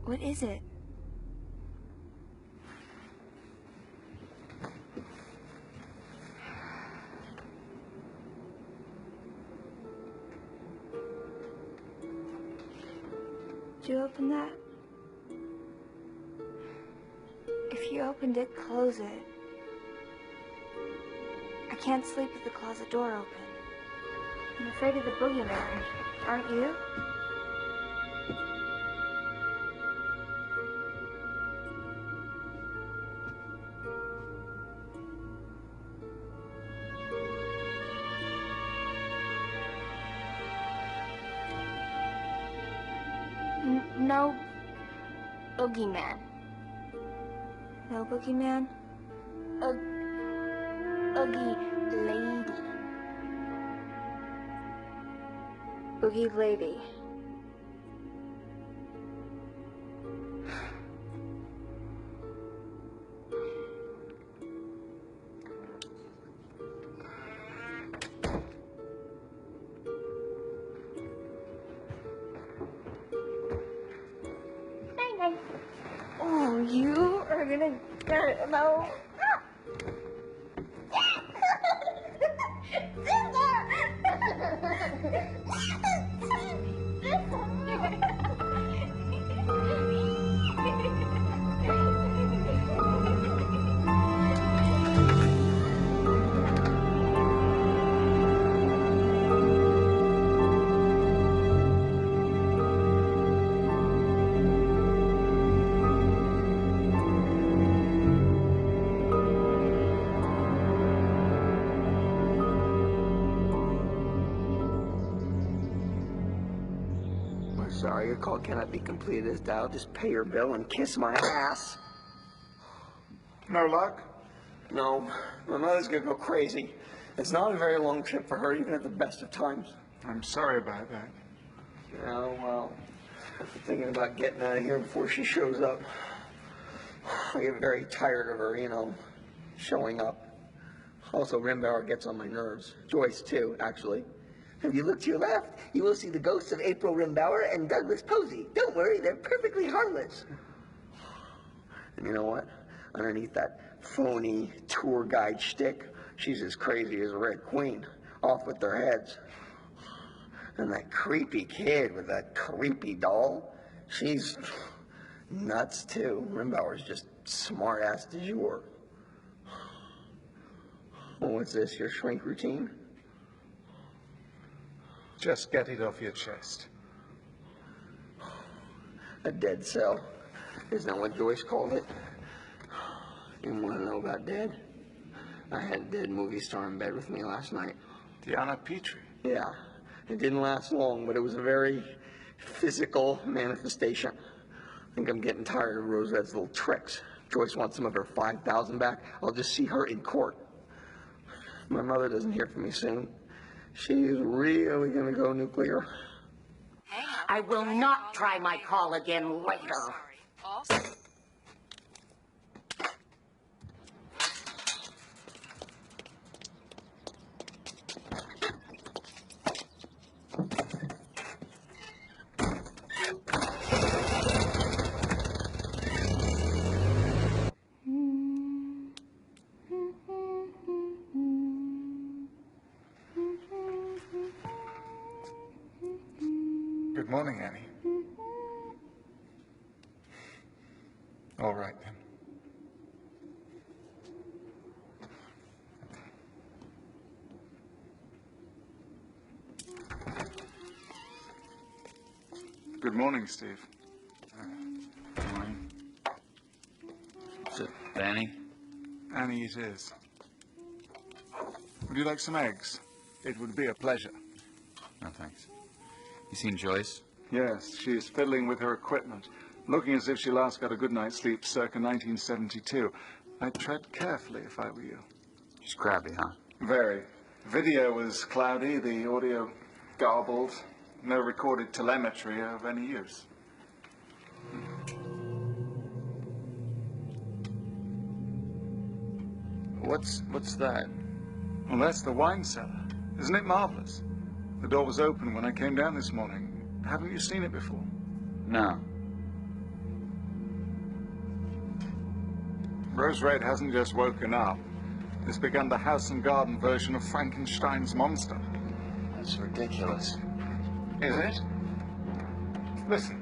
[SPEAKER 14] What is it? Did you open that? If you opened it, close it. I can't sleep with the closet door open. I'm afraid of the boogeyman. Aren't you? No boogeyman. No boogeyman? Oogie lady. Oogie lady. Oh, you are gonna get no.
[SPEAKER 10] sorry, your call cannot be completed as dialed. Just pay your bill and kiss my ass.
[SPEAKER 13] No luck?
[SPEAKER 10] No, my mother's gonna go crazy. It's not a very long trip for her, even at the best of times.
[SPEAKER 13] I'm sorry about that.
[SPEAKER 10] Yeah, well, I'm thinking about getting out of here before she shows up. I get very tired of her, you know, showing up. Also, Rimbauer gets on my nerves. Joyce, too, actually. If you look to your left, you will see the ghosts of April Rimbauer and Douglas Posey. Don't worry, they're perfectly harmless. And you know what? Underneath that phony tour guide shtick, she's as crazy as a Red Queen. Off with their heads. And that creepy kid with that creepy doll, she's nuts, too. Rimbauer's just smart-ass du jour. Well, what's this, your shrink routine?
[SPEAKER 13] Just get it off your chest.
[SPEAKER 10] A dead cell. Isn't that what Joyce called it? You want to know about dead? I had a dead movie star in bed with me last night.
[SPEAKER 13] Diana Petrie?
[SPEAKER 10] Yeah. It didn't last long, but it was a very physical manifestation. I think I'm getting tired of Rose Red's little tricks. Joyce wants some of her $5,000 back. I'll just see her in court. My mother doesn't hear from me soon. She's really gonna go nuclear.
[SPEAKER 20] I will not try my call again later.
[SPEAKER 13] Good morning, Annie. All right, then. Good morning, Steve.
[SPEAKER 11] Good morning. Is it Danny?
[SPEAKER 13] Annie, it is. Would you like some eggs? It would be a pleasure.
[SPEAKER 11] No, thanks. You seen Joyce?
[SPEAKER 13] Yes, she's fiddling with her equipment, looking as if she last got a good night's sleep circa 1972. I'd tread carefully if I were you.
[SPEAKER 11] She's crabby, huh?
[SPEAKER 13] Very. Video was cloudy, the audio garbled, no recorded telemetry of any use.
[SPEAKER 11] What's that?
[SPEAKER 13] Well, that's the wine cellar. Isn't it marvelous? The door was open when I came down this morning. Haven't you seen it before?
[SPEAKER 11] No.
[SPEAKER 13] Rose Red hasn't just woken up. It's begun the house and garden version of Frankenstein's monster.
[SPEAKER 10] That's ridiculous.
[SPEAKER 13] Is it? Listen.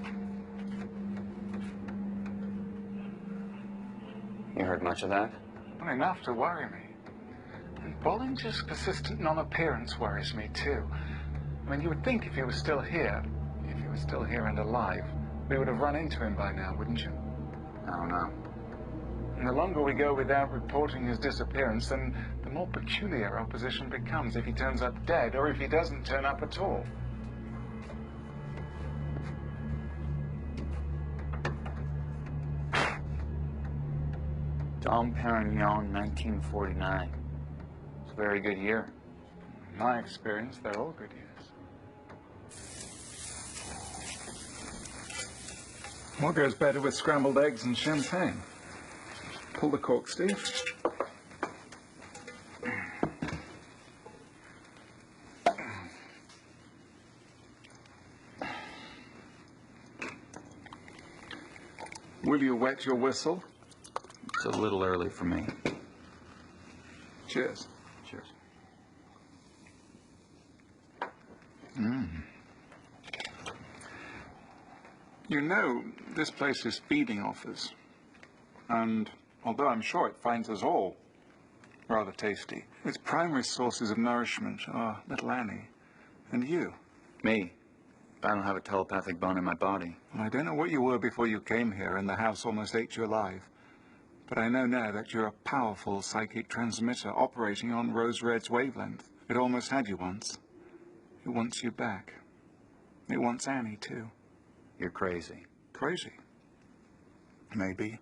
[SPEAKER 11] You heard much of that?
[SPEAKER 13] Well, enough to worry me. And Bollinger's persistent non-appearance worries me, too. I mean, you would think if he was still here and alive, we would have run into him by now, wouldn't you?
[SPEAKER 11] I don't know.
[SPEAKER 13] And the longer we go without reporting his disappearance, then the more peculiar our position becomes if he turns up dead or if he doesn't turn up at all.
[SPEAKER 11] Dom Perignon, 1949. It's a very good year.
[SPEAKER 13] In my experience, they're all good years. What goes better with scrambled eggs and champagne? Pull the cork, Steve. Will you wet your whistle?
[SPEAKER 11] It's a little early for me.
[SPEAKER 13] Cheers.
[SPEAKER 11] Cheers.
[SPEAKER 13] You know, this place is feeding offers. And although I'm sure it finds us all rather tasty, its primary sources of nourishment are little Annie and you.
[SPEAKER 11] Me? I don't have a telepathic bone in my body.
[SPEAKER 13] Well, I don't know what you were before you came here and the house almost ate you alive. But I know now that you're a powerful psychic transmitter operating on Rose Red's wavelength. It almost had you once. It wants you back. It wants Annie, too.
[SPEAKER 11] You're crazy.
[SPEAKER 13] Crazy? Maybe.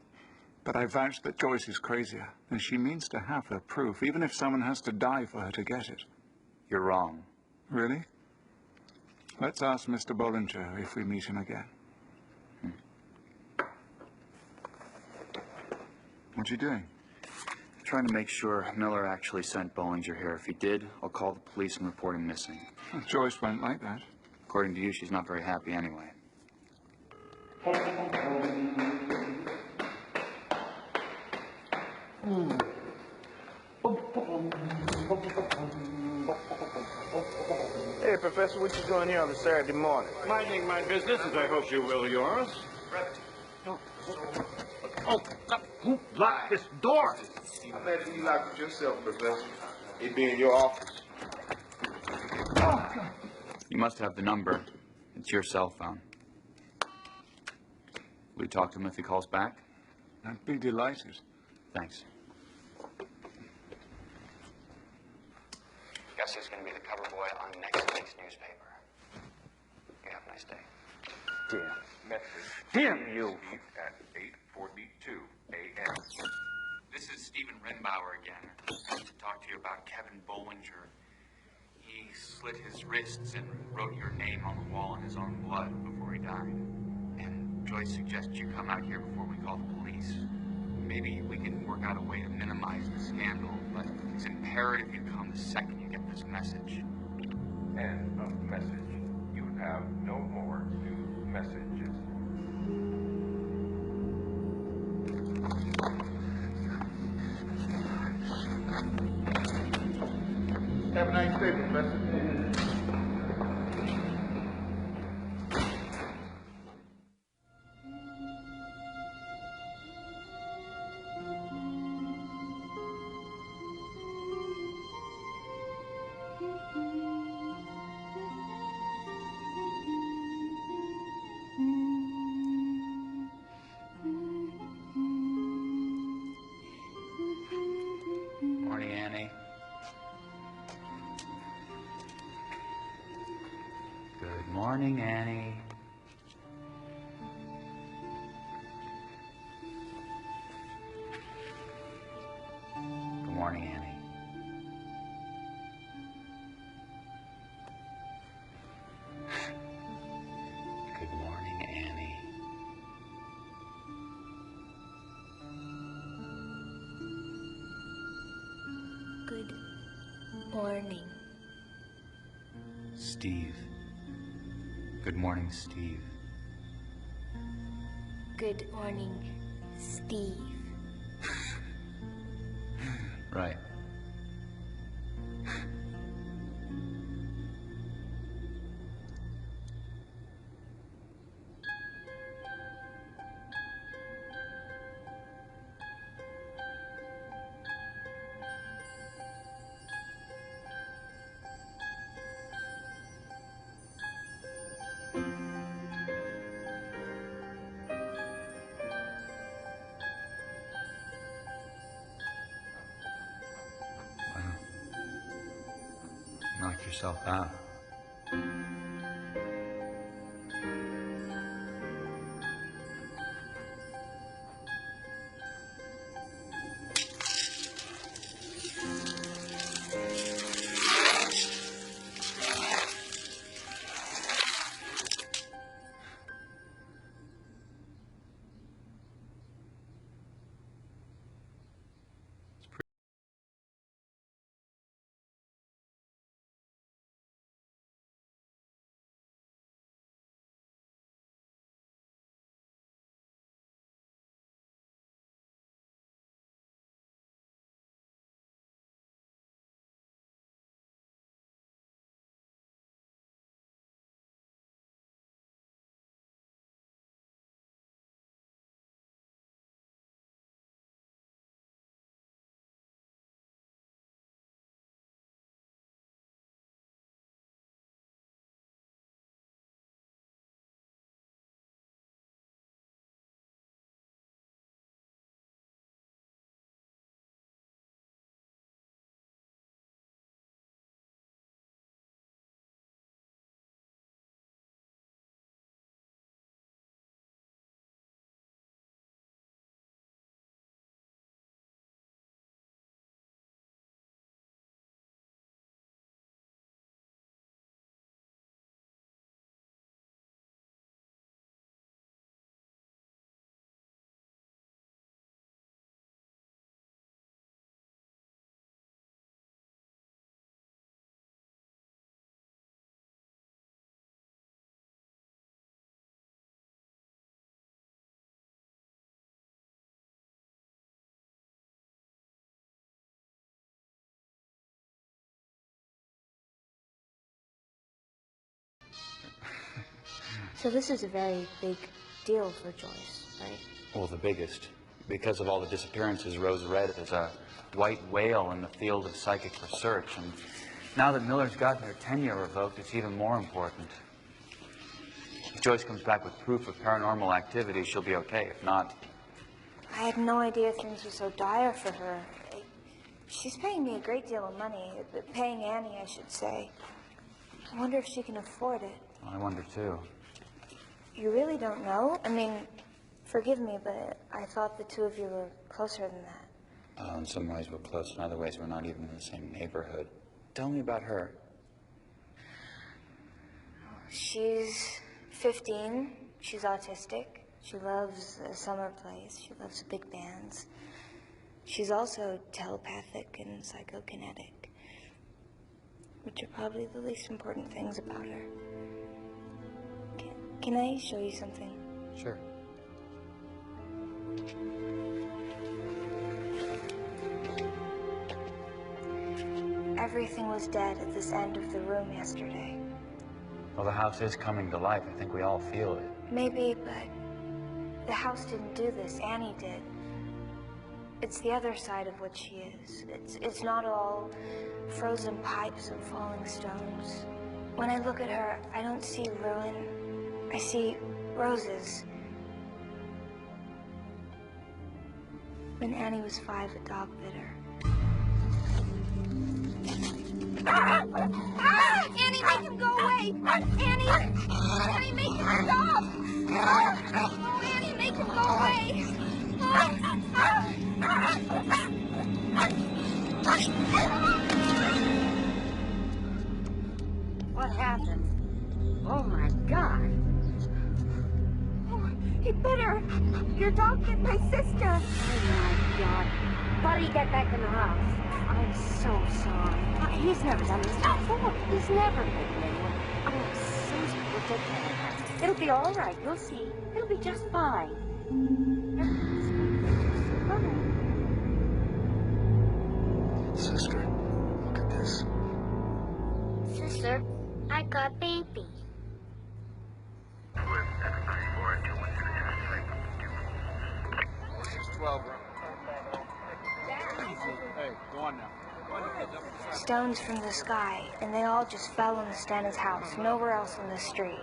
[SPEAKER 13] But I vouch that Joyce is crazier, and she means to have her proof, even if someone has to die for her to get it.
[SPEAKER 11] You're wrong.
[SPEAKER 13] Really? Let's ask Mr. Bollinger if we meet him again. What are you doing?
[SPEAKER 11] Trying to make sure Miller actually sent Bollinger here. If he did, I'll call the police and report him missing.
[SPEAKER 13] Well, Joyce won't like that.
[SPEAKER 11] According to you, she's not very happy anyway.
[SPEAKER 17] Hey, Professor, what you doing here on a Saturday morning?
[SPEAKER 22] Minding my business, as I hope you will yours. Who locked this door?
[SPEAKER 17] I imagine you locked it yourself, Professor. It be in your office.
[SPEAKER 11] You must have the number. It's your cell phone. Will you talk to him if he calls back?
[SPEAKER 13] I'd be delighted.
[SPEAKER 11] Thanks.
[SPEAKER 23] Guess who's going to be the cover boy on next week's newspaper? You have a nice day.
[SPEAKER 22] Damn. Message. Damn you. At 8:42 a.m.
[SPEAKER 11] This is Stephen Renbauer again. I want to talk to you about Kevin Bollinger. He slit his wrists and wrote your name on the wall in his own blood before he died. And Joyce suggests you come out here before we call the police. Maybe we can work out a way to minimize the scandal, but it's imperative you come the second you get this message.
[SPEAKER 22] End of message. You have no more new messages.
[SPEAKER 17] Have a nice day, Professor.
[SPEAKER 11] Morning, Annie. Good morning, Annie. Good morning, Annie. Good morning, Annie.
[SPEAKER 6] Good morning.
[SPEAKER 11] Steve. Good morning, Steve.
[SPEAKER 6] Good morning, Steve.
[SPEAKER 11] Right. Knock yourself out.
[SPEAKER 6] So this is a very big deal for Joyce, right?
[SPEAKER 11] Well, the biggest. Because of all the disappearances, Rose Red is a white whale in the field of psychic research. And now that Miller's gotten her tenure revoked, it's even more important. If Joyce comes back with proof of paranormal activity, she'll be okay. If not...
[SPEAKER 6] I had no idea things were so dire for her. She's paying me a great deal of money. Paying Annie, I should say. I wonder if she can afford it.
[SPEAKER 11] I wonder, too.
[SPEAKER 6] You really don't know? I mean, forgive me, but I thought the two of you were closer than that.
[SPEAKER 11] In some ways we're close. In other ways we're not even in the same neighborhood. Tell me about her.
[SPEAKER 6] She's 15. She's autistic. She loves summer plays. She loves big bands. She's also telepathic and psychokinetic, which are probably the least important things about her. Can I show you something?
[SPEAKER 11] Sure.
[SPEAKER 6] Everything was dead at this end of the room yesterday.
[SPEAKER 11] Well, the house is coming to life. I think we all feel it.
[SPEAKER 6] Maybe, but the house didn't do this. Annie did. It's the other side of what she is. It's not all frozen pipes and falling stones. When I look at her, I don't see ruin. I see roses. When Annie was 5, a dog bit her.
[SPEAKER 2] Annie, make him go away! Annie! Annie, make him stop! Oh, Annie, make him go away!
[SPEAKER 20] What happened? Oh, my God.
[SPEAKER 2] Oh, he bit her! Your dog bit my sister!
[SPEAKER 20] Oh, my God. How do you get back in the house? I'm so sorry. He's never done this before. He's never bitten anyone. Oh, Susan, ridiculous. It'll be all right. You'll see. It'll be just fine.
[SPEAKER 1] Sister, look at this.
[SPEAKER 6] Sister, I got baby.
[SPEAKER 13] This is 12 room. Hey, go on now.
[SPEAKER 6] Stones from the sky, and they all just fell on the Stannis' house, nowhere else on the street.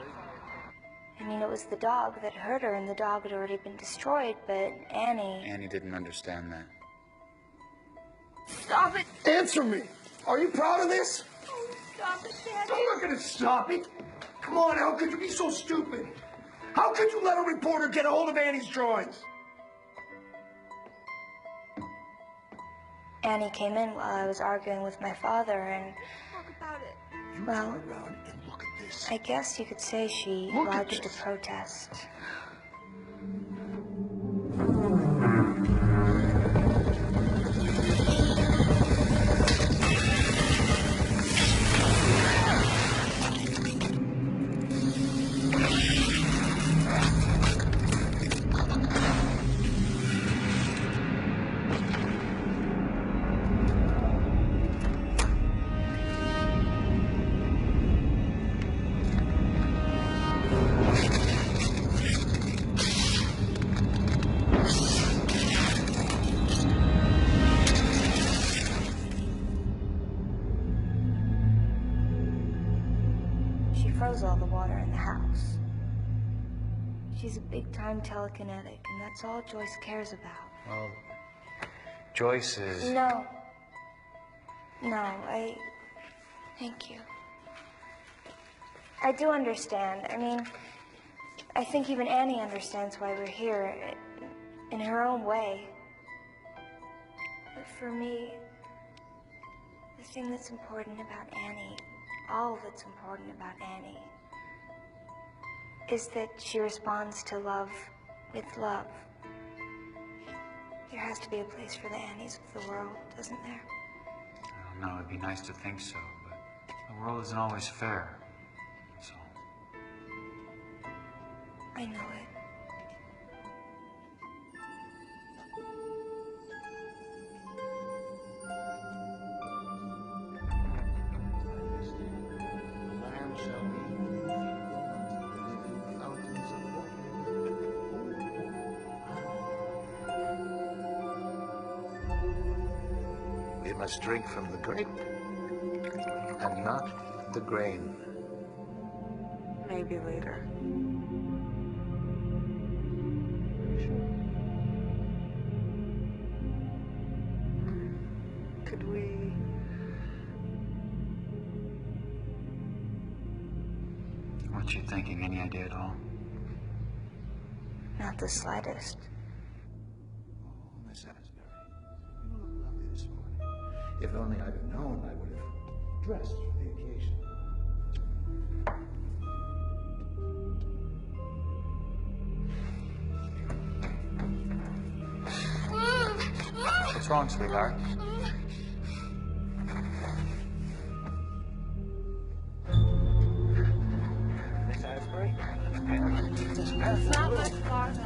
[SPEAKER 6] I mean, it was the dog that hurt her, and the dog had already been destroyed, but Annie...
[SPEAKER 11] Annie didn't understand that.
[SPEAKER 2] Stop it!
[SPEAKER 1] Answer me! Are you proud of this?
[SPEAKER 2] Oh, stop it, Daddy!
[SPEAKER 1] I'm not gonna stop it! Come on, how could you be so stupid? How could you let a reporter get a hold of Annie's drawings?
[SPEAKER 6] Annie came in while I was arguing with my father, and...
[SPEAKER 2] Talk about it.
[SPEAKER 6] Well,
[SPEAKER 1] Turn around and look at this.
[SPEAKER 6] I guess you could say she
[SPEAKER 1] Look at
[SPEAKER 6] lodged a
[SPEAKER 1] this.
[SPEAKER 6] protest. She froze all the water in the house. She's a big-time telekinetic, and that's all Joyce cares about.
[SPEAKER 11] Well, Joyce is...
[SPEAKER 6] No. Thank you. I do understand. I mean, I think even Annie understands why we're here, in her own way. But for me, the thing that's important about Annie, all that's important about Annie, is that she responds to love with love. There has to be a place for the Annies of the world, doesn't there?
[SPEAKER 11] I don't know, it'd be nice to think so, but the world isn't always fair. So...
[SPEAKER 6] I know it.
[SPEAKER 16] must drink from the grape and not the grain.
[SPEAKER 14] Maybe later. Could we...
[SPEAKER 11] What you thinking? Any idea at all?
[SPEAKER 6] Not the slightest.
[SPEAKER 16] Miss Asbury, you look lovely this morning. If only I'd have known, I would have dressed for the occasion.
[SPEAKER 11] What's wrong, sweetheart?
[SPEAKER 15] Miss Asbury?
[SPEAKER 3] It's not much farther.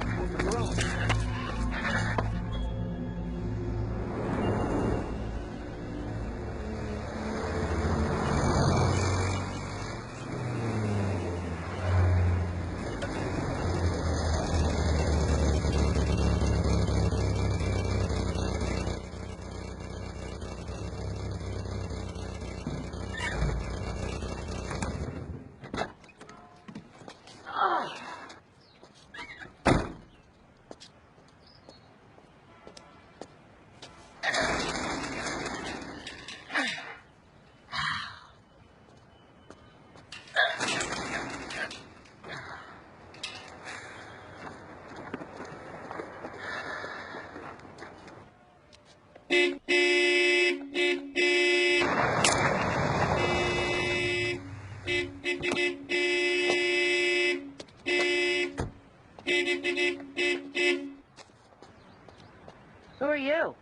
[SPEAKER 20] Who are you?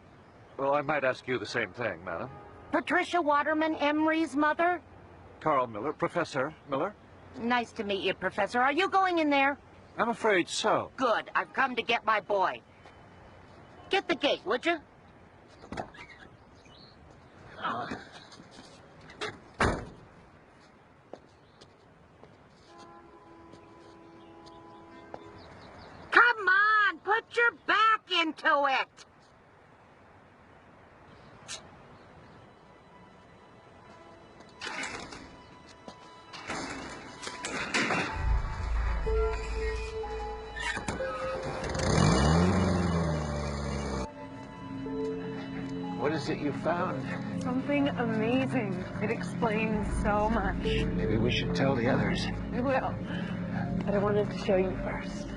[SPEAKER 13] Well, I might ask you the same thing, madam.
[SPEAKER 20] Patricia Waterman, Emery's mother?
[SPEAKER 13] Carl Miller, Professor Miller.
[SPEAKER 20] Nice to meet you, Professor. Are you going in there?
[SPEAKER 13] I'm afraid so.
[SPEAKER 20] Good. I've come to get my boy. Get the gate, would you? Come on, put your back into it.
[SPEAKER 13] What is it you found?
[SPEAKER 3] Something amazing. It explains so much.
[SPEAKER 13] Maybe we should tell the others.
[SPEAKER 3] We will. But I wanted to show you first.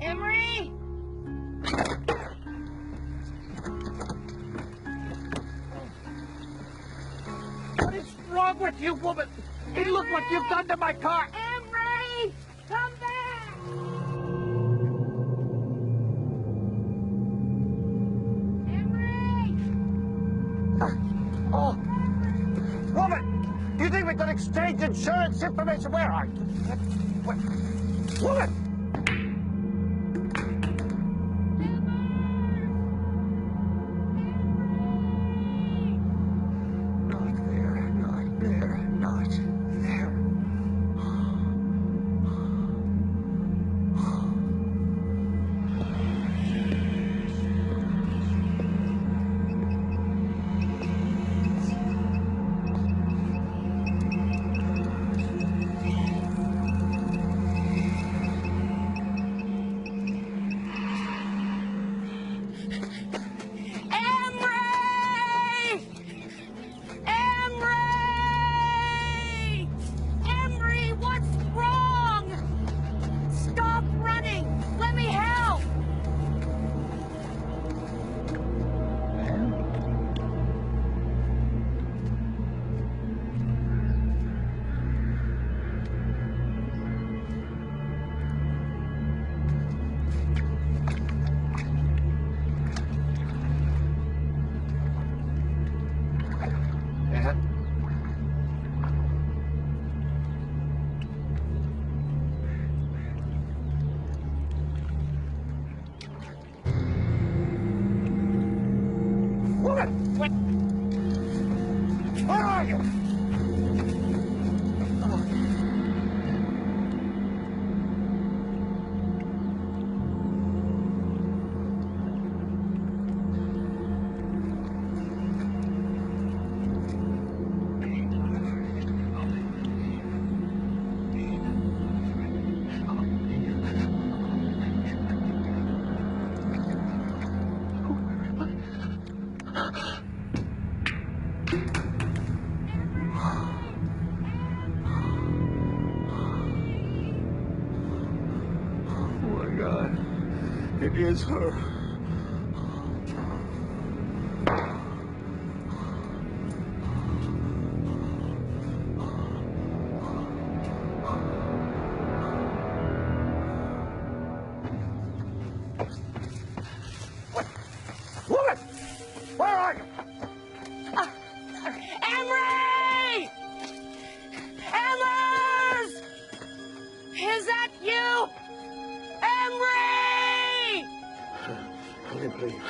[SPEAKER 20] Emery?
[SPEAKER 13] What is wrong with you, woman? Hey, look what you've done to my car!
[SPEAKER 20] Emery! Come back! Emery!
[SPEAKER 13] Oh! Woman! Do you think we could exchange insurance information? Where are you? What? Woman! It is her.
[SPEAKER 1] Woman! Where are you?
[SPEAKER 2] Emery! Emmers! Is that you? Emery!
[SPEAKER 13] I believe.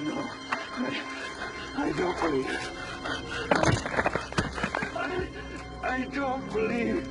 [SPEAKER 13] No, I don't believe. I don't believe.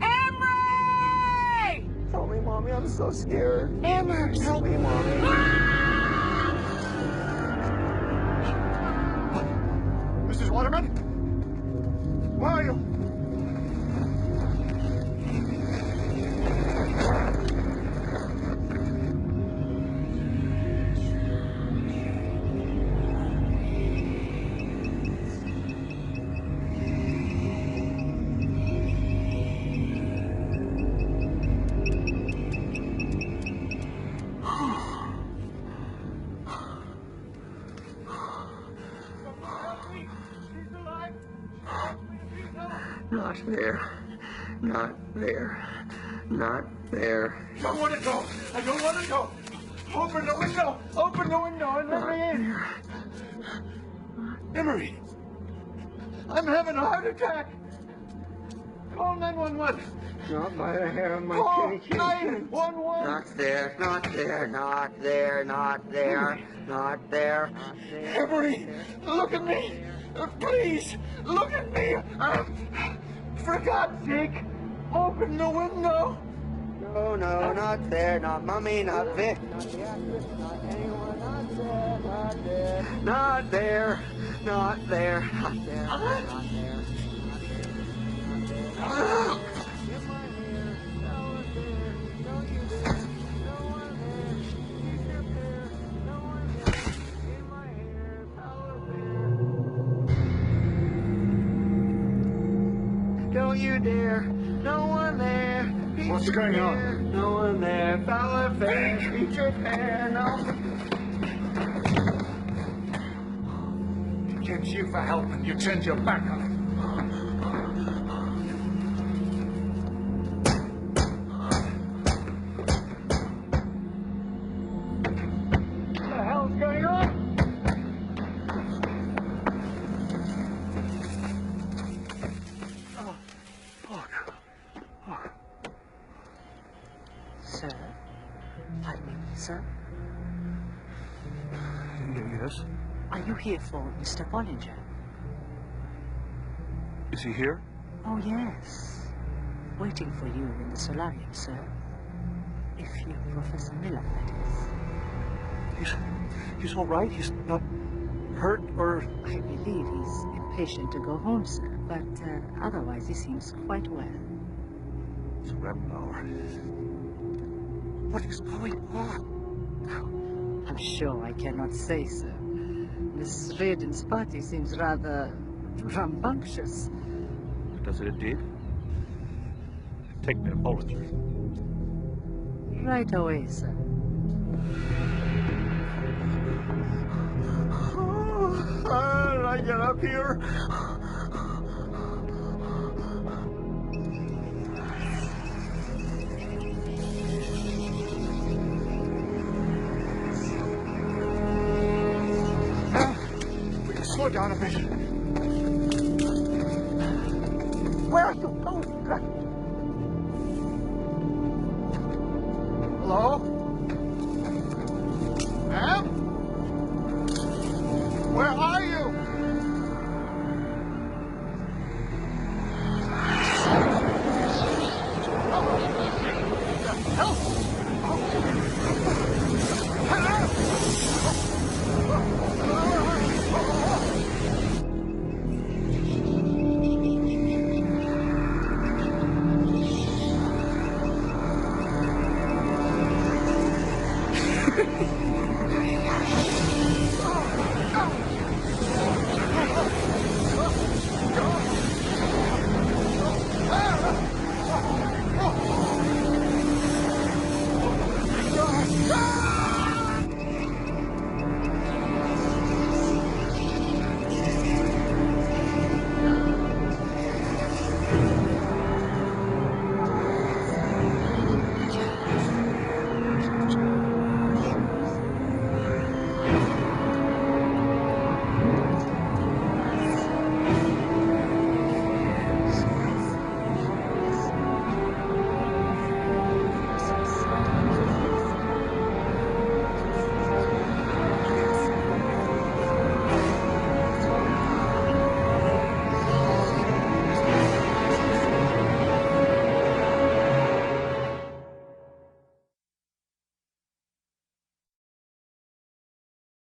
[SPEAKER 2] Emery!
[SPEAKER 10] Help me, Mommy. I'm so scared.
[SPEAKER 2] Emmers!
[SPEAKER 10] Help me, Mommy.
[SPEAKER 13] Mrs. Waterman? Where are you?
[SPEAKER 10] Not there. Not there. Not there.
[SPEAKER 13] I don't want to go. I don't want to go. Open the window. Open the window and let me in. Emery, I'm having a heart attack. Call 911.
[SPEAKER 10] Not by the hair of my
[SPEAKER 13] Call
[SPEAKER 10] chinny chin. 911. Not there. Not there. Not there. Not there. Not there.
[SPEAKER 13] Emery, look at me. Please, look at me. For God's sake, open the window.
[SPEAKER 10] No, no, not there. Not Mommy. Not Vic. Not the actress. Not anyone. Not there. Not there. Not there. Not there. Not there. Not there. Get my hair. No one there. Don't you dare. No one there. Keep your hair. No one there. Get my hair. Power there. Don't you dare. No one there.
[SPEAKER 13] What's going on?
[SPEAKER 10] No one there. Foul affair. Eat your hair. No.
[SPEAKER 13] He came to you for help and you turned your back on him. What the hell's going on?
[SPEAKER 18] Sir? Pardon me, sir?
[SPEAKER 13] Yes.
[SPEAKER 18] Are you here for Mr. Bollinger?
[SPEAKER 13] Is he here?
[SPEAKER 18] Oh, yes. Waiting for you in the solarium, sir. If you're Professor Miller, that is.
[SPEAKER 13] He's all right? He's not hurt or...
[SPEAKER 18] I believe he's impatient to go home, sir. But otherwise he seems quite well.
[SPEAKER 13] It's Rembauer. What is going on?
[SPEAKER 18] I'm sure I cannot say, sir. Miss Reardon's party seems rather rambunctious.
[SPEAKER 13] Does it indeed? Take my apology.
[SPEAKER 18] Right away, sir.
[SPEAKER 10] How did I get up here?
[SPEAKER 13] Slow down a bit.